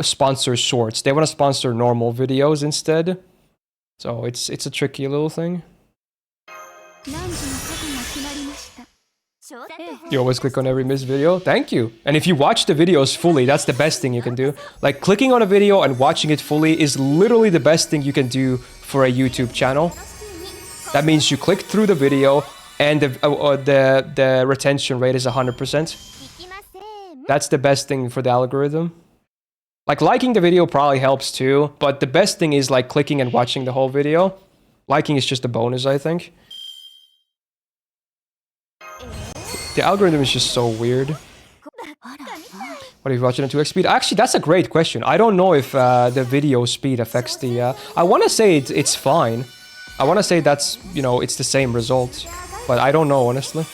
sponsor Shorts. They want to sponsor normal videos instead. So it's a tricky little thing. You always click on every Myst video. Thank you. And if you watch the videos fully, that's the best thing you can do. Like, clicking on a video and watching it fully is literally the best thing you can do for a YouTube channel. That means you click through the video and the retention rate is 100%. That's the best thing for the algorithm. Like, liking the video probably helps too, but the best thing is like clicking and watching the whole video. Liking is just a bonus, I think. The algorithm is just so weird. What if you watch it at 2x speed? Actually, that's a great question. I don't know if the video speed affects the... I want to say it's fine. I want to say that's, it's the same result. But I don't know, honestly.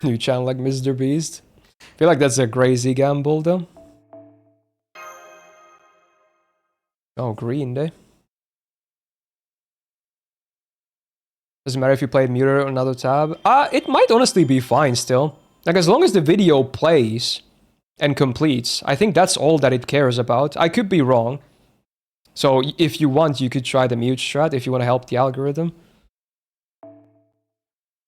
New channel like Mr. Beast. I feel like that's a crazy gamble, though. Oh, Green Day. Doesn't matter if you play muted on another tab. It might honestly be fine still. Like, as long as the video plays and completes, I think that's all that it cares about. I could be wrong. So if you want, you could try the mute strat if you want to help the algorithm.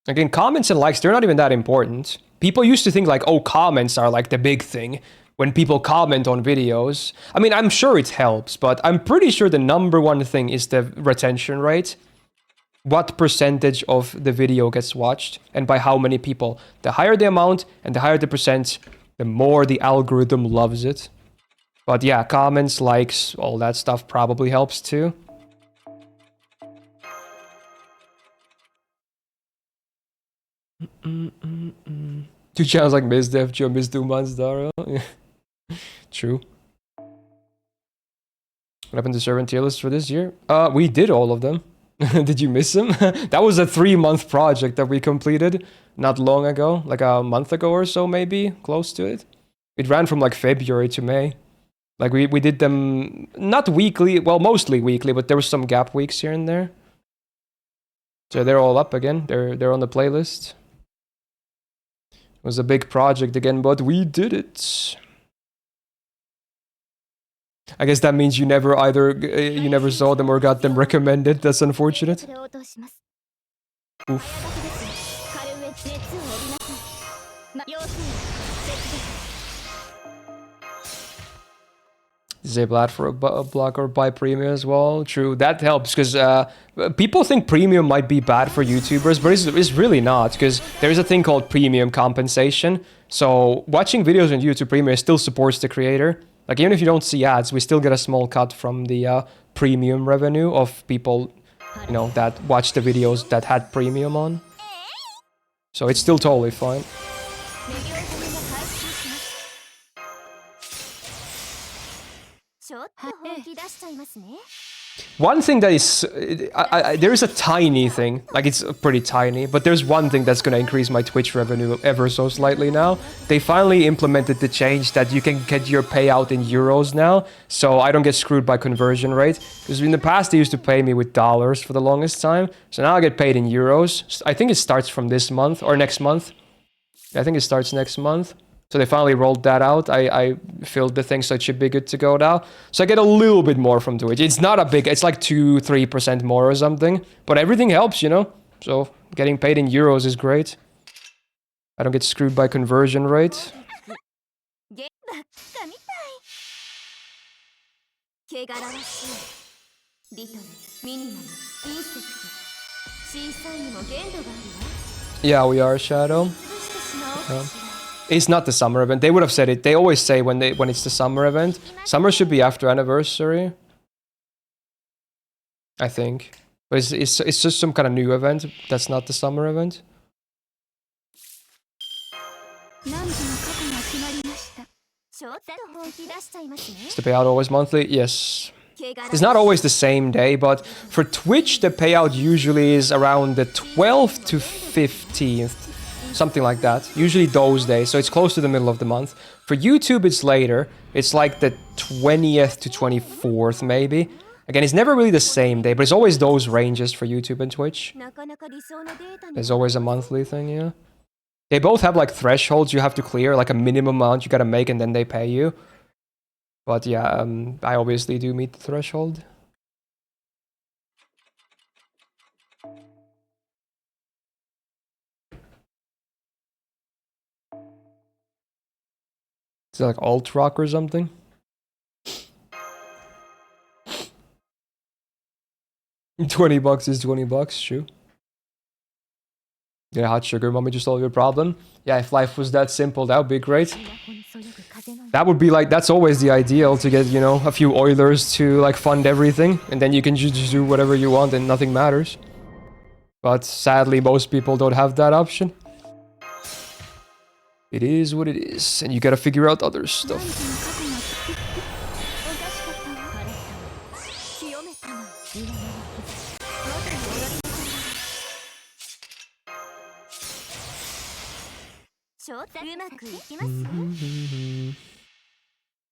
Again, comments and likes, they're not even that important. People used to think like, oh, comments are like the big thing when people comment on videos. I mean, I'm sure it helps, but I'm pretty sure the number one thing is the retention rate. What percentage of the video gets watched and by how many people. The higher the amount and the higher the percent, the more the algorithm loves it. But yeah, comments, likes, all that stuff probably helps too. Two channels like Myst, FGO, Myst, Dario. True. What happened to servant tier list for this year? We did all of them. Did you miss them? That was a 3-month project that we completed not long ago, like a month ago or so, maybe, close to it. It ran from like February to May. Like we did them not weekly, well, mostly weekly, but there was some gap weeks here and there. So they're all up again. They're on the playlist. It was a big project again, but we did it. I guess that means you never you never saw them or got them recommended. That's unfortunate. Oof. Disable ad for a block or buy premium as well. True, that helps because people think premium might be bad for YouTubers, but it's really not, because there's a thing called premium compensation. So watching videos on YouTube Premium still supports the creator. Like, even if you don't see ads, we still get a small cut from the premium revenue of people, you know, that watch the videos that had premium on. So it's still totally fine. One thing that is, there is a tiny thing, like it's pretty tiny, but there's one thing that's gonna increase my Twitch revenue ever so slightly now. They finally implemented the change that you can get your payout in euros now, so I don't get screwed by conversion rate. Because in the past they used to pay me with dollars for the longest time, so now I get paid in euros. I think it starts from this month, or next month. I think it starts next month. So they finally rolled that out. I filled the thing, so it should be good to go now. So I get a little bit more from Twitch. It's not a big, it's like 2-3% more or something. But everything helps, you know? So getting paid in euros is great. I don't get screwed by conversion rate. Yeah, we are, Shadow. It's not the summer event. They would have said it. They always say when it's the summer event. Summer should be after anniversary, I think. But it's just some kind of new event. That's not the summer event. Is the payout always monthly? Yes. It's not always the same day, but for Twitch the payout usually is around the 12th to 15th. Something like that. Usually those days, so it's close to the middle of the month. For YouTube, it's later. It's like the 20th to 24th, maybe. Again, it's never really the same day, but it's always those ranges for YouTube and Twitch. There's always a monthly thing, yeah. They both have like thresholds you have to clear, like a minimum amount you gotta make and then they pay you. But yeah, I obviously do meet the threshold. Is it like alt rock or something? $20 is $20, true. Yeah, hot sugar, mommy just solve your problem. Yeah, if life was that simple, that would be great. That would be like, that's always the ideal, to get, you know, a few Oilers to like fund everything, and then you can just do whatever you want and nothing matters. But sadly, most people don't have that option. It is what it is, and you gotta figure out other stuff.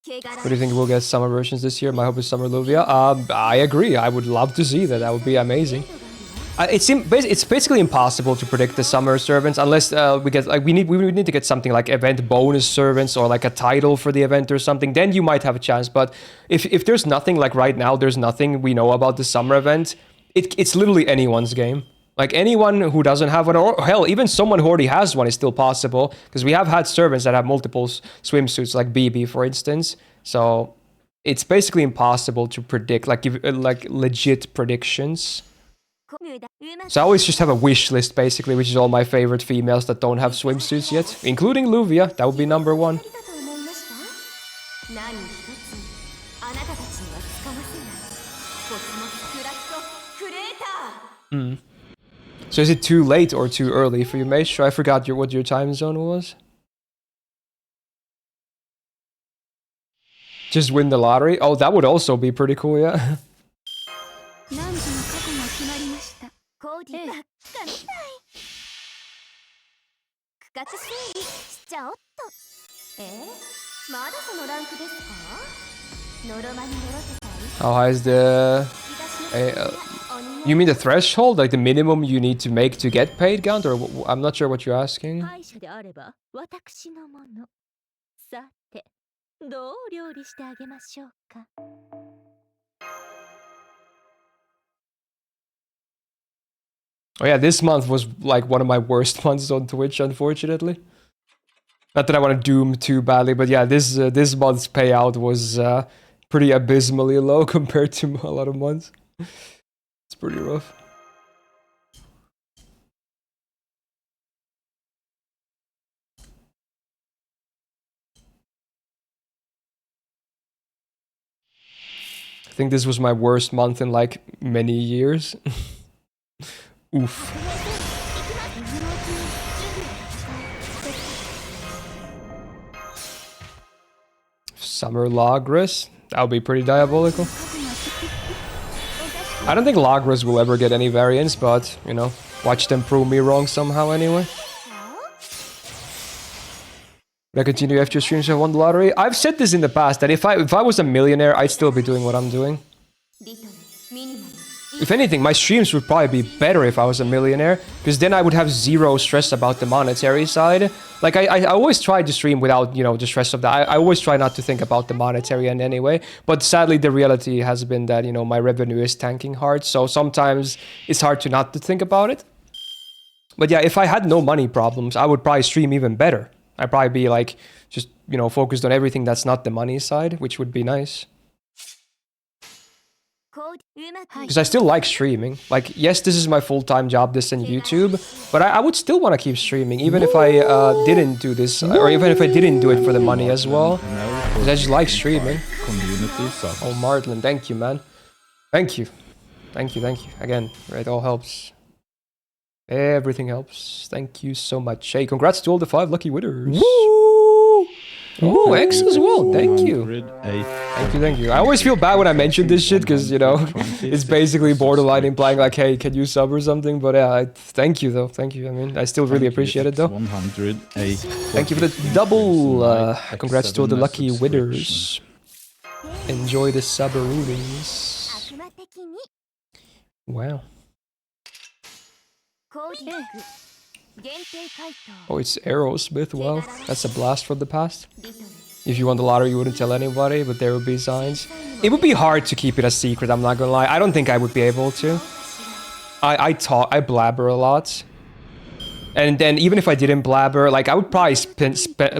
What do you think we'll get summer versions this year? My hope is summer Luvia. I agree. I would love to see that. That would be amazing. It's basically impossible to predict the summer servants unless we get like we need to get something like event bonus servants or like a title for the event or something. Then you might have a chance. But if there's nothing, like right now, there's nothing we know about the summer event. It's literally anyone's game. Like anyone who doesn't have one, or hell, even someone who already has one is still possible because we have had servants that have multiple swimsuits, like BB for instance. So it's basically impossible to predict, like give like legit predictions. So I always just have a wish list basically, which is all my favorite females that don't have swimsuits yet, including Luvia. That would be number one. So is it too late or too early for you, Myst? I forgot what your time zone was. Just win the lottery? Oh, that would also be pretty cool, yeah. How high is the... you mean the threshold? Like the minimum you need to make to get paid, Gaunt? Or I'm not sure what you're asking. Oh yeah, this month was like one of my worst months on Twitch, unfortunately. Not that I want to doom too badly, but yeah, this month's payout was pretty abysmally low compared to a lot of months. It's pretty rough. I think this was my worst month in like many years. Oof. Summer Lagras? That would be pretty diabolical. I don't think Lagras will ever get any variants, but, you know, watch them prove me wrong somehow anyway. Will I continue after streams have won the lottery? I've said this in the past, that if I was a millionaire, I'd still be doing what I'm doing. If anything, my streams would probably be better if I was a millionaire, because then I would have zero stress about the monetary side. Like, I always try to stream without, you know, the stress of that. I always try not to think about the monetary end anyway, but sadly the reality has been that, you know, my revenue is tanking hard, so sometimes it's hard to not to think about it. But yeah, if I had no money problems, I would probably stream even better. I'd probably be, like, just, you know, focused on everything that's not the money side, which would be nice. Because I still like streaming. Like, yes, this is my full-time job, this and YouTube, but I would still want to keep streaming, even if I didn't do this, or even if I didn't do it for the money as well. Because I just like streaming. Oh, Martlin, thank you, man. Thank you. Thank you, thank you. Again, it all helps. Everything helps. Thank you so much. Hey, congrats to all the 5 lucky winners. Woo! Oh, X as well. Thank you. Thank you. I always feel bad when I mention this shit because, you know, it's basically borderline implying like, hey, can you sub or something? But yeah, thank you though. Thank you. I mean, I still really appreciate it though. Thank you for the double. Congrats to all the lucky winners. Enjoy the subroonings. Wow. Oh, it's Aerosmith. Wow, that's a blast from the past. If you won the lottery, you wouldn't tell anybody, but there would be signs. It would be hard to keep it a secret, I'm not gonna lie. I don't think I would be able to. I blabber a lot. And then even if I didn't blabber, like, I would probably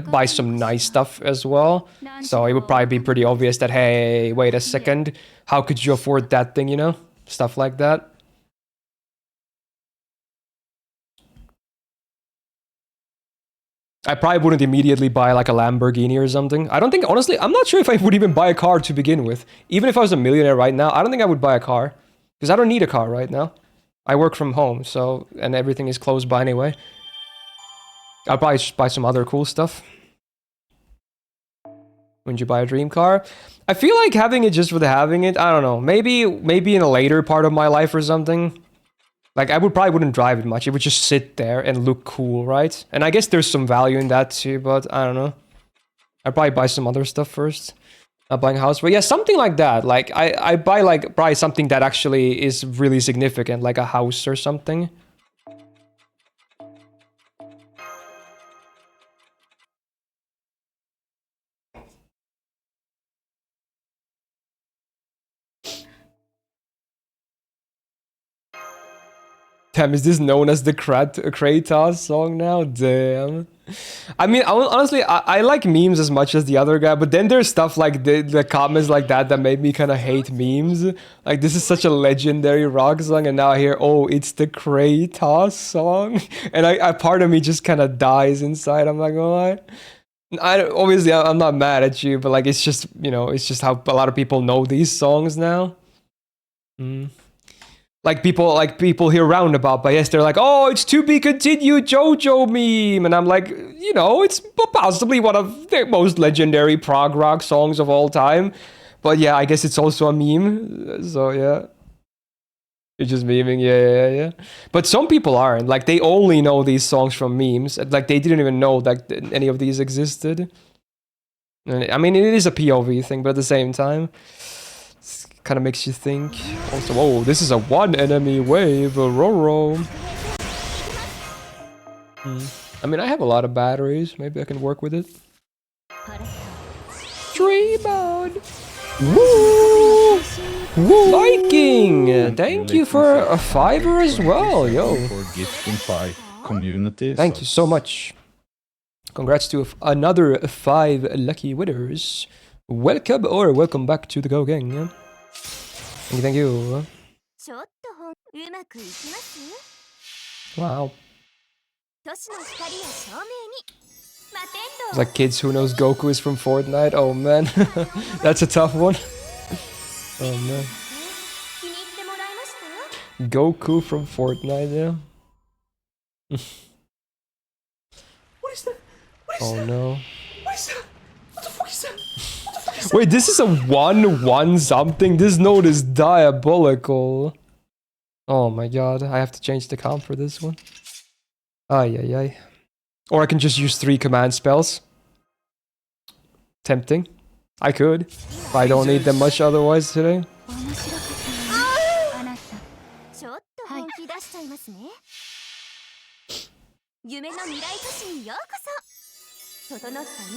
buy some nice stuff as well. So it would probably be pretty obvious that, hey, wait a second, how could you afford that thing, you know? Stuff like that. I probably wouldn't immediately buy like a Lamborghini or something. I don't think, honestly, I'm not sure if I would even buy a car to begin with. Even if I was a millionaire right now, I don't think I would buy a car. Because I don't need a car right now. I work from home, so, and everything is close by anyway. I'll probably just buy some other cool stuff. Wouldn't you buy a dream car? I feel like having it just for the having it, I don't know. Maybe in a later part of my life or something. Like, I probably wouldn't drive it much. It would just sit there and look cool, right? And I guess there's some value in that too, but I don't know. I'd probably buy some other stuff first. Not buying a house, but yeah, something like that. Like I buy like probably something that actually is really significant, like a house or something. Damn, is this known as the Kratos song now? Damn. I mean, honestly, I like memes as much as the other guy, but then there's stuff like the comments like that made me kind of hate memes. Like, this is such a legendary rock song, and now I hear, oh, it's the Kratos song, and I part of me just kind of dies inside. I'm not gonna lie. Obviously, I'm not mad at you, but like, it's just, you know, it's just how a lot of people know these songs now. Like people hear Roundabout by yes, they're like, oh, it's to be continued JoJo meme, and I'm like, you know, it's possibly one of the most legendary prog rock songs of all time, but yeah, I guess it's also a meme. So yeah, you're just memeing, yeah. But some people aren't. Like they only know these songs from memes. Like they didn't even know that any of these existed. I mean, it is a POV thing, but at the same time, kind of makes you think. Also, oh, this is a one enemy wave, Roro. I mean, I have a lot of batteries. Maybe I can work with it. Dream mode. Woo! Liking! Thank you for a $5 as well, yo. For gifting 5 community. Thank you so much. Congrats to another 5 lucky winners. Welcome or welcome back to the Go Gang. Yeah? Thank you. Wow. It's like kids who knows Goku is from Fortnite. Oh man, that's a tough one. Oh man. Goku from Fortnite, yeah. What is that? What is Oh that? no. What is that? What the fuck is that? Wait, this is a 1-1 something? This node is diabolical. Oh my god, I have to change the comp for this one. Ay. Or I can just use 3 command spells. Tempting. I could. But I don't need them much otherwise today.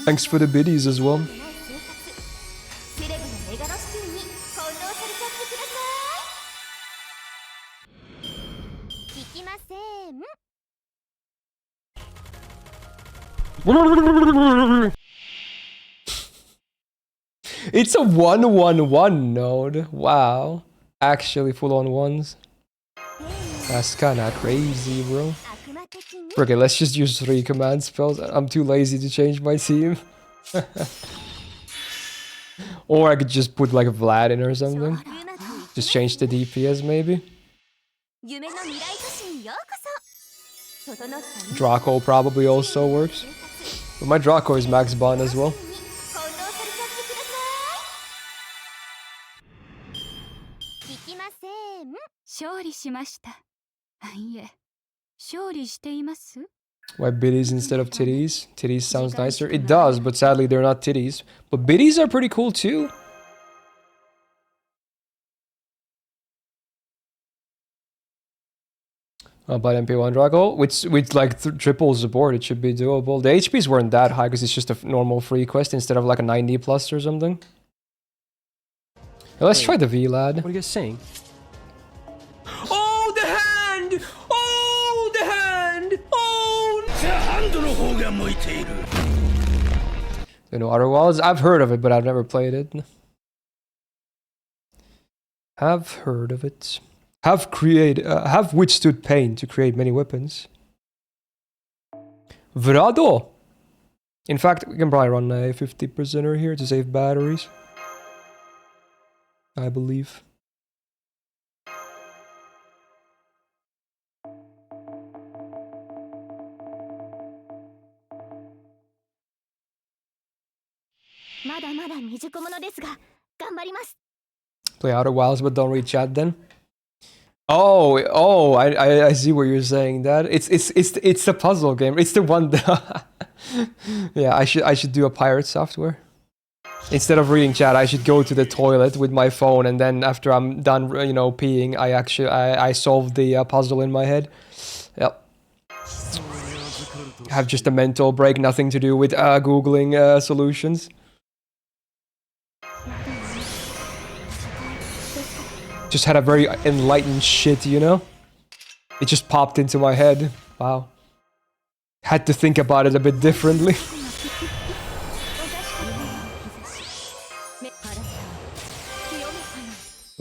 Thanks for the biddies as well. It's a 1-1-1 node. Wow. Actually full on ones. That's kinda crazy, bro. Okay, let's just use 3 command spells. I'm too lazy to change my team. Or I could just put like Vlad in or something. Just change the DPS maybe. Draco probably also works. But my Draco is max bond as well. Why biddies instead of titties? Titties sounds nicer. It does, but sadly they're not titties. But biddies are pretty cool too. But MP1 Draco, with like triple support, it should be doable. The HPs weren't that high because it's just a normal free quest instead of like a 90 plus or something. Let's try the VLAD. What are you guys saying? Oh, the hand! Oh, the hand! Oh! You know, Outer Wilds? I've heard of it, but I've never played it. Have heard of it. Have withstood pain to create many weapons. Vrado! In fact, we can probably run a 50%er here to save batteries. I believe. Play Outer Wilds, but don't read chat then. Oh, I see what you're saying. That it's the puzzle game. It's the one that yeah, I should do a pirate software. Instead of reading chat, I should go to the toilet with my phone, and then after I'm done, peeing, I solve the puzzle in my head. Yep. Have just a mental break, nothing to do with googling solutions. Just had a very enlightened shit, you know? It just popped into my head. Wow. Had to think about it a bit differently.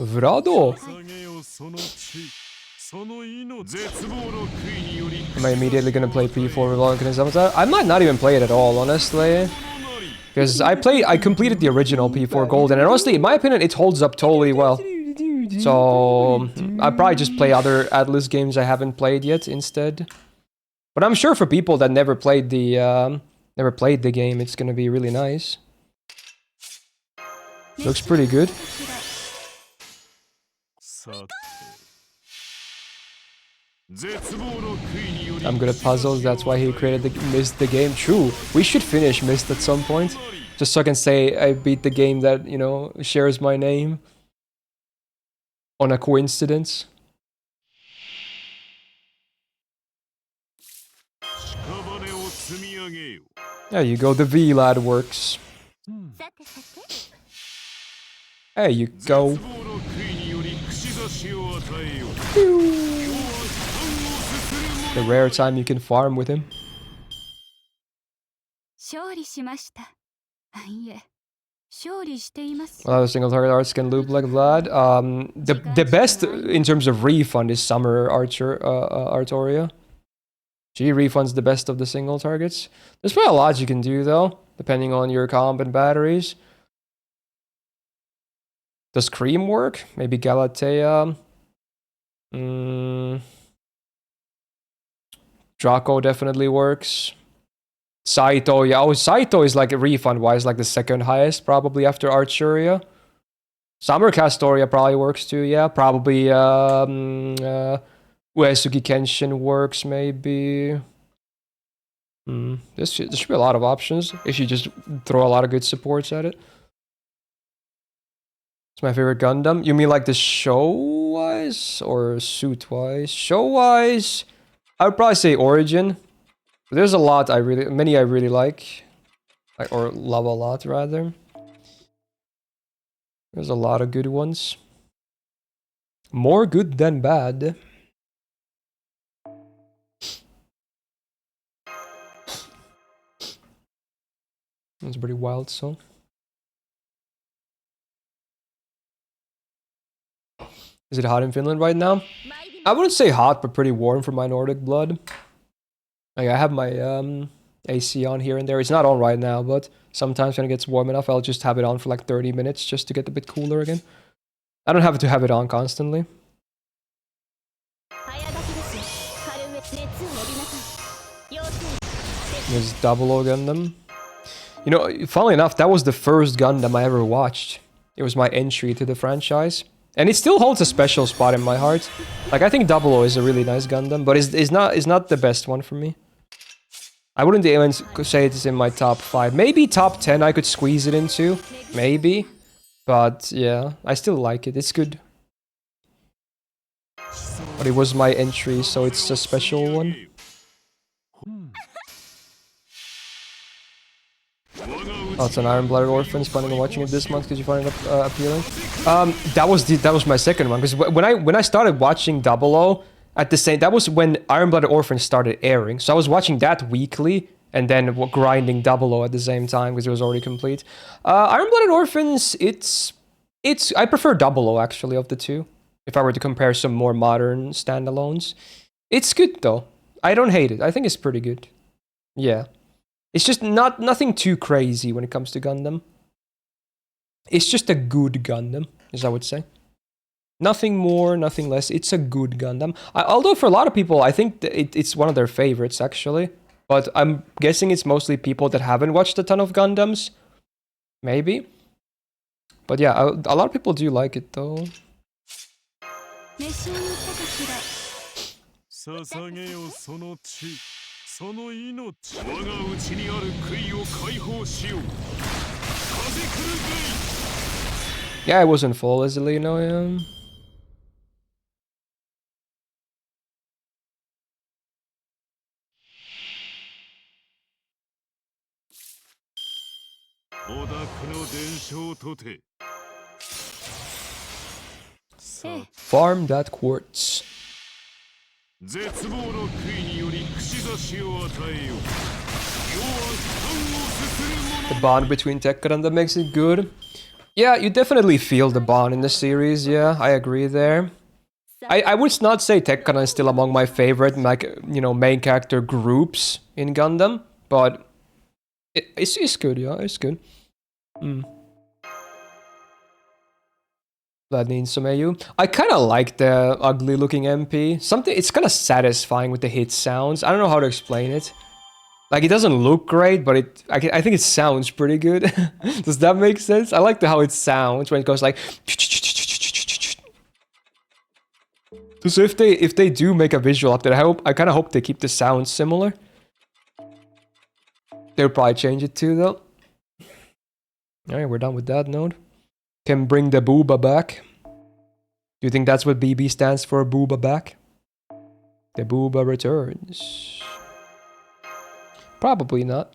Vrado! Am I immediately gonna play P4 with Volcanism? I might not even play it at all, honestly. Because I completed the original P4 Golden, and honestly, in my opinion, it holds up totally well. So, I'll probably just play other Atlas games I haven't played yet instead. But I'm sure for people that never played the game, it's gonna be really nice. Looks pretty good. I'm good at puzzles, that's why he created the Myst the game. True. We should finish Myst at some point. Just so I can say I beat the game that, shares my name. On a coincidence. There you go, the VLAD works. There you go. The rare time you can farm with him. Well, single target arts can loop like Vlad. The best in terms of refund is Summer Artoria. She refunds the best of the single targets. There's probably a lot you can do though, depending on your comp and batteries. Does Cream work? Maybe Galatea. Draco definitely works. Saito, yeah. Oh, Saito is like refund-wise, like the second highest, probably after Archuria. Summer Castoria probably works too, yeah. Probably Uesugi Kenshin works, maybe. There should be a lot of options if you just throw a lot of good supports at it. It's my favorite Gundam. You mean like the show-wise or suit-wise? Show-wise, I would probably say Origin. There's a lot many I really like, or love a lot rather. There's a lot of good ones. More good than bad. That's a pretty wild song. Is it hot in Finland right now? I wouldn't say hot, but pretty warm for my Nordic blood. Like I have my AC on here and there. It's not on right now, but sometimes when it gets warm enough, I'll just have it on for like 30 minutes just to get a bit cooler again. I don't have to have it on constantly. There's Double O Gundam. You know, funnily enough, that was the first Gundam I ever watched. It was my entry to the franchise. And it still holds a special spot in my heart. Like, I think Double O is a really nice Gundam, but it's not the best one for me. I wouldn't even say it's in my top 5. Maybe top 10 I could squeeze it into. Maybe. But, yeah, I still like it. It's good. But it was my entry, so it's a special one. Oh, it's an Iron-Blooded Orphans. Planning on watching it this month because you find it appealing. That was my second one because when I started watching Double O at the same, that was when Iron-Blooded Orphans started airing. So I was watching that weekly and then grinding Double O at the same time because it was already complete. Iron-Blooded Orphans, I prefer Double O actually of the two. If I were to compare some more modern standalones, it's good though. I don't hate it. I think it's pretty good. Yeah. It's just nothing too crazy when it comes to Gundam. It's just a good Gundam, as I would say. Nothing more, nothing less. It's a good Gundam. Although for a lot of people, I think it's one of their favorites, actually. But I'm guessing it's mostly people that haven't watched a ton of Gundams. Maybe. But yeah, a lot of people do like it, though. Yeah, it wasn't full easily, you know, yeah. Farm that quartz. The bond between Tekkadan that makes it good. Yeah, you definitely feel the bond in the series, yeah, I agree there. I would not say Tekkadan is still among my favorite, like, you know, main character groups in Gundam, but it's good, yeah, it's good. That needs some AU. I kind of like the ugly looking MP. It's kind of satisfying with the hit sounds. I don't know how to explain it. Like, it doesn't look great, but I think it sounds pretty good. Does that make sense? I like how it sounds when it goes like... So if they do make a visual update, I kind of hope they keep the sound similar. They'll probably change it too, though. Alright, we're done with that node. Can bring the booba back. Do you think that's what BB stands for, booba back? The booba returns. Probably not.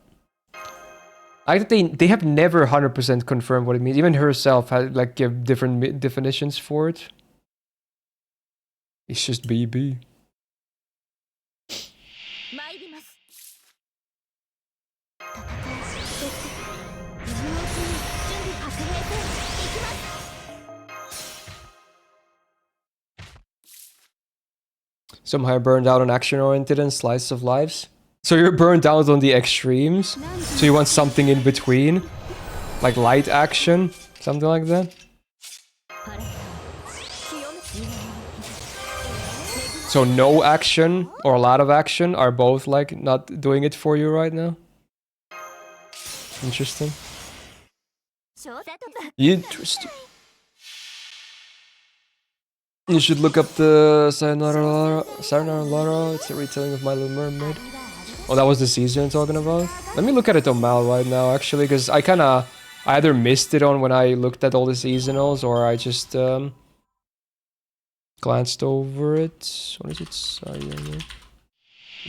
I think they have never 100% confirmed what it means. Even herself had like give different definitions for it. It's just BB. Somehow burned out on action-oriented and slice of lives. So you're burned out on the extremes. So you want something in between, like light action, something like that. So no action or a lot of action are both like not doing it for you right now. Interesting. Interesting. You should look up the Sayonara Lara. It's a retelling of My Little Mermaid. Oh, that was the season you're talking about? Let me look at it on Mal right now, actually, because I either missed it on when I looked at all the seasonals, or I just glanced over it. What is it? Sayonara.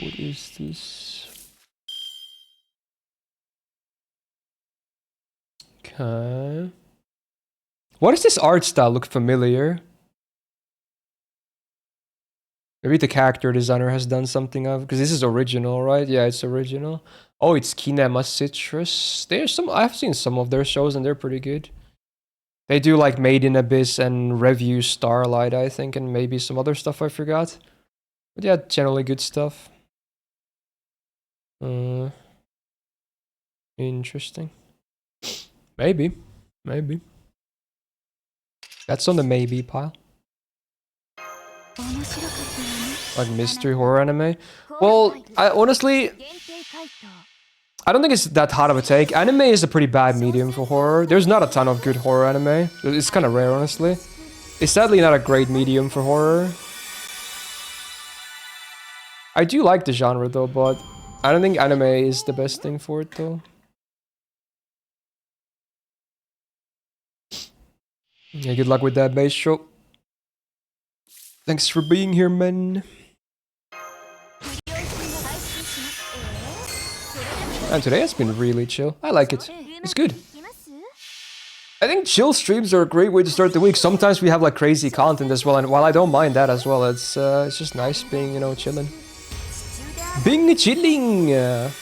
What is this? Okay. What does this art style look familiar? Maybe the character designer has done something of, because this is original, right? Yeah, it's original. Oh, it's Kinema Citrus. I've seen some of their shows and they're pretty good. They do like Made in Abyss and Review Starlight, I think, and maybe some other stuff I forgot. But yeah, generally good stuff. Interesting. Maybe. That's on the maybe pile. Like mystery horror anime? Well, I honestly... I don't think it's that hot of a take. Anime is a pretty bad medium for horror. There's not a ton of good horror anime. It's kind of rare, honestly. It's sadly not a great medium for horror. I do like the genre, though, but I don't think anime is the best thing for it, though. Yeah, good luck with that base show. Thanks for being here, man. And today has been really chill. I like it. It's good. I think chill streams are a great way to start the week. Sometimes we have like crazy content as well, and while I don't mind that as well, it's just nice being, you know, chilling. Being chilling. You're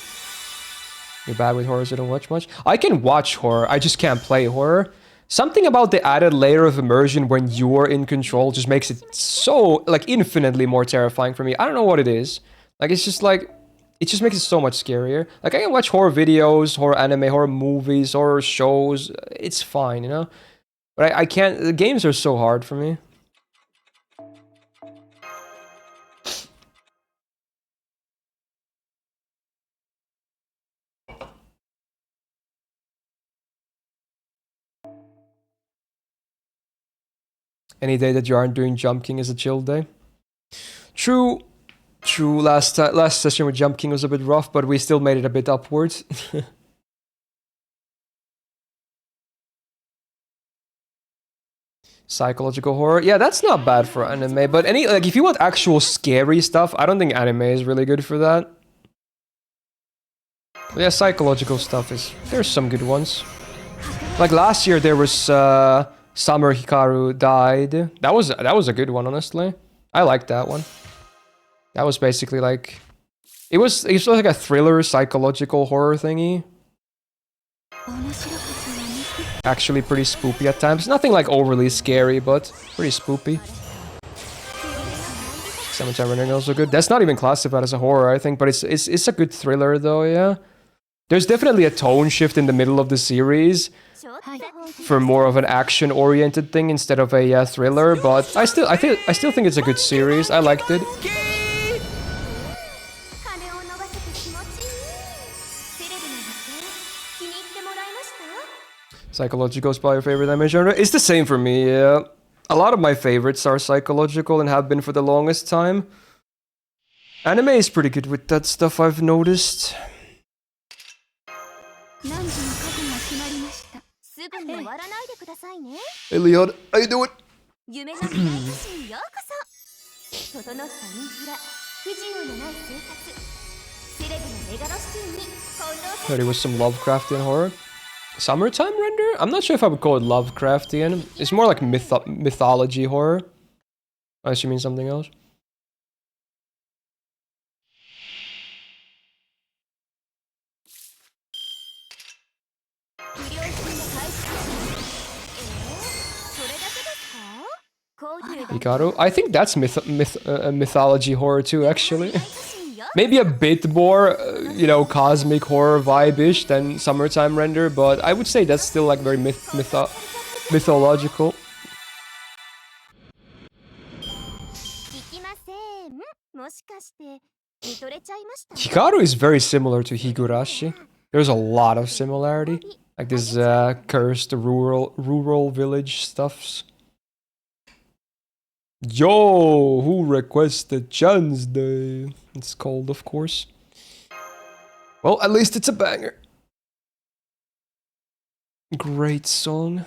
bad with horror, so you don't watch much. I can watch horror. I just can't play horror. Something about the added layer of immersion when you're in control just makes it so, like, infinitely more terrifying for me. I don't know what it is. Like, it's just like, it just makes it so much scarier. Like, I can watch horror videos, horror anime, horror movies, horror shows. It's fine, you know? But I can't, the games are so hard for me. Any day that you aren't doing Jump King is a chill day. True. True, last session with Jump King was a bit rough, but we still made it a bit upwards. Psychological horror. Yeah, that's not bad for anime, but any like if you want actual scary stuff, I don't think anime is really good for that. But yeah, psychological stuff is there's some good ones. Like last year there was Summer Hikaru Died. That was a good one, honestly. I liked that one. That was basically like it was like a thriller psychological horror thingy. Actually pretty spoopy at times. Nothing like overly scary, but pretty spoopy. Cemetery Running also good. That's not even classified as a horror, I think, but it's a good thriller though, yeah. There's definitely a tone shift in the middle of the series for more of an action-oriented thing instead of a thriller, but I still think it's a good series. I liked it. Psychological is probably your favorite anime genre. It's the same for me, yeah. A lot of my favorites are psychological and have been for the longest time. Anime is pretty good with that stuff, I've noticed. Eliot, how you doing? Heard it was some Lovecraftian horror. Summertime Render? I'm not sure if I would call it Lovecraftian. It's more like mythology horror. Unless you mean something else. Hikaru? I think that's mythology horror too, actually. Maybe a bit more, you know, cosmic horror vibe-ish than Summertime Render, but I would say that's still like very mythological. Hikaru is very similar to Higurashi. There's a lot of similarity. Like this cursed rural village stuffs. Yo, who requested Chance Day? It's called, of course. Well, at least it's a banger. Great song.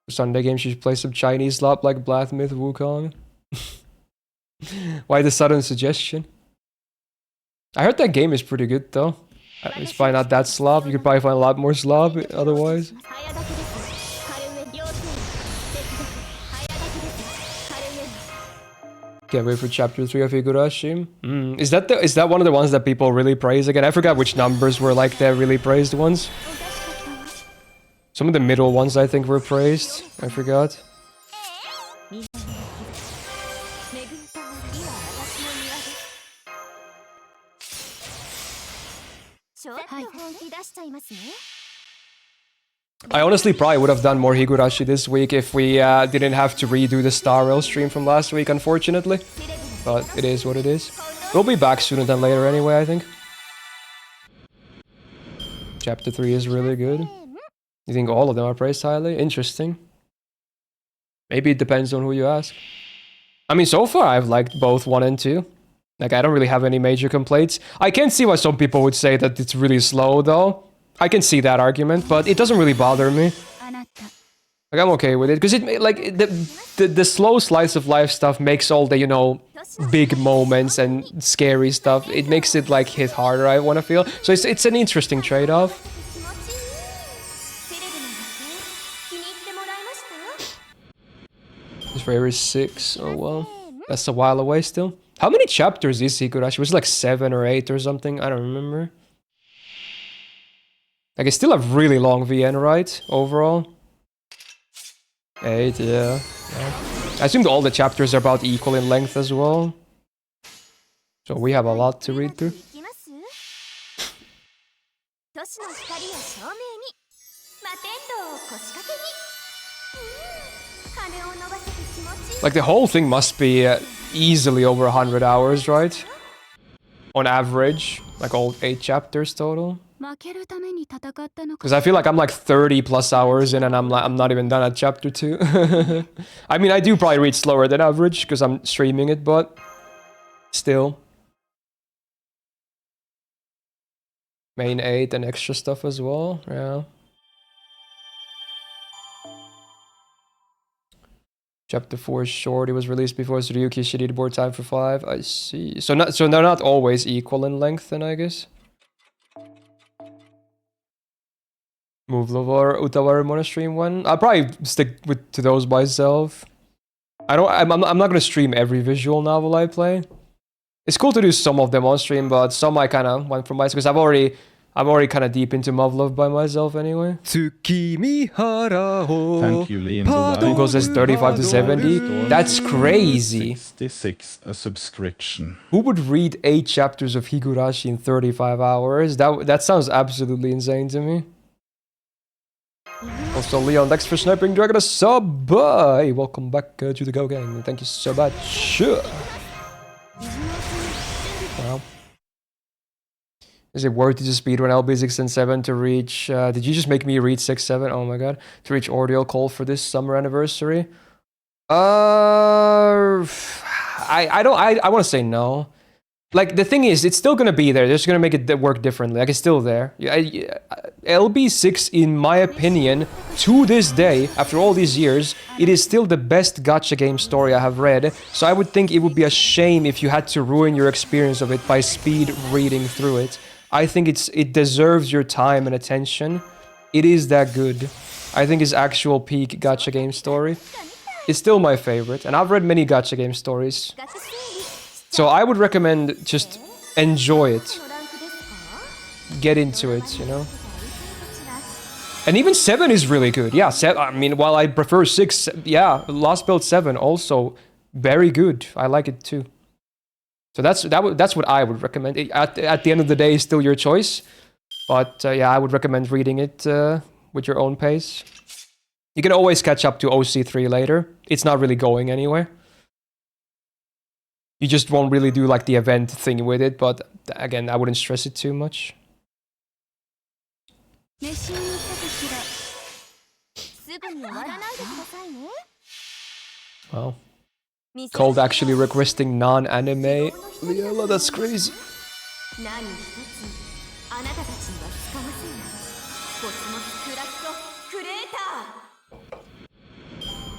Sunday games, you should play some Chinese slop like Black Myth Wukong. Why the sudden suggestion? I heard that game is pretty good though. It's probably not that slob. You could probably find a lot more slob otherwise. Can't wait for chapter 3 of Higurashi. Is that one of the ones that people really praise again? I forgot which numbers were like the really praised ones. Some of the middle ones I think were praised. I forgot. I honestly probably would have done more Higurashi this week if we didn't have to redo the Star Rail stream from last week, unfortunately. But it is what it is. We'll be back sooner than later anyway, I think. Chapter 3 is really good. You think all of them are praised highly? Interesting. Maybe it depends on who you ask. I mean, so far I've liked both 1 and 2. Like, I don't really have any major complaints. I can see why some people would say that it's really slow, though. I can see that argument, but it doesn't really bother me. Like, I'm okay with it, because it like the slow slice of life stuff makes all the, you know, big moments and scary stuff. It makes it like hit harder, I want to feel. So it's an interesting trade-off. His favorite is 6. Oh well, that's a while away still. How many chapters is Higurashi? Was it like 7 or 8 or something? I don't remember. Like, it's still a really long VN, right? Overall. 8, yeah. I assume all the chapters are about equal in length as well. So we have a lot to read through. Like, the whole thing must be easily over 100 hours, right? On average. Like, all 8 chapters total. Because I feel like I'm like 30 plus hours in and I'm not even done at chapter 2. I mean, I do probably read slower than average because I'm streaming it, but still. Main 8 and extra stuff as well, yeah. Chapter 4 is short, it was released before Tsuruki should need more time for 5. I see. So they're not always equal in length then, I guess. Move Lovar, Utawar Monastery one. I'll probably stick to those myself. I'm not gonna stream every visual novel I play. It's cool to do some of them on stream, but some I kind of went for myself because I'm already kind of deep into Muv-Love by myself anyway. Thank you, Liam. Google says 35 to 70. That's crazy. 66 a subscription. Who would read 8 chapters of Higurashi in 35 hours? That sounds absolutely insane to me. Also, Leon, thanks for sniping Dragon a sub. Bye. Welcome back to the Go Gang. Thank you so much. Wow. Is it worth it to speedrun LB6 and 7 to reach... did you just make me read 6, 7? Oh my god. To reach Ordeal Call for this summer anniversary? I want to say no. Like, the thing is, it's still going to be there. They're just going to make it work differently. Like, it's still there. LB6, in my opinion, to this day, after all these years, it is still the best gacha game story I have read. So I would think it would be a shame if you had to ruin your experience of it by speed reading through it. I think it deserves your time and attention. It is that good. I think it's actual peak gacha game story. It's still my favorite. And I've read many gacha game stories. So I would recommend just enjoy it. Get into it, you know? And even 7 is really good. Yeah, I mean, while I prefer 6, yeah, Lost Belt 7 also very good. I like it too. So that's what I would recommend. At the end of the day, it's still your choice. But yeah, I would recommend reading it with your own pace. You can always catch up to OC3 later. It's not really going anywhere. You just won't really do like the event thing with it, but again, I wouldn't stress it too much. Wow. Cold actually requesting non-anime. Liela, that's crazy.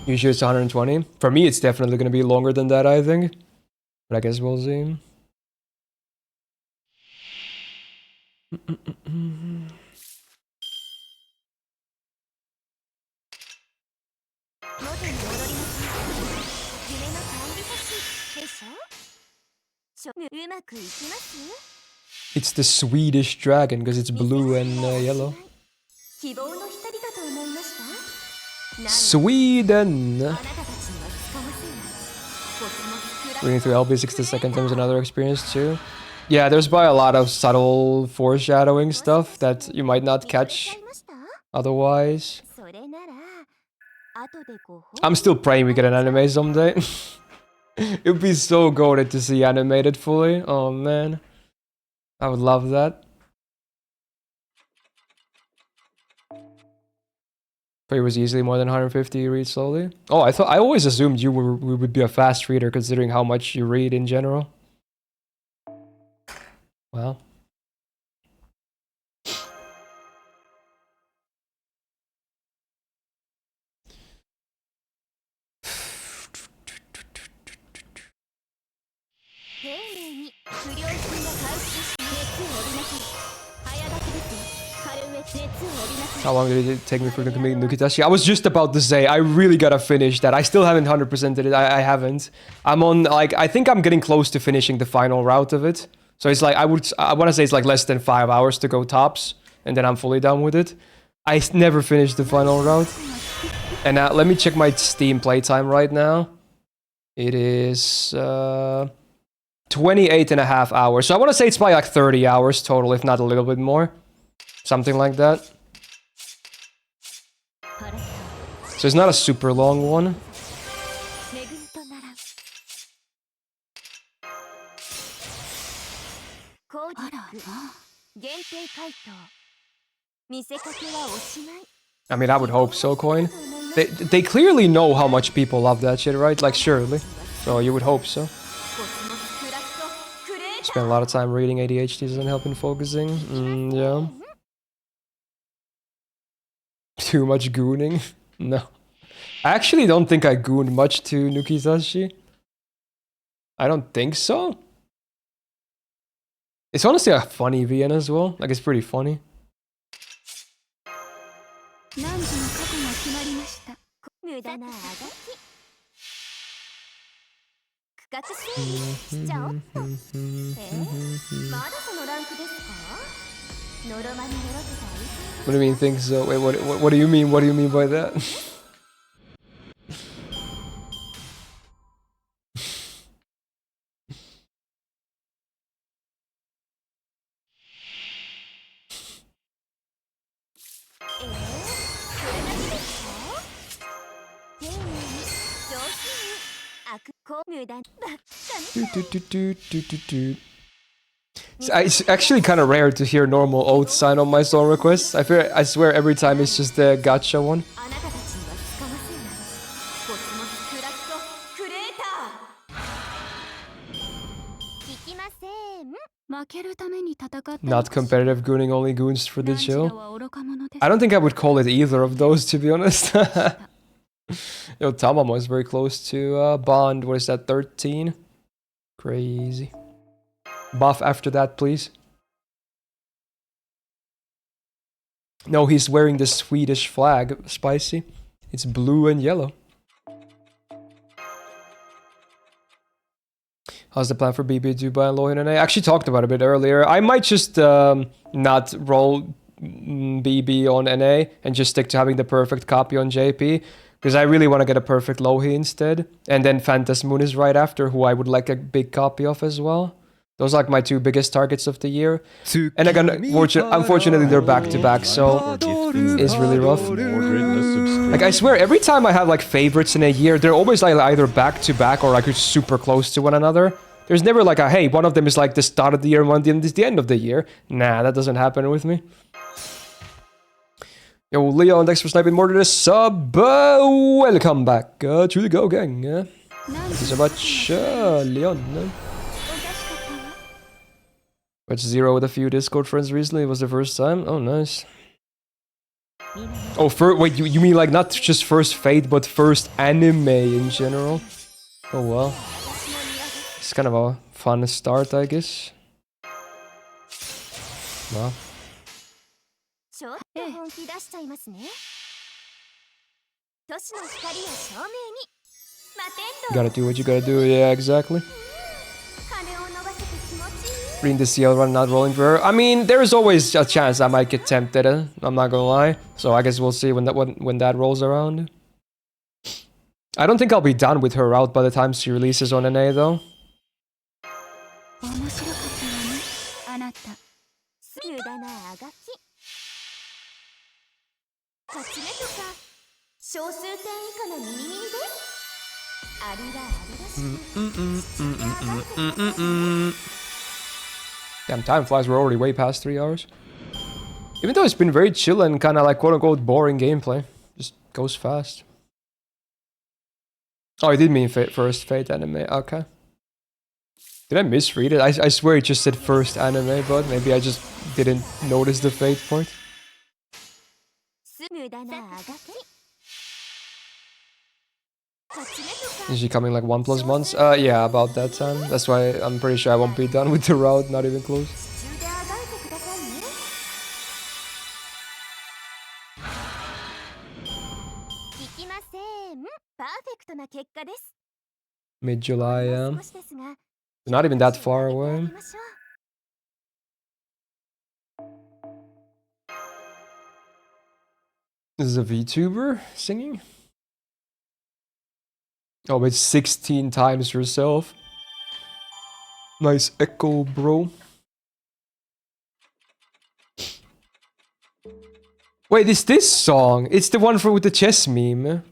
Usually it's 120. For me, it's definitely going to be longer than that, I think. But I guess we'll see. It's the Swedish dragon because it's blue and yellow. Sweden! Reading through LB6 the second time is another experience too. Yeah, there's by a lot of subtle foreshadowing stuff that you might not catch otherwise. I'm still praying we get an anime someday. It would be so goated to see animated fully. Oh man. I would love that. But it was easily more than 150 you read slowly. Oh, I always assumed you would be a fast reader considering how much you read in general. Wow. How long did it take me for the committing Nukitashi? I was just about to say, I really gotta finish that. I still haven't 100%ed it. I haven't. I'm on, like, I think I'm getting close to finishing the final route of it. So it's like, I want to say it's like less than 5 hours to go tops. And then I'm fully done with it. I never finished the final route. And let me check my Steam playtime right now. It is 28.5 hours. So I want to say it's probably like 30 hours total, if not a little bit more. Something like that. So it's not a super long one. I mean, I would hope so, Coin. They clearly know how much people love that shit, right? Like, surely. So you would hope so. Spend a lot of time reading ADHD doesn't help in focusing. Yeah. Too much gooning? No. I actually don't think I gooned much to Nukizashi. I don't think so. It's honestly a funny VN as well. Like, it's pretty funny. What do you mean think so? Wait, what do you mean? What do you mean by that? It's actually kind of rare to hear normal oath sign on my song requests. I swear every time it's just the gacha one. Not competitive gooning, only goons for the chill. I don't think I would call it either of those, to be honest. Yo, Tamamo is very close to Bond. What is that, 13? Crazy. Buff after that, please. No, he's wearing the Swedish flag, Spicy. It's blue and yellow. How's the plan for BB, Dubai, and Lohin and I actually talked about it a bit earlier. I might just not roll BB on NA and just stick to having the perfect copy on JP. Because I really want to get a perfect Lohi instead. And then Phantas Moon is right after, who I would like a big copy of as well. Those are like my two biggest targets of the year. And again, unfortunately, they're back to back, so it's really rough. Like, I swear, every time I have like favorites in a year, they're always like either back to back or like super close to one another. There's never like a, hey, one of them is like the start of the year and one of them is the end of the year. Nah, that doesn't happen with me. Yo, Leon, thanks for sniping more to the sub. Welcome back to the Go Gang. Thank you so much, Leon. Watched Zero with a few Discord friends recently. It was the first time. Oh, nice. Oh, wait, you mean like not just first Fate, but first anime in general? Oh, well. It's kind of a fun start, I guess. Wow. Gotta do what you gotta do, yeah, exactly. Reading the CL run, not rolling for her. I mean, there is always a chance I might get tempted, I'm not gonna lie. So I guess we'll see when that rolls around. I don't think I'll be done with her route by the time she releases on NA, though. Damn, time flies, we're already way past 3 hours. Even though it's been very chill and kind of like quote-unquote boring gameplay. Just goes fast. Oh, I did mean first Fate anime, okay. Did I misread it? I swear it just said first anime, but maybe I just didn't notice the Fate part. Is she coming like 1+ months? Yeah, about that time. That's why I'm pretty sure I won't be done with the route, not even close. Mid-July, not even that far away. This is a VTuber singing? Oh, it's 16 times yourself. Nice echo, bro. Wait, is this song? It's the one with the chess meme.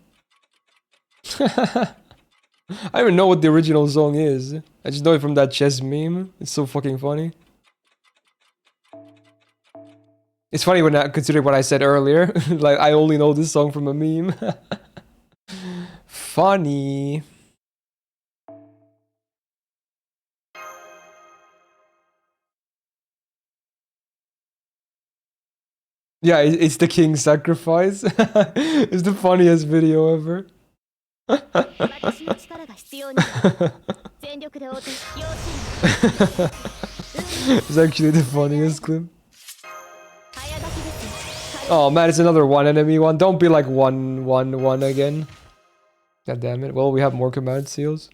I don't even know what the original song is. I just know it from that chess meme. It's so fucking funny. It's funny when I consider what I said earlier. Like, I only know this song from a meme. Funny. Yeah, it's the king's sacrifice. It's the funniest video ever. It's actually the funniest clip. Oh man, it's another one enemy one. Don't be like 1-1-1 again. God damn it. Well, we have more command seals.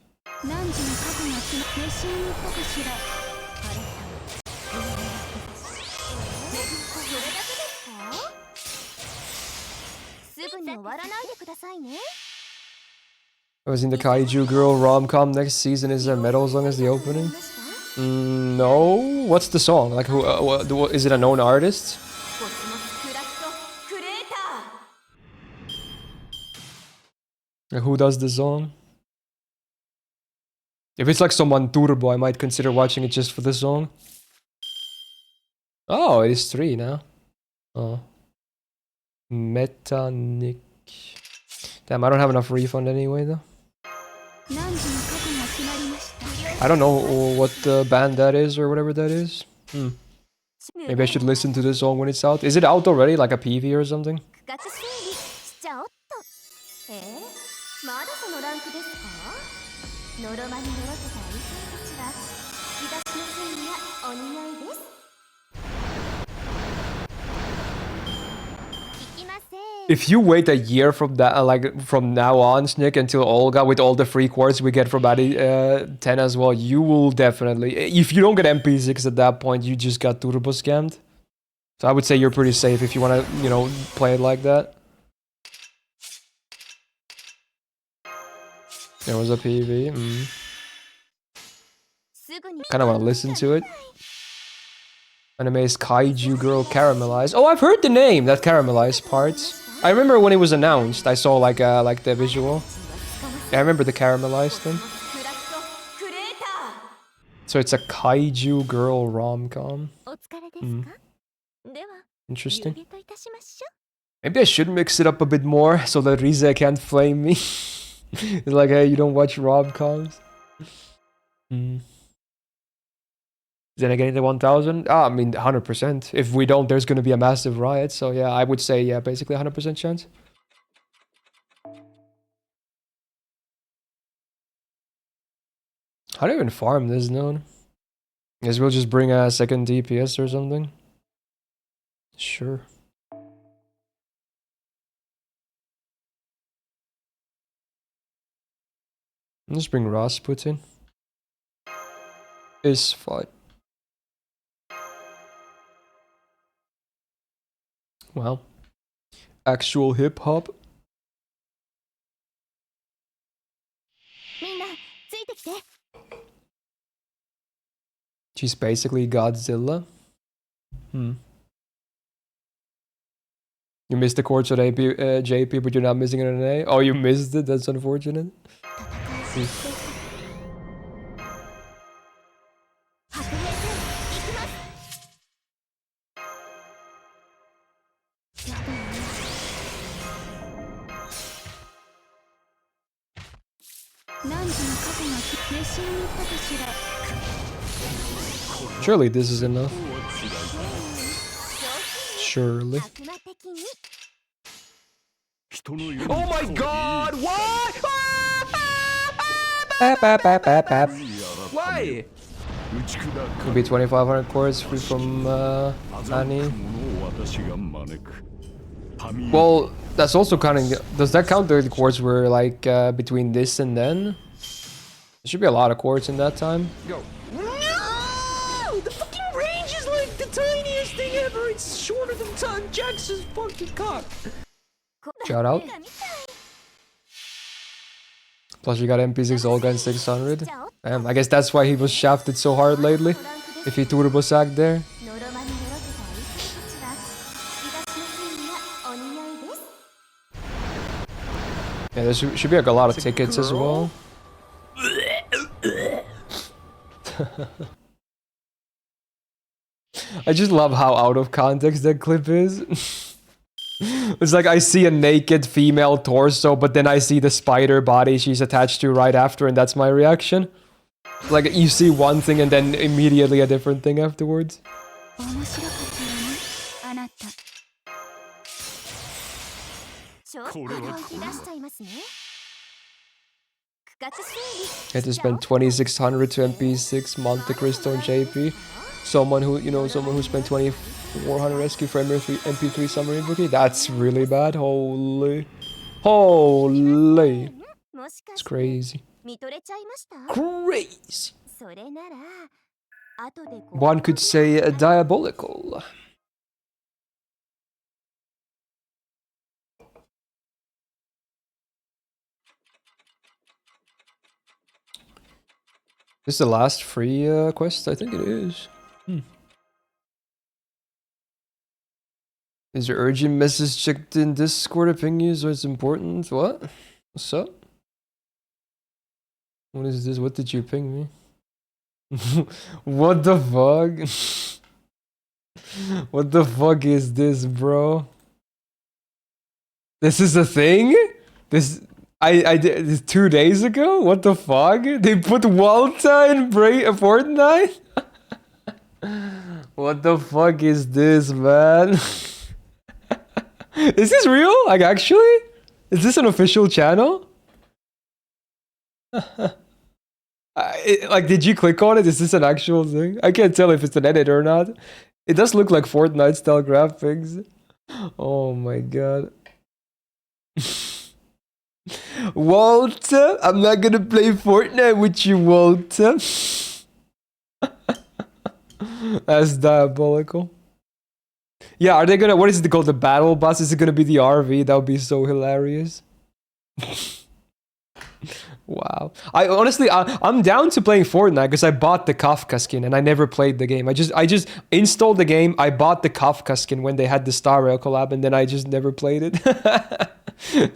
I was in the Kaiju Girl rom-com next season. Is there a metal song as the opening? No. What's the song? Like, who? Is it a known artist? Who does the song? If it's like someone turbo, I might consider watching it just for the song. Oh, it is 3 now. Oh. Metanic. Damn, I don't have enough refund anyway, though. I don't know what band that is or whatever that is. Maybe I should listen to the song when it's out. Is it out already, like a PV or something? If you wait a year from that, like from now on, Snick, until Olga with all the free quartz we get from Addy 10 as well, you will definitely. If you don't get MP6 at that point, you just got turbo scammed. So I would say you're pretty safe if you want to, you know, play it like that. There was a PV. Kind of want to listen to it. Anime is Kaiju Girl Caramelized. Oh, I've heard the name, that caramelized parts. I remember when it was announced, I saw like the visual. Yeah, I remember the caramelized thing. So it's a Kaiju Girl rom-com. Interesting. Maybe I should mix it up a bit more so that Rize can't flame me. It's like, hey, you don't watch rom-coms? Then again, the 1000? I mean, 100%. If we don't, there's gonna be a massive riot. So yeah, I would say, yeah, basically 100% chance. How do you even farm this node? Guess we'll just bring a second DPS or something. Sure. Let's bring Rasputin. Is fine. Well, actual hip hop. She's basically Godzilla. You missed the chords on AP, JP, but you're not missing it on an A? Oh, you missed it? That's unfortunate. Surely this is enough. Surely. Oh my god, what? Why? Could be 2,500 chords free from Annie. Well, that's also counting. Does that count the chords were like between this and then? There should be a lot of chords in that time. Go. No! The fucking range is like the tiniest thing ever. It's shorter than Jackson's fucking cock. Shout out. Plus you got MP6 Olga and 600. I guess that's why he was shafted so hard lately. If he turbo sacked there. Yeah, there should be like a lot of tickets as well. I just love how out of context that clip is. It's like I see a naked female torso, but then I see the spider body she's attached to right after, and that's my reaction. Like, you see one thing and then immediately a different thing afterwards. Had to spend 2,600 to MP6 Monte Cristo and JP. Someone who, you know, someone who spent 2,400 rescue for MP3 summary bookie. That's really bad. Holy. Holy. It's crazy. Crazy. One could say diabolical. This is the last free quest? I think it is. Is your urgent message checked in Discord? Ping you, so it's important. What? What's up? What is this? What did you ping me? What the fuck? What the fuck is this, bro? This is a thing? This I did this 2 days ago? What the fuck? They put Walta in Fortnite? What the fuck is this, man? Is this real? Like, actually? Is this an official channel? Like, did you click on it? Is this an actual thing? I can't tell if it's an edit or not. It does look like Fortnite style graphics. Oh my god. Walter, I'm not gonna play Fortnite with you, Walter. That's diabolical. Yeah, are they gonna, what is it called, the battle bus? Is it gonna be the RV? That would be so hilarious. Wow. I honestly, I'm down to playing Fortnite because I bought the Kafka skin and I never played the game. I just installed the game. I bought the Kafka skin when they had the Star Rail collab, and then I just never played it.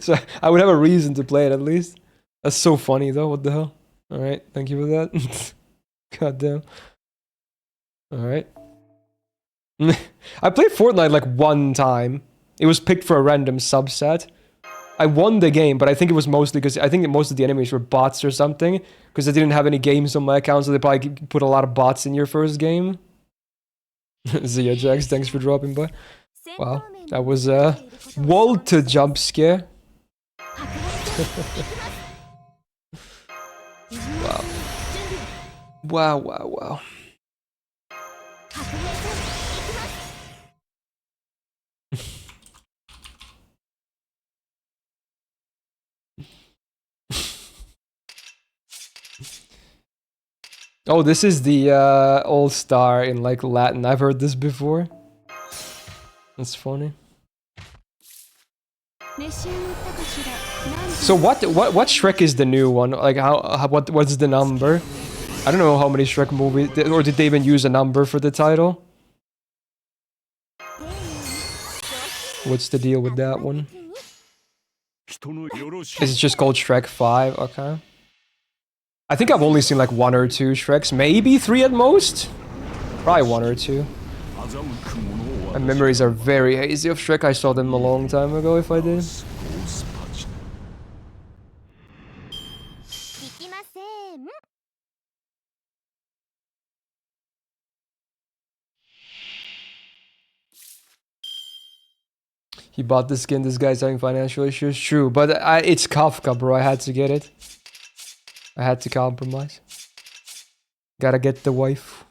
So I would have a reason to play it at least. That's so funny though. What the hell? All right, thank you for that. God damn. All right. I played Fortnite like one time. It was picked for a random subset. I won the game, but I think it was mostly because I think most of the enemies were bots or something. Because I didn't have any games on my account, so they probably put a lot of bots in your first game. Zia Jax, thanks for dropping by. Wow, that was a Walter jump scare. Wow. Wow, wow, wow. Oh, this is the all-star in like Latin. I've heard this before. That's funny. So what Shrek is the new one? Like what's the number? I don't know how many Shrek movies, or did they even use a number for the title? What's the deal with that one? Is it just called Shrek 5? Okay. I think I've only seen like 1 or 2 Shreks, maybe 3 at most? Probably 1 or 2. My memories are very hazy of Shrek. I saw them a long time ago if I did. He bought the skin, this guy's having financial issues. True, but it's Kafka, bro. I had to get it. I had to compromise. Gotta get the wife.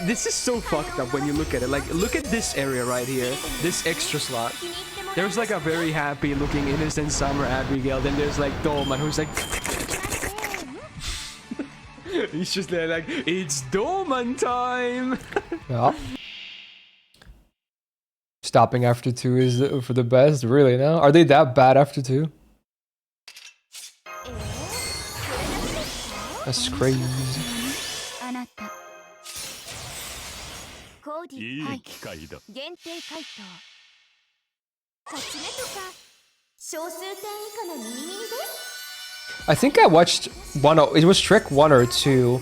This is so fucked up when you look at it. Like, look at this area right here. This extra slot. There's like a very happy looking innocent Summer Abigail. Then there's like Dolman who's like... He's just there like, it's Dolman time! Yeah. Stopping after 2 is for the best, really now? Are they that bad after 2? That's crazy. I think I watched it was Trick 1 or 2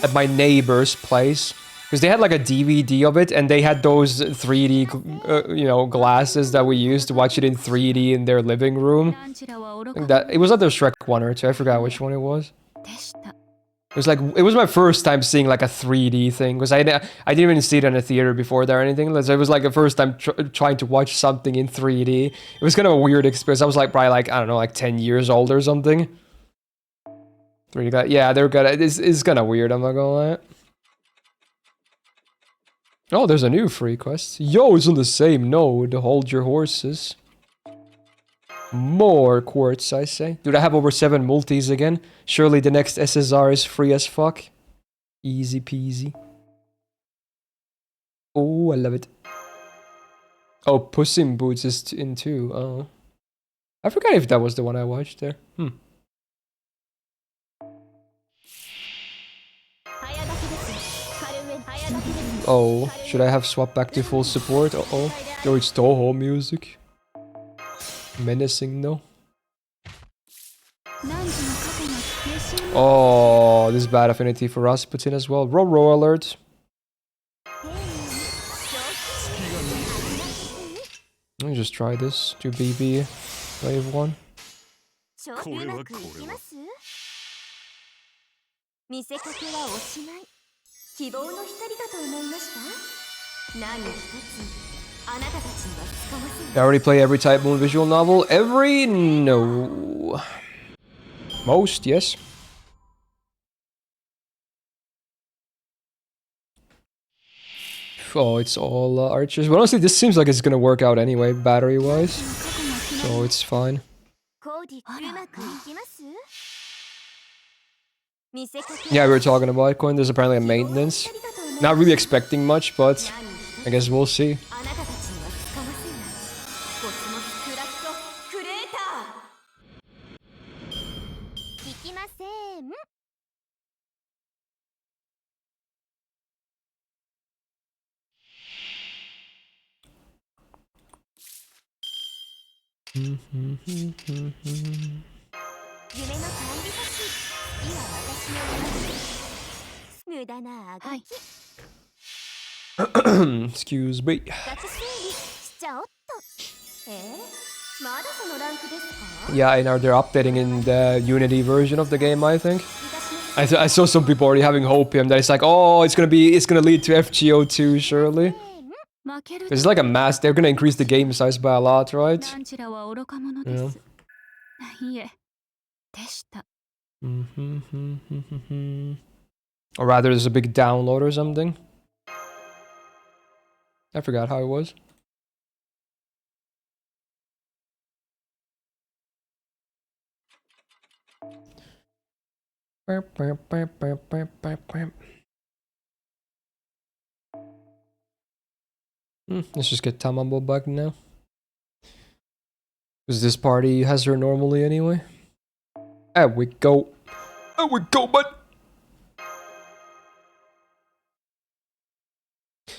at my neighbor's place. Because they had like a DVD of it, and they had those 3D, glasses that we used to watch it in 3D in their living room. I think that it was either Shrek 1 or 2. I forgot which one it was. It was my first time seeing like a 3D thing, because I didn't even see it in a theater before that or anything. So it was like the first time trying to watch something in 3D. It was kind of a weird experience. I was like probably like, I don't know, like 10 years old or something. 3D, yeah, they're good. It's kind of weird, I'm not gonna lie. Oh, there's a new free quest. Yo, it's on the same node. Hold your horses. More quartz, I say. Dude, I have over 7 multis again. Surely the next SSR is free as fuck. Easy peasy. Oh, I love it. Oh, Puss in Boots is in too. Oh. I forgot if that was the one I watched there. Oh, should I have swapped back to full support? Uh-oh. Yo, it's Toho music. Menacing, though. Oh, this is bad affinity for Rasputin as well. Row alert. Let me just try this. Do BB. Wave 1. I already play every Type Moon visual novel. Every? No. Most, yes. Oh, it's all archers. But honestly, this seems like it's gonna work out anyway, battery-wise. So it's fine. Yeah, we were talking about Bitcoin. There's apparently a maintenance. Not really expecting much, but I guess we'll see. Excuse me. Yeah, and they're updating in the Unity version of the game, I think. I saw some people already having hopium that it's like, oh, it's gonna lead to FGO 2, surely. It's like a mass. They're gonna increase the game size by a lot, right? Yeah. Or rather, there's a big download or something. I forgot how it was. Let's just get Tamambo back now. Because this party has her normally anyway. There we go. There we go, bud.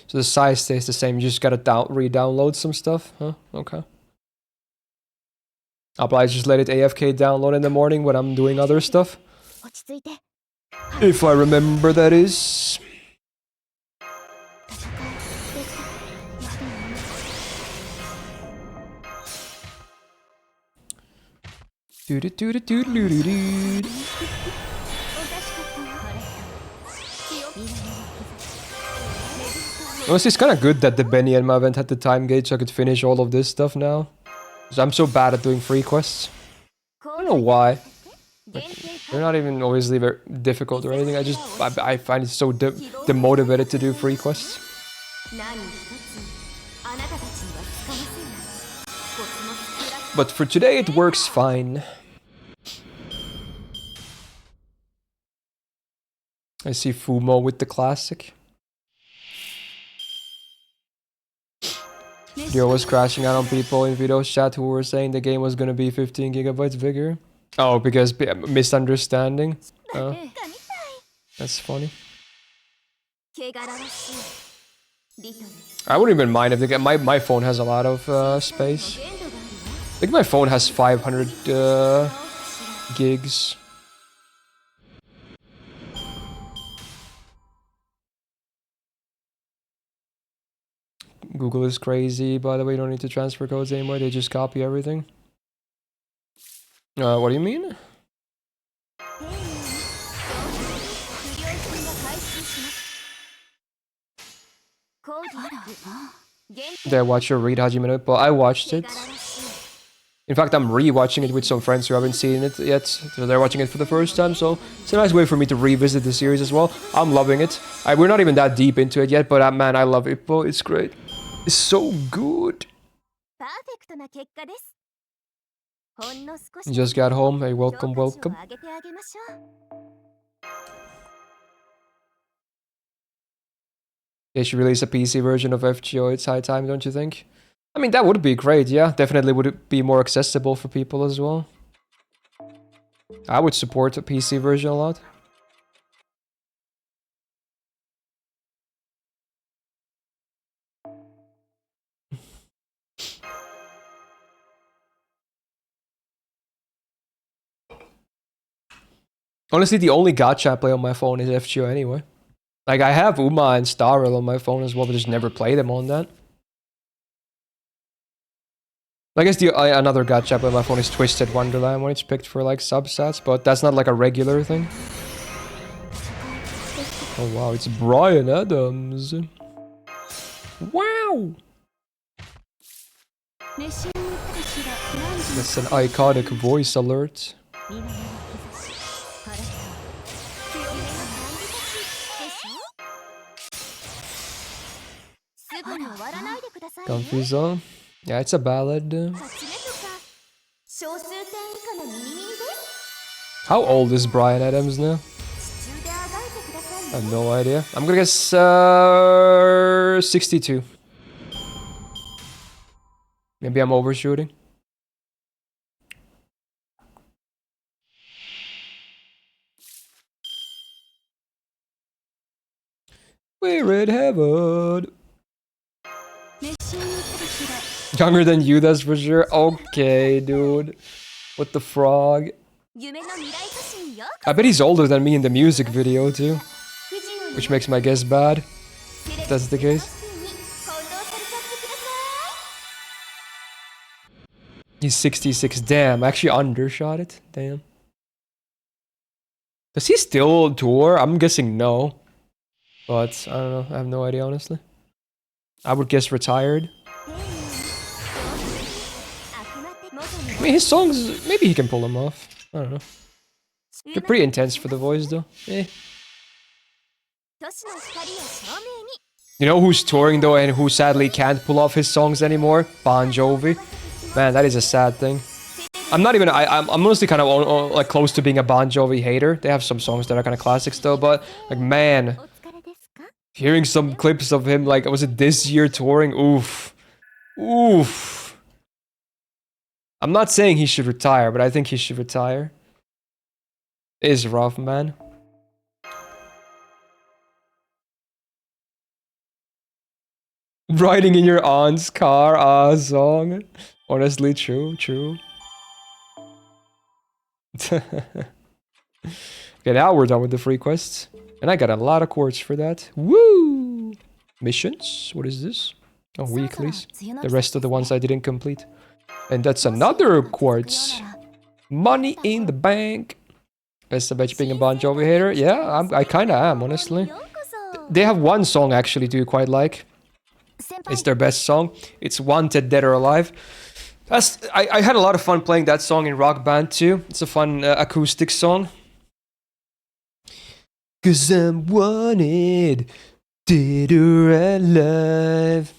So the size stays the same. You just gotta re-download some stuff, huh? Okay. I'll probably just let it AFK download in the morning when I'm doing other stuff. If I remember, that is. Honestly, it's kind of good that the Beni-Enma event had the time gauge so I could finish all of this stuff now. Because I'm so bad at doing free quests. I don't know why. Like, they're not even obviously very difficult or anything. I find it so demotivated to do free quests. But for today, it works fine. I see Fumo with the classic. Yo was crashing out on people in Vito's chat who were saying the game was gonna be 15 gigabytes bigger. Oh, because misunderstanding. Oh, that's funny. I wouldn't even mind if my phone has a lot of space. I think my phone has 500 gigs. Google is crazy, by the way. You don't need to transfer codes anymore. They just copy everything. What do you mean? Did I watch your read Hajime but I watched it. In fact, I'm re-watching it with some friends who haven't seen it yet. So they're watching it for the first time, so it's a nice way for me to revisit the series as well. I'm loving it. We're not even that deep into it yet, but man, I love it, bro. It's great. It's so good. You just got home. Hey, welcome, welcome. They should release a PC version of FGO. It's high time, don't you think? I mean, that would be great, yeah. Definitely would it be more accessible for people as well. I would support a PC version a lot. Honestly, the only gacha I play on my phone is FGO anyway. Like, I have Uma and Starrel on my phone as well, but just never play them on that. I guess the another gacha on my phone is Twisted Wonderland when it's picked for like subsets, but that's not like a regular thing. Oh wow, it's Bryan Adams. Wow! That's an iconic voice alert. Confuso. Yeah, it's a ballad. How old is Bryan Adams now? I have no idea. I'm gonna guess 62. Maybe I'm overshooting. We're in heaven. Younger than you, that's for sure. Okay, dude. What the frog? I bet he's older than me in the music video, too. Which makes my guess bad. If that's the case. He's 66. Damn, I actually undershot it. Damn. Does he still tour? I'm guessing no. But, I don't know. I have no idea, honestly. I would guess retired. I mean, his songs, maybe he can pull them off. I don't know. They're pretty intense for the voice, though. Eh. You know who's touring, though, and who sadly can't pull off his songs anymore? Bon Jovi. Man, that is a sad thing. I'm not even... I'm honestly kind of like close to being a Bon Jovi hater. They have some songs that are kind of classics, though, but... Like, man... Hearing some clips of him, like, was it this year touring? Oof. Oof. I'm not saying he should retire, but I think he should retire. It is rough, man. Riding in your aunt's car, song. Honestly, true, true. Okay, now we're done with the free quests. And I got a lot of quartz for that. Woo! Missions? What is this? Oh, weeklies. The rest of the ones I didn't complete. And that's another quartz. Money in the bank. Best of being a Bon Jovi hater. Yeah, I kind of am, honestly. They have one song I actually do quite like. It's their best song. It's Wanted, Dead or Alive. I had a lot of fun playing that song in Rock Band too. It's a fun acoustic song. 'Cause I'm wanted, dead or alive.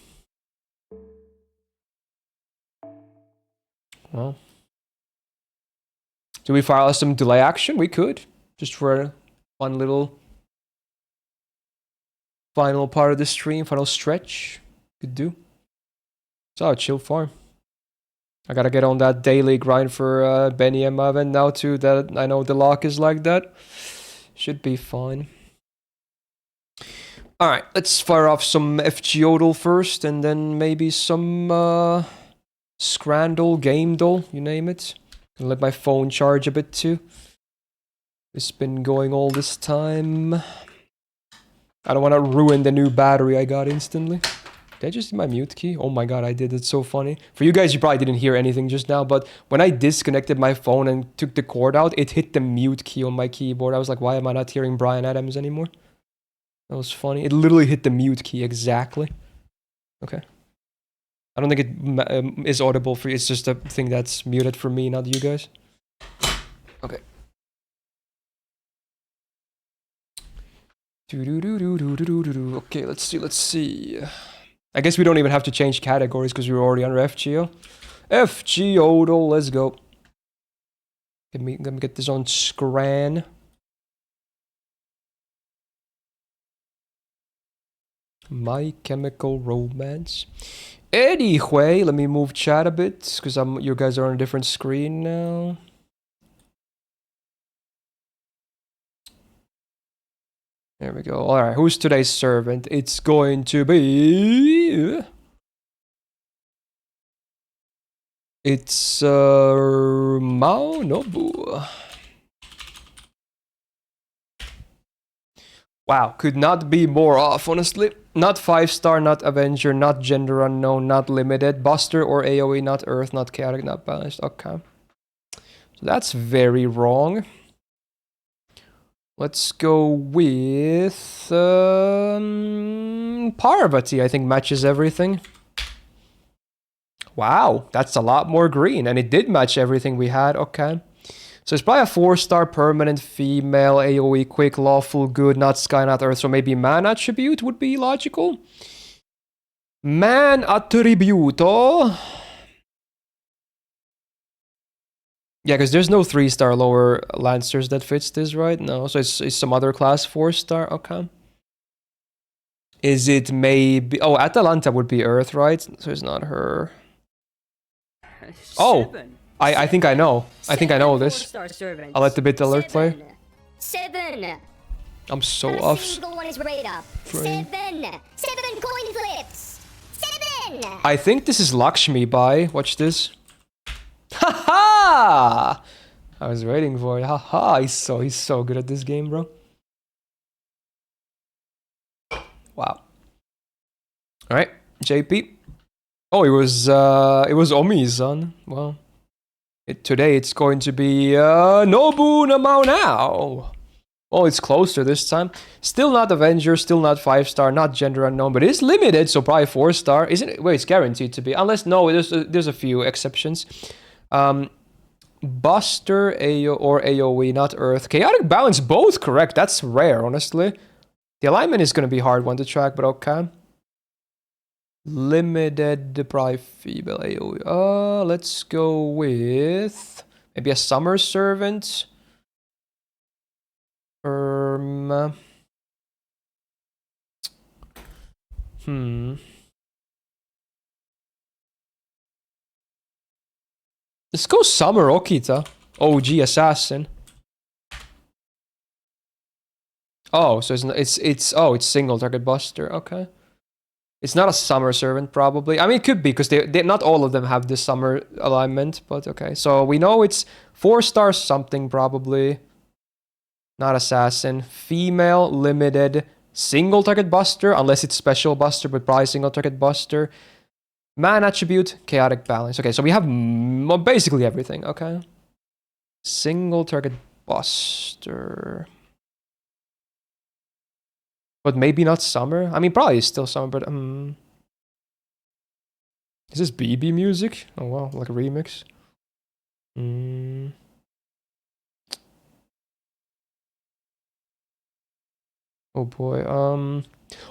Well. Do we file some delay action? We could. Just for one little final part of the stream, final stretch. Could do. So, chill farm. I gotta get on that daily grind for Beni-Enma event now too, that I know the lock is like that. Should be fine. Alright, let's fire off some FGO first, and then maybe some Scrandle, Gamedle, you name it. Gonna let my phone charge a bit too. It's been going all this time. I don't want to ruin the new battery I got instantly. Did I just hit my mute key? Oh my god, I did. It's so funny. For you guys, you probably didn't hear anything just now, but when I disconnected my phone and took the cord out, it hit the mute key on my keyboard. I was like, why am I not hearing Brian Adams anymore? That was funny. It literally hit the mute key exactly. Okay. I don't think it is audible for you. It's just a thing that's muted for me, not you guys. Okay. Okay, let's see. I guess we don't even have to change categories because we're already under FGO. FGO, let's go. Let me get this on Scran. My Chemical Romance. Anyway, let me move chat a bit because you guys are on a different screen now. There we go. All right, who's today's servant? It's going to be... It's Maonobu. Wow, could not be more off, honestly. Not 5-star, not Avenger, not Gender Unknown, not Limited, Buster or AoE, not Earth, not Chaotic, not Balanced. Okay. So that's very wrong. Let's go with Parvati, I think matches everything. Wow, that's a lot more green, and it did match everything we had. Okay. So it's probably a 4-star permanent female, AoE, quick, lawful, good, not sky, not earth. So maybe man attribute would be logical. Man attribute. Oh. Yeah, because there's no 3-star lower Lancers that fits this, right? No, so it's some other class 4-star. Okay. Is it maybe... Oh, Atalanta would be Earth, right? So it's not her. Oh, I think I know. I think I know this. I'll let the bit alert play. 7. I'm so off. One is right up. 7. 7 coin flips. 7. I think this is Lakshmi Bai. Watch this. Haha! I was waiting for it. Haha! He's so good at this game, bro. Wow. All right, JP. Oh, it was Omi-san. Well, today it's going to be Nobu Namao now. Oh, it's closer this time. Still not Avenger, still not 5-star, not Gender Unknown, but it's limited, so probably 4-star. Isn't it? Wait, it's guaranteed to be. Unless, no, there's a few exceptions. Buster, or AoE, not Earth. Chaotic Balance, both correct. That's rare, honestly. The alignment is going to be hard one to track, but okay. Limited, probably female AoE. Let's go with maybe a Summer Servant. Let's go Summer Okita. OG Assassin. Oh, so it's single target Buster. Okay. It's not a Summer Servant, probably. I mean, it could be, because they not all of them have this Summer alignment, but okay. So we know it's 4-star something, probably. Not Assassin. Female, limited, single target Buster, unless it's special Buster, but probably single target Buster. Man attribute, Chaotic Balance. Okay, so we have basically everything, okay? Single target Buster. But maybe not Summer. I mean, probably still Summer, but is this BB music? Oh wow, like a remix. Oh boy.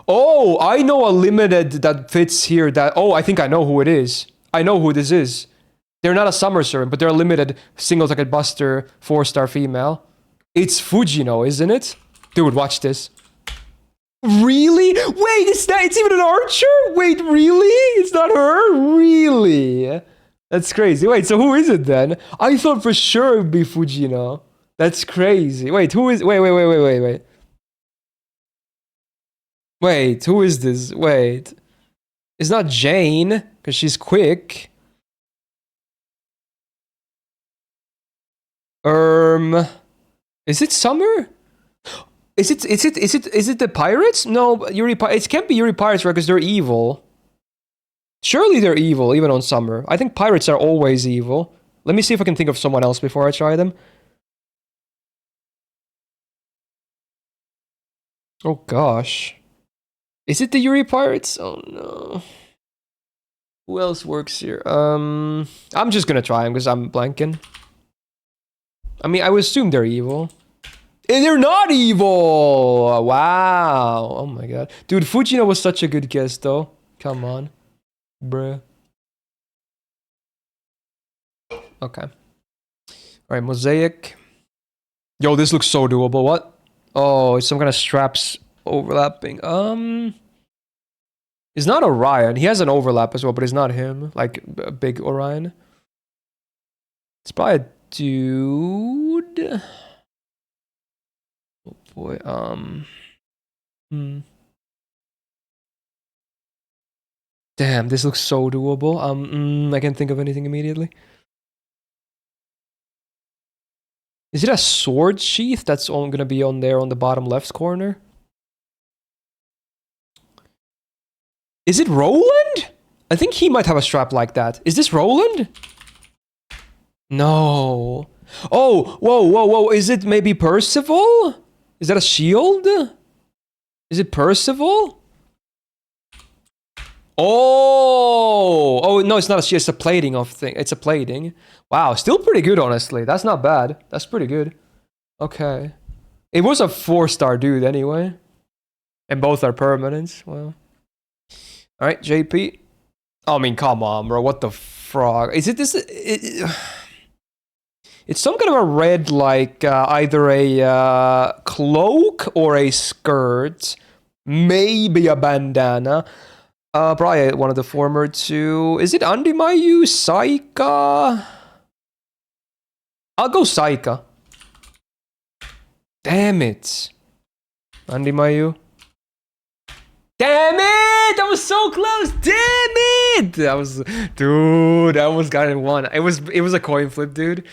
Oh, I know a limited that fits here. I think I know who it is. I know who this is. They're not a Summer Servant, but they're a limited single target Buster 4-star female. It's Fujino, isn't it? Dude, watch this. Really? Wait, it's even an archer? Wait, really? It's not her? Really? That's crazy. Wait, so who is it then? I thought for sure it would be Fujino. That's crazy. Wait, who is... Wait. Wait, who is this? Wait. It's not Jane, because she's quick. Is it summer? Is it the pirates? No, it can't be Yuri Pirates, right? Because they're evil. Surely they're evil, even on summer. I think pirates are always evil. Let me see if I can think of someone else before I try them. Oh gosh. Is it the Yuri Pirates? Oh no. Who else works here? I'm just gonna try them because I'm blanking. I mean, I would assume they're evil. And they're not evil! Wow. Oh my god. Dude, Fujino was such a good guess though. Come on. Bruh. Okay. Alright, Mosaic. Yo, this looks so doable. What? Oh, it's some kind of straps overlapping. It's not Orion. He has an overlap as well, but it's not him. Like, a big Orion. It's probably a dude. Oh boy, Damn, this looks so doable. I can't think of anything immediately. Is it a sword sheath that's gonna be on there on the bottom left corner? Is it Roland? I think he might have a strap like that. Is this Roland? No. Oh, whoa. Is it maybe Percival? Is that a shield? Is it Percival? Oh, no, it's not a shield. It's a plating of thing. It's a plating. Wow, still pretty good, honestly. That's not bad. That's pretty good. Okay. It was a 4-star dude anyway. And both are permanents. Well. Alright, JP. I mean, come on, bro. What the frog? Is it this? It's some kind of a red, like, either a cloak or a skirt. Maybe a bandana. Probably one of the former two. Is it Andimayu? Saika? I'll go Saika. Damn it. Andimayu. Damn it! That was so close! Damn it! That was... Dude, I almost got it in one. It was a coin flip, dude.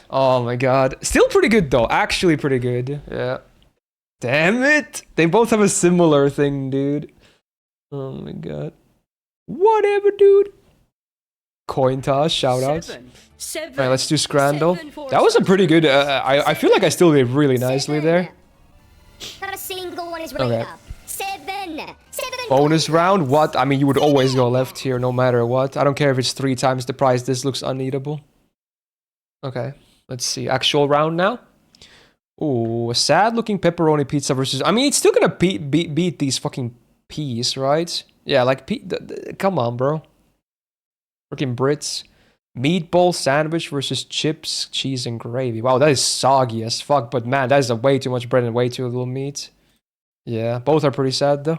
Oh my god. Still pretty good, though. Actually pretty good. Yeah. Damn it! They both have a similar thing, dude. Oh my god. Whatever, dude. Coin toss, shoutouts. Alright, let's do Scrandle. That was a pretty good... I feel like I still did really nicely there. Not a single one is right up. Seven Bonus round? What? I mean, you would always go left here, no matter what. I don't care if it's 3 times the price. This looks uneatable. Okay, let's see. Actual round now. Ooh, a sad-looking pepperoni pizza versus... I mean, it's still gonna beat these fucking peas, right? Yeah, like... Come on, bro. Freaking Brits. Meatball sandwich versus chips, cheese, and gravy. Wow, that is soggy as fuck. But man, that is way too much bread and way too little meat. Yeah, both are pretty sad though.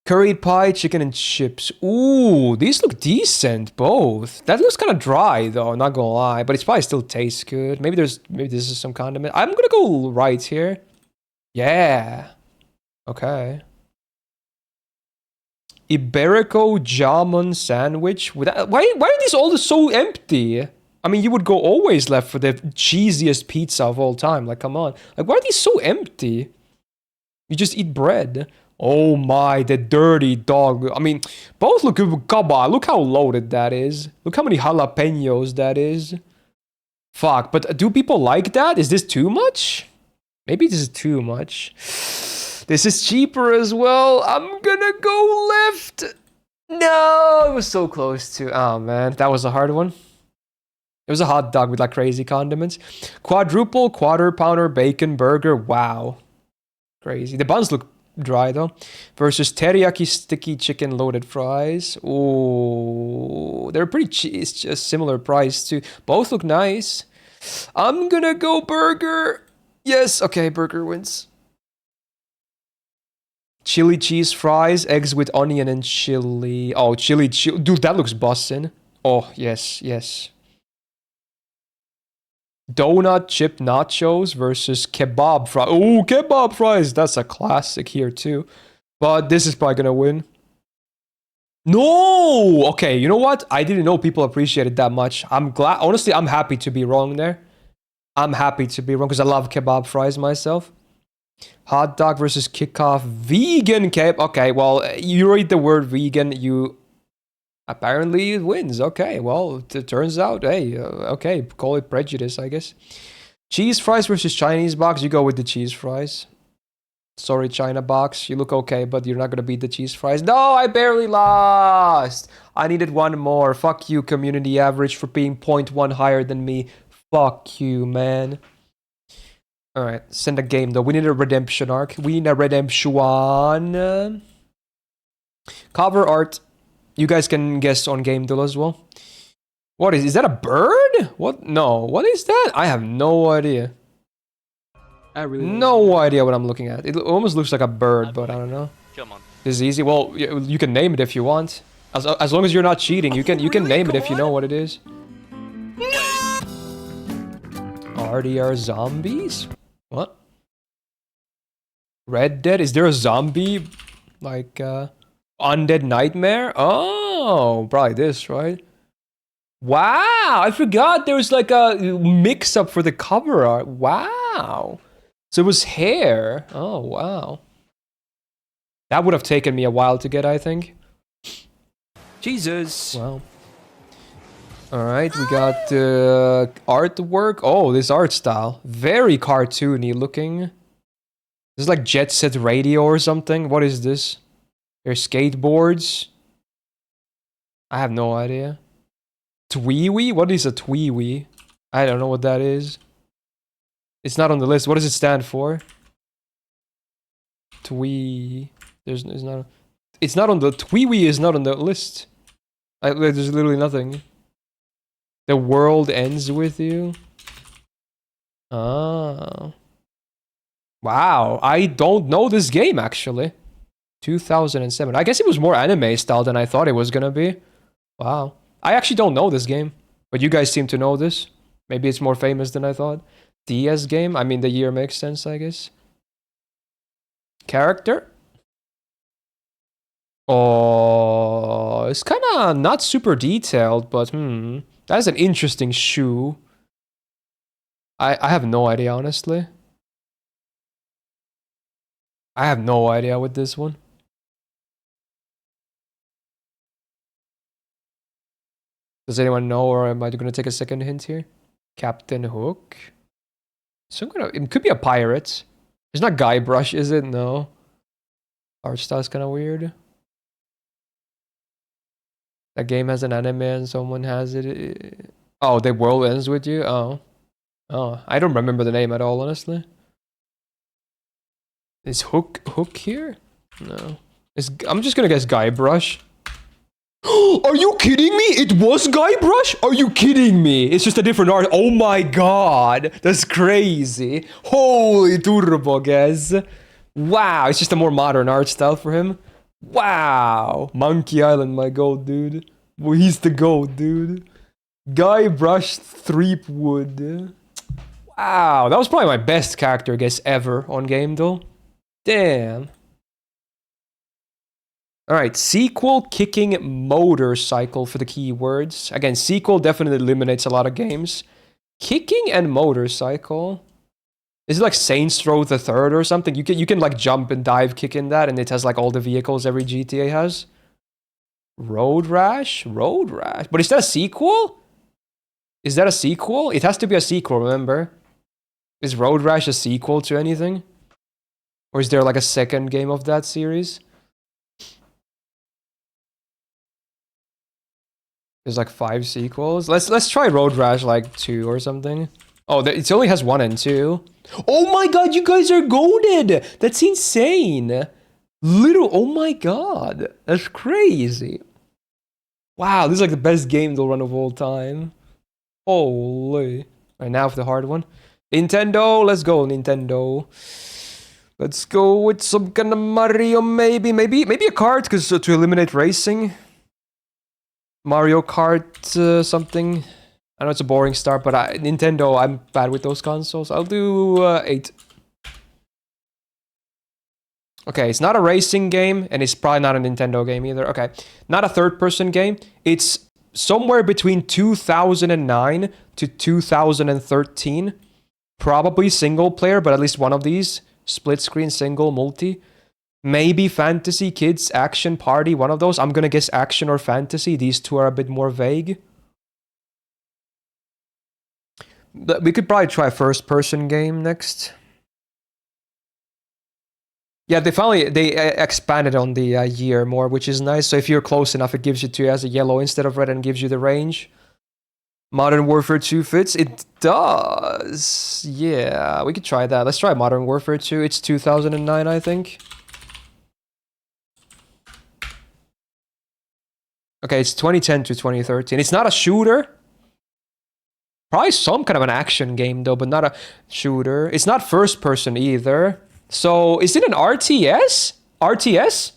Curried pie, chicken, and chips. Ooh, these look decent, both. That looks kind of dry though, not gonna lie. But it probably still tastes good. Maybe this is some condiment. I'm gonna go right here. Yeah. Okay. Iberico jamon sandwich. Why are these all so empty? I mean, you would go always left for the cheesiest pizza of all time. Like, come on. Like, why are these so empty? You just eat bread. Oh my, the dirty dog. I mean, both look good. Come on, look how loaded that is. Look how many jalapenos that is. Fuck, but do people like that? Is this too much? Maybe this is too much. This is cheaper as well. I'm gonna go left. No, it was so close to... Oh man, that was a hard one. It was a hot dog with like crazy condiments. Quadruple, quarter pounder, bacon, burger. Wow. Crazy. The buns look dry though. Versus teriyaki sticky chicken loaded fries. Ooh. They're pretty it's just similar price too. Both look nice. I'm gonna go burger. Yes. Okay, burger wins. Chili cheese fries, eggs with onion and chili. Oh, chili. Dude, that looks bussin'. Oh, yes, yes. Donut chip nachos versus kebab fries. Oh, kebab fries. That's a classic here too. But this is probably gonna win. No! Okay, you know what? I didn't know people appreciate it that much. I'm glad. Honestly, I'm happy to be wrong there. I'm happy to be wrong because I love kebab fries myself. Hot dog versus kickoff. Vegan kebab. Okay, well, you read the word vegan, you... Apparently it wins. Okay, well, it turns out, hey, okay, call it prejudice, I guess. Cheese fries versus Chinese box. You go with the cheese fries. Sorry, China box. You look okay, but you're not gonna beat the cheese fries. No, I barely lost. I needed one more. Fuck you, community average, for being 0.1 higher than me. Fuck you, man. Alright, send a game though. We need a redemption arc. We need a redemption. Cover art. You guys can guess on game duel as well. What is that a bird? What? No. What is that? I have no idea. No idea what I'm looking at. It almost looks like a bird, but I don't know. Come on. This is easy. Well, you can name it if you want. As long as you're not cheating, you can name it if you know what it is. RDR zombies? What? Red Dead? Is there a zombie like Undead Nightmare? Oh, probably this, right? Wow, I forgot there was like a mix-up for the cover art. Wow. So it was hair. Oh, wow. That would have taken me a while to get, I think. Jesus. Wow. Alright, we got artwork. Oh, this art style. Very cartoony looking. This is like Jet Set Radio or something. What is this? There's skateboards. I have no idea. Tweewee? What is a tweewee? I don't know what that is. It's not on the list. What does it stand for? Twee. It's not on the... Tweewee is not on the list. There's literally nothing. The world ends with you? Oh. Wow, I don't know this game actually. 2007. I guess it was more anime style than I thought it was gonna be. Wow. I actually don't know this game. But you guys seem to know this. Maybe it's more famous than I thought. DS game? I mean, the year makes sense, I guess. Character? Oh, it's kind of not super detailed, but that is an interesting shoe. I have no idea, honestly. I have no idea with this one. Does anyone know, or am I gonna take a second hint here? Captain Hook? It could be a pirate. It's not Guybrush, is it? No. Art style's kind of weird. That game has an anime and someone has it. Oh, the world ends with you? Oh. Oh, I don't remember the name at all, honestly. Is Hook here? No. I'm just gonna guess Guybrush. Are you kidding me? It was Guybrush? Are you kidding me? It's just a different art. Oh my god. That's crazy. Holy turbo, guys. Wow. It's just a more modern art style for him. Wow. Monkey Island, my goat, dude. Well, he's the goat, dude. Guybrush Threepwood. Wow. That was probably my best character guess ever on game, though. Damn. Alright, sequel kicking motorcycle for the keywords. Again, sequel definitely eliminates a lot of games. Kicking and motorcycle. Is it like Saints Row the Third or something? You can like jump and dive kick in that, and it has like all the vehicles every GTA has. Road Rash? Road Rash. But is that a sequel? Is that a sequel? It has to be a sequel, remember? Is Road Rash a sequel to anything? Or is there like a second game of that series? There's like 5 sequels. Let's try Road Rash like 2 or something. Oh, it only has 1 and 2. Oh my god, you guys are goated! That's insane! Oh my god, that's crazy. Wow, this is like the best game they'll run of all time. Holy. Alright, now for the hard one. Nintendo, let's go, Nintendo. Let's go with some kind of Mario, maybe a kart, because to eliminate racing. Mario Kart something. I know it's a boring start, but Nintendo, I'm bad with those consoles. I'll do 8. Okay, it's not a racing game, and it's probably not a Nintendo game either. Okay, not a third-person game. It's somewhere between 2009 to 2013. Probably single player, but at least one of these. Split screen, single, multi. Maybe fantasy, kids, action, party, one of those. I'm gonna guess action or fantasy. These two are a bit more vague. But we could probably try a first-person game next. Yeah, they expanded on the year more, which is nice. So if you're close enough, it gives you to as a yellow instead of red and gives you the range. Modern Warfare 2 fits? It does. Yeah, we could try that. Let's try Modern Warfare 2. It's 2009, I think. Okay, it's 2010 to 2013. It's not a shooter. Probably some kind of an action game, though, but not a shooter. It's not first person either. So, is it an RTS? RTS?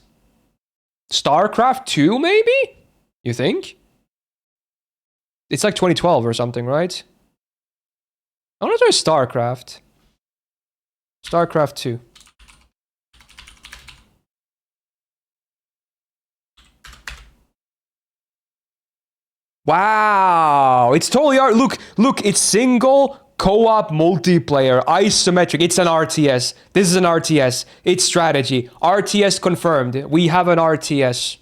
StarCraft 2, maybe? You think? It's like 2012 or something, right? I want to try StarCraft. StarCraft 2. Wow! It's totally art. Look, it's single, co-op, multiplayer, isometric. It's an RTS. This is an RTS. It's strategy. RTS confirmed. We have an RTS.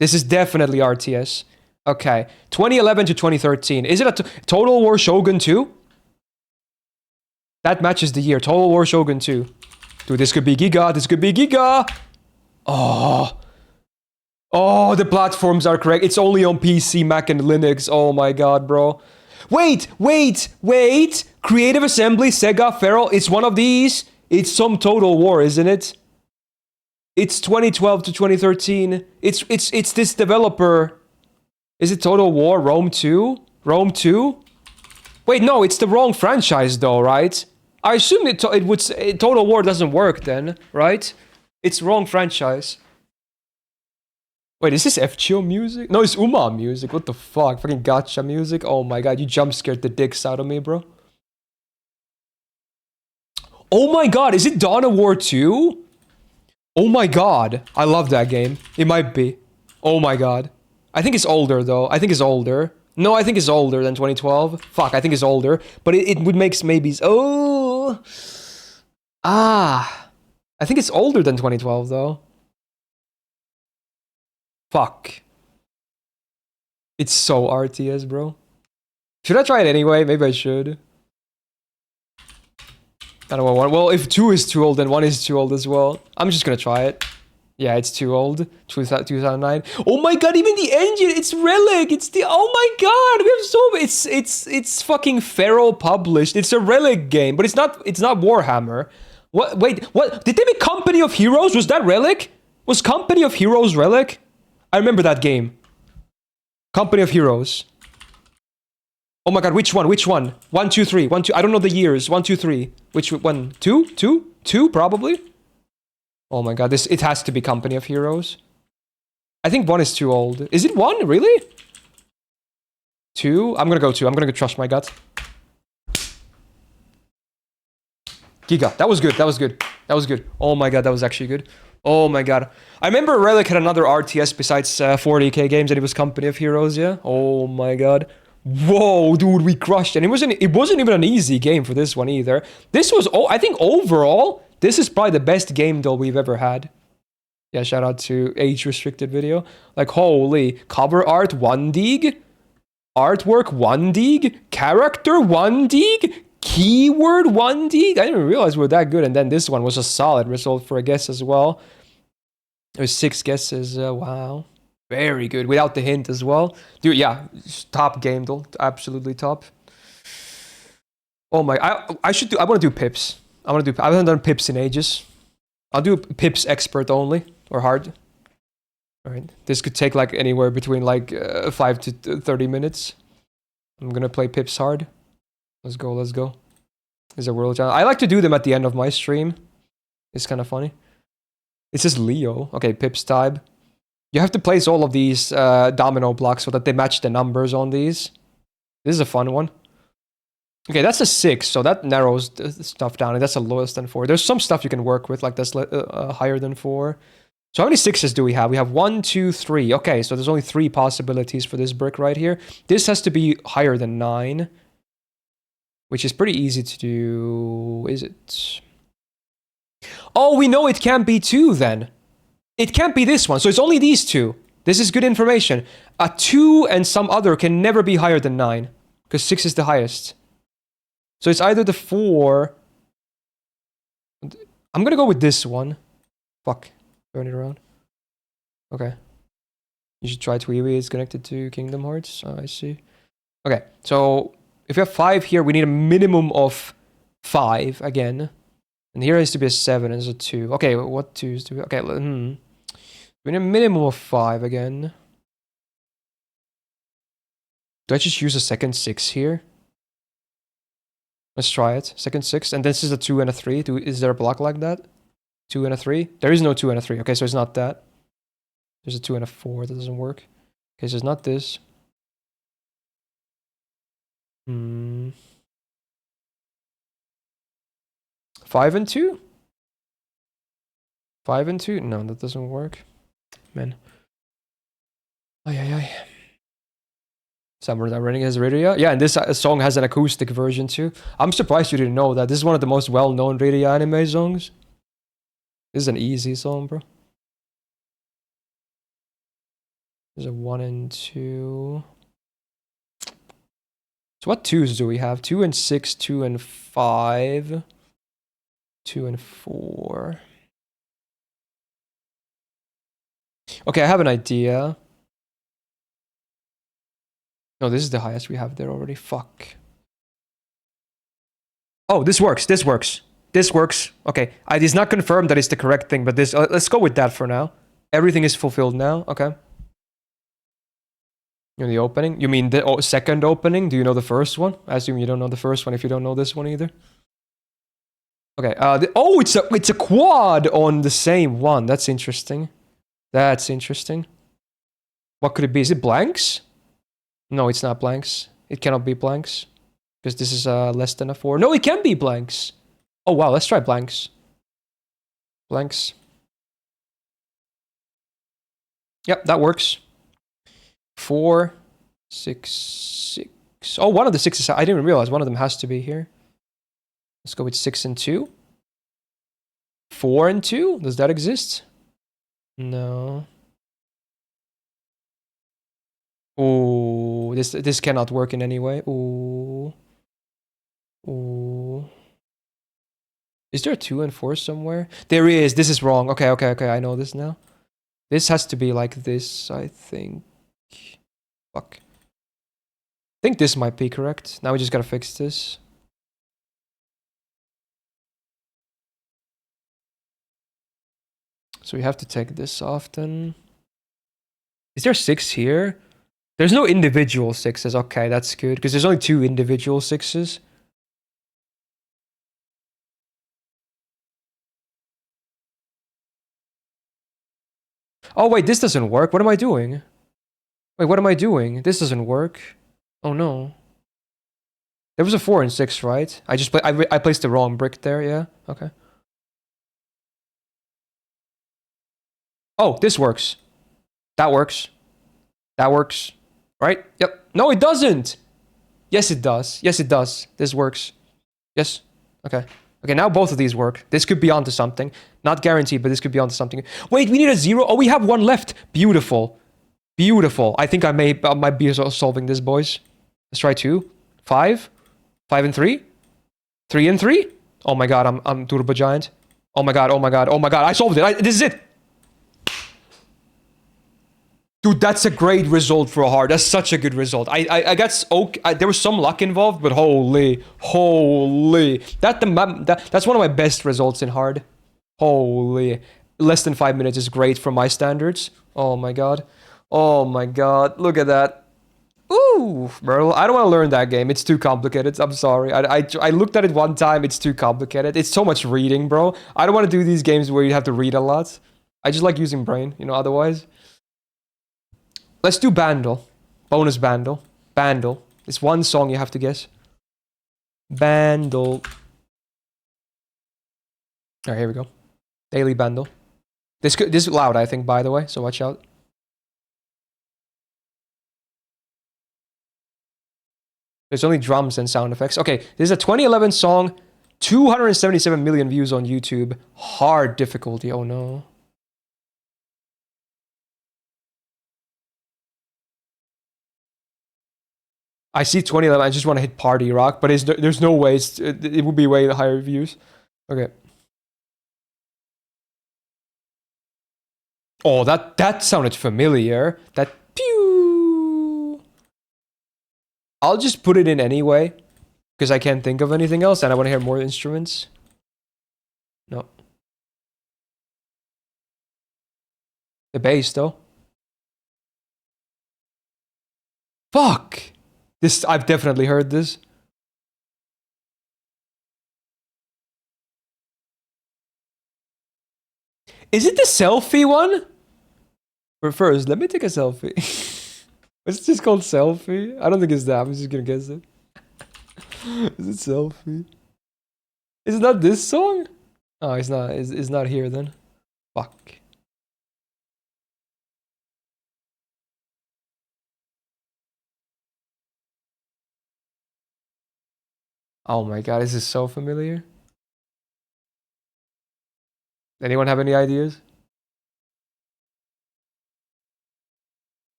This is definitely RTS. Okay. 2011 to 2013. Is it a Total War Shogun 2? That matches the year. Total War Shogun 2. Dude, this could be Giga. This could be Giga. Oh. Oh, the platforms are correct. It's only on PC, Mac, and Linux. Oh my god, bro. Wait. Creative Assembly, Sega, Feral. It's one of these. It's some Total War, isn't it? It's 2012 to 2013. It's this developer. Is it Total War? Rome 2? Rome 2? Wait, no, it's the wrong franchise though, right? I assume Total War doesn't work then, right? It's wrong franchise. Wait, is this FGO music? No, it's Uma music. What the fuck? Fucking gacha music? Oh my god, you jump scared the dicks out of me, bro. Oh my god, is it Dawn of War 2? Oh my god, I love that game. It might be. Oh my god. I think it's older though. I think it's older. No, I think it's older than 2012. Fuck, I think it's older. But it would make maybe... Oh! Ah! I think it's older than 2012 though. Fuck. It's so RTS, bro. Should I try it anyway? Maybe I should. I don't want one. Well, if 2 is too old, then 1 is too old as well. I'm just gonna try it. Yeah, it's too old. 2009. Oh my god, even the engine, it's Relic. It's the... Oh my god, we have so... It's fucking Feral published. It's a Relic game, but it's not Warhammer. What? Wait, what? Did they make Company of Heroes? Was that Relic? Was Company of Heroes Relic? I remember that game. Company of Heroes. Oh my god, which one? Which one? 1, 2, 3. 1, 2. I don't know the years. 1, 2, 3. Which one? 2? 2? 2, probably? Oh my god, it has to be Company of Heroes. I think 1 is too old. Is it 1? Really? 2? I'm gonna go 2. I'm gonna go trust my gut. Giga. That was good. That was good. That was good. Oh my god, that was actually good. Oh my god. I remember Relic had another RTS besides 40k games and it was Company of Heroes, yeah? Oh my god. Whoa, dude, we crushed. And it wasn't even an easy game for this one either. This was, I think overall, this is probably the best game though we've ever had. Yeah, shout out to age-restricted video. Like, holy, cover art 1 dig, artwork 1 dig, character 1 dig, keyword 1 dig. I didn't realize we were that good. And then this one was a solid result for a guess as well. There's 6 guesses. Wow. Very good. Without the hint as well. Dude, yeah. Top game though. Absolutely top. Oh my. I want to do pips. I haven't done pips in ages. I'll do pips expert only. Or hard. Alright. This could take like anywhere between like 5 to 30 minutes. I'm gonna play pips hard. Let's go, let's go. There's a world challenge. I like to do them at the end of my stream. It's kind of funny. It says Leo. Okay, pips type. You have to place all of these domino blocks so that they match the numbers on these. This is a fun one. Okay, that's a 6, so that narrows the stuff down, and that's a lowest than 4. There's some stuff you can work with, like that's higher than 4. So how many 6s do we have? We have 1, 2, 3. Okay, so there's only 3 possibilities for this brick right here. This has to be higher than 9, which is pretty easy to do. Is it? Oh, we know it can't be 2 then. It can't be this one, so it's only these 2. This is good information. A 2 and some other can never be higher than 9, because 6 is the highest. So it's either the 4... I'm gonna go with this one. Fuck. Turn it around. Okay. You should try Tweeby. It's connected to Kingdom Hearts. Oh, I see. Okay, so if we have 5 here, we need a minimum of 5 again. And here has to be a 7 and a 2. Okay, what 2s do we... Okay, we need a minimum of 5 again. Do I just use a second 6 here? Let's try it. Second 6, and this is a 2 and a 3. Is there a block like that? 2 and a 3? There is no 2 and a 3. Okay, so it's not that. There's a 2 and a 4. That doesn't work. Okay, so it's not this. 5 and 2? 5 and 2? No, that doesn't work. Man. Ay, ay, ay. Summer That Running has radio. Yeah, and this song has an acoustic version too. I'm surprised you didn't know that. This is one of the most well-known radio anime songs. This is an easy song, bro. There's a 1 and 2. So what 2s do we have? 2 and 6, 2 and 5, 2 and 4. Okay, I have an idea. No, this is the highest we have there already. Fuck. Oh, this works. This works. This works. Okay, it is not confirmed that it's the correct thing, but this. Let's go with that for now. Everything is fulfilled now. Okay. You know the opening? You mean the second opening? Do you know the first one? I assume you don't know the first one if you don't know this one either. Okay. Oh, it's a quad on the same one. That's interesting. That's interesting. What could it be? Is it blanks? No, it's not blanks. It cannot be blanks. Because this is less than a 4. No, it can be blanks. Oh, wow. Let's try blanks. Blanks. Yep, that works. 4, 6, 6. Oh, one of the 6s. I didn't realize one of them has to be here. Let's go with 6 and 2. 4 and 2? Does that exist? No. Ooh, this cannot work in any way. Ooh. Ooh. Is there a 2 and 4 somewhere? There is. This is wrong. Okay, okay, okay. I know this now. This has to be like this, I think. Fuck. I think this might be correct. Now we just gotta fix this. So we have to take this off then. Is there 6 here? There's no individual 6s. Okay, that's good. Because there's only 2 individual 6s. Oh, wait, this doesn't work. What am I doing? Wait, what am I doing? This doesn't work. Oh, no. There was a 4 and 6, right? I placed the wrong brick there, yeah? Okay. Oh, this works. That works. That works. Right? Yep. No, it doesn't! Yes, it does. Yes, it does. This works. Yes. Okay. Okay, now both of these work. This could be onto something. Not guaranteed, but this could be onto something. Wait, we need a 0. Oh, we have 1 left. Beautiful. Beautiful. I think I might be solving this, boys. Let's try 2. 5. 5 and 3. 3 and 3. Oh my god, I'm Turbo Giant. Oh my god, oh my god, oh my god. I solved it. This is it. Dude, that's a great result for a hard. That's such a good result. I got okay. There was some luck involved, but holy. That's one of my best results in hard. Holy. Less than 5 minutes is great for my standards. Oh my god. Oh my god. Look at that. Ooh, bro. I don't want to learn that game. It's too complicated. I'm sorry. I looked at it one time. It's too complicated. It's so much reading, bro. I don't want to do these games where you have to read a lot. I just like using brain, you know, otherwise. Let's do Bandle. Bonus Bandle. Bandle. It's one song you have to guess. Bundle. Alright, here we go. Daily bundle. This is loud, I think, by the way, so watch out. There's only drums and sound effects. Okay, this is a 2011 song. 277 million views on YouTube. Hard difficulty. Oh no. I see 2011. I just want to hit party rock, but there's no way it would be way higher views. Okay. Oh, that sounded familiar. That pew. I'll just put it in anyway, because I can't think of anything else, and I want to hear more instruments. No. The bass, though. Fuck! This, I've definitely heard this. Is it the selfie one? But first, let me take a selfie. Is it just called selfie? I don't think it's that. I'm just gonna guess it. Is it selfie? Is it not this song? Oh, it's not. It's not here then. Fuck. Oh my god, this is so familiar. Anyone have any ideas?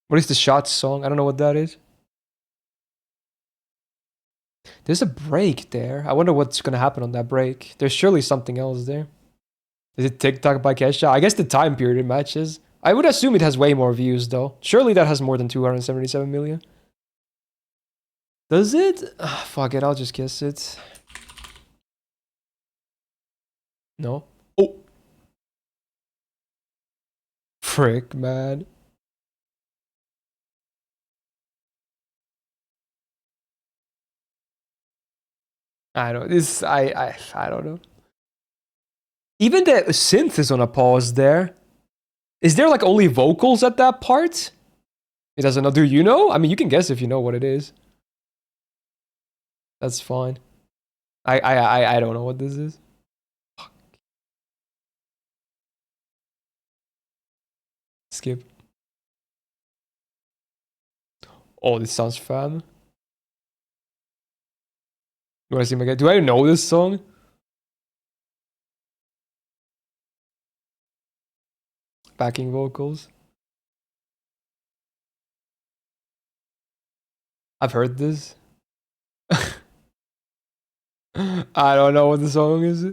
What is the Shots song? I don't know what that is. There's a break there. I wonder what's gonna happen on that break. There's surely something else there. Is it TikTok by Kesha? I guess the time period matches. I would assume it has way more views though. Surely that has more than 277 million. Does it? Ugh, fuck it, I'll just guess it. No. Oh. Frick, man. I don't. This. I don't know. Even the synth is on a pause there. Is there like only vocals at that part? It doesn't know. Do you know? I mean, you can guess if you know what it is. That's fine. I don't know what this is. Fuck. Skip. Oh, this sounds fun. You wanna see my guy? Do I know this song? Backing vocals. I've heard this. I don't know what the song is.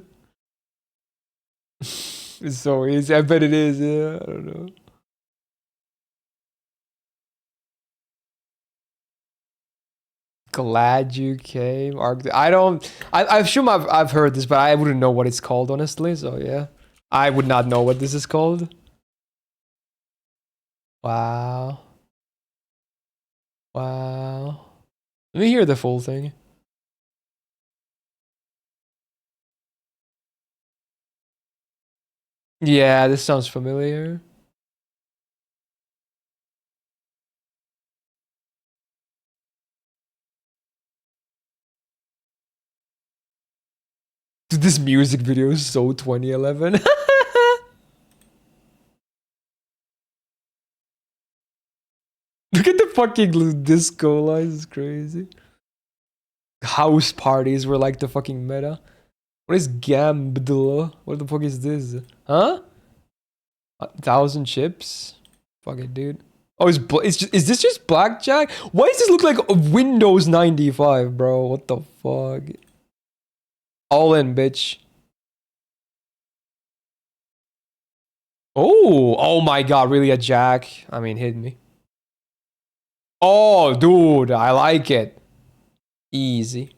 It's so easy. I bet it is. Yeah, I don't know. Glad you came. I don't. I'm sure I've heard this, but I wouldn't know what it's called honestly. So yeah, I would not know what this is called. Wow. Wow. Let me hear the full thing. Yeah, this sounds familiar. Dude, this music video is so 2011. Look at the fucking disco lines, it's crazy. House parties were like the fucking meta. What is Gambdla? What the fuck is this? Huh? 1,000 chips? Fuck it, dude. Oh, is this just blackjack? Why does this look like Windows 95, bro? What the fuck? All in, bitch. Oh my god, really a jack? I mean, hit me. Oh, dude, I like it. Easy.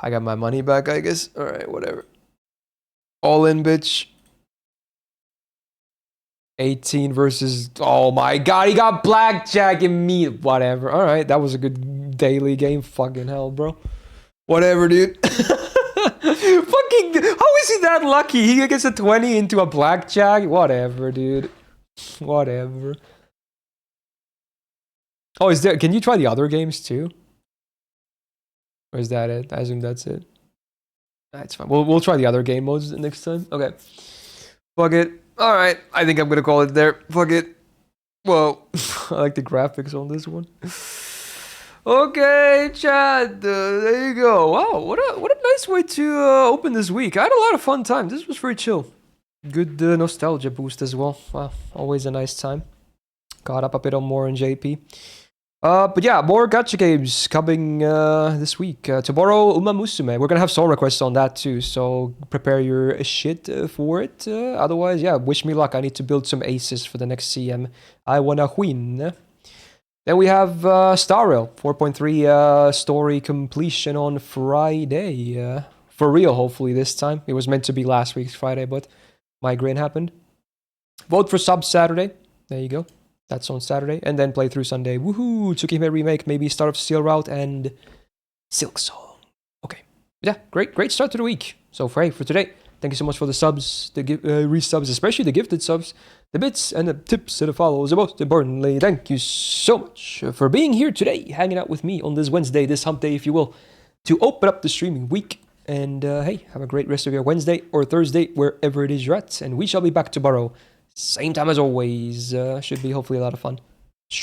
I got my money back, I guess. Alright, whatever. All in, bitch. 18 versus... Oh my god, he got blackjack and me. Whatever. Alright, that was a good daily game. Fucking hell, bro. Whatever, dude. Fucking... How is he that lucky? He gets a 20 into a blackjack? Whatever, dude. Whatever. Oh, is there? Can you try the other games too? Or is that it? I assume that's it. That's fine. We'll try the other game modes next time. Okay. Fuck it. All right. I think I'm gonna call it there. Fuck it. Whoa. I like the graphics on this one. Okay, Chad. There you go. Wow. What a nice way to open this week. I had a lot of fun time. This was very chill. Good nostalgia boost as well. Wow. Always a nice time. Caught up a bit on more in JP. But yeah, more gacha games coming this week. Tomorrow, Uma Musume. We're gonna have song requests on that too, so prepare your shit for it. Otherwise, yeah, wish me luck. I need to build some aces for the next CM. I wanna win. Then we have Star Rail 4.3 story completion on Friday. For real, hopefully this time. It was meant to be last week's Friday, but migraine happened. Vote for sub Saturday. There you go. That's on Saturday. And then play through Sunday. Woohoo! Tsukihime remake, maybe Start of Steel Route and Silk Song. Okay. Yeah, great start to the week. So for today, thank you so much for the subs, the resubs, especially the gifted subs, the bits and the tips and the follows. And most importantly, thank you so much for being here today, hanging out with me on this Wednesday, this hump day, if you will, to open up the streaming week. And hey, have a great rest of your Wednesday or Thursday, wherever it is you're at. And we shall be back tomorrow. Same time as always. Should be hopefully a lot of fun.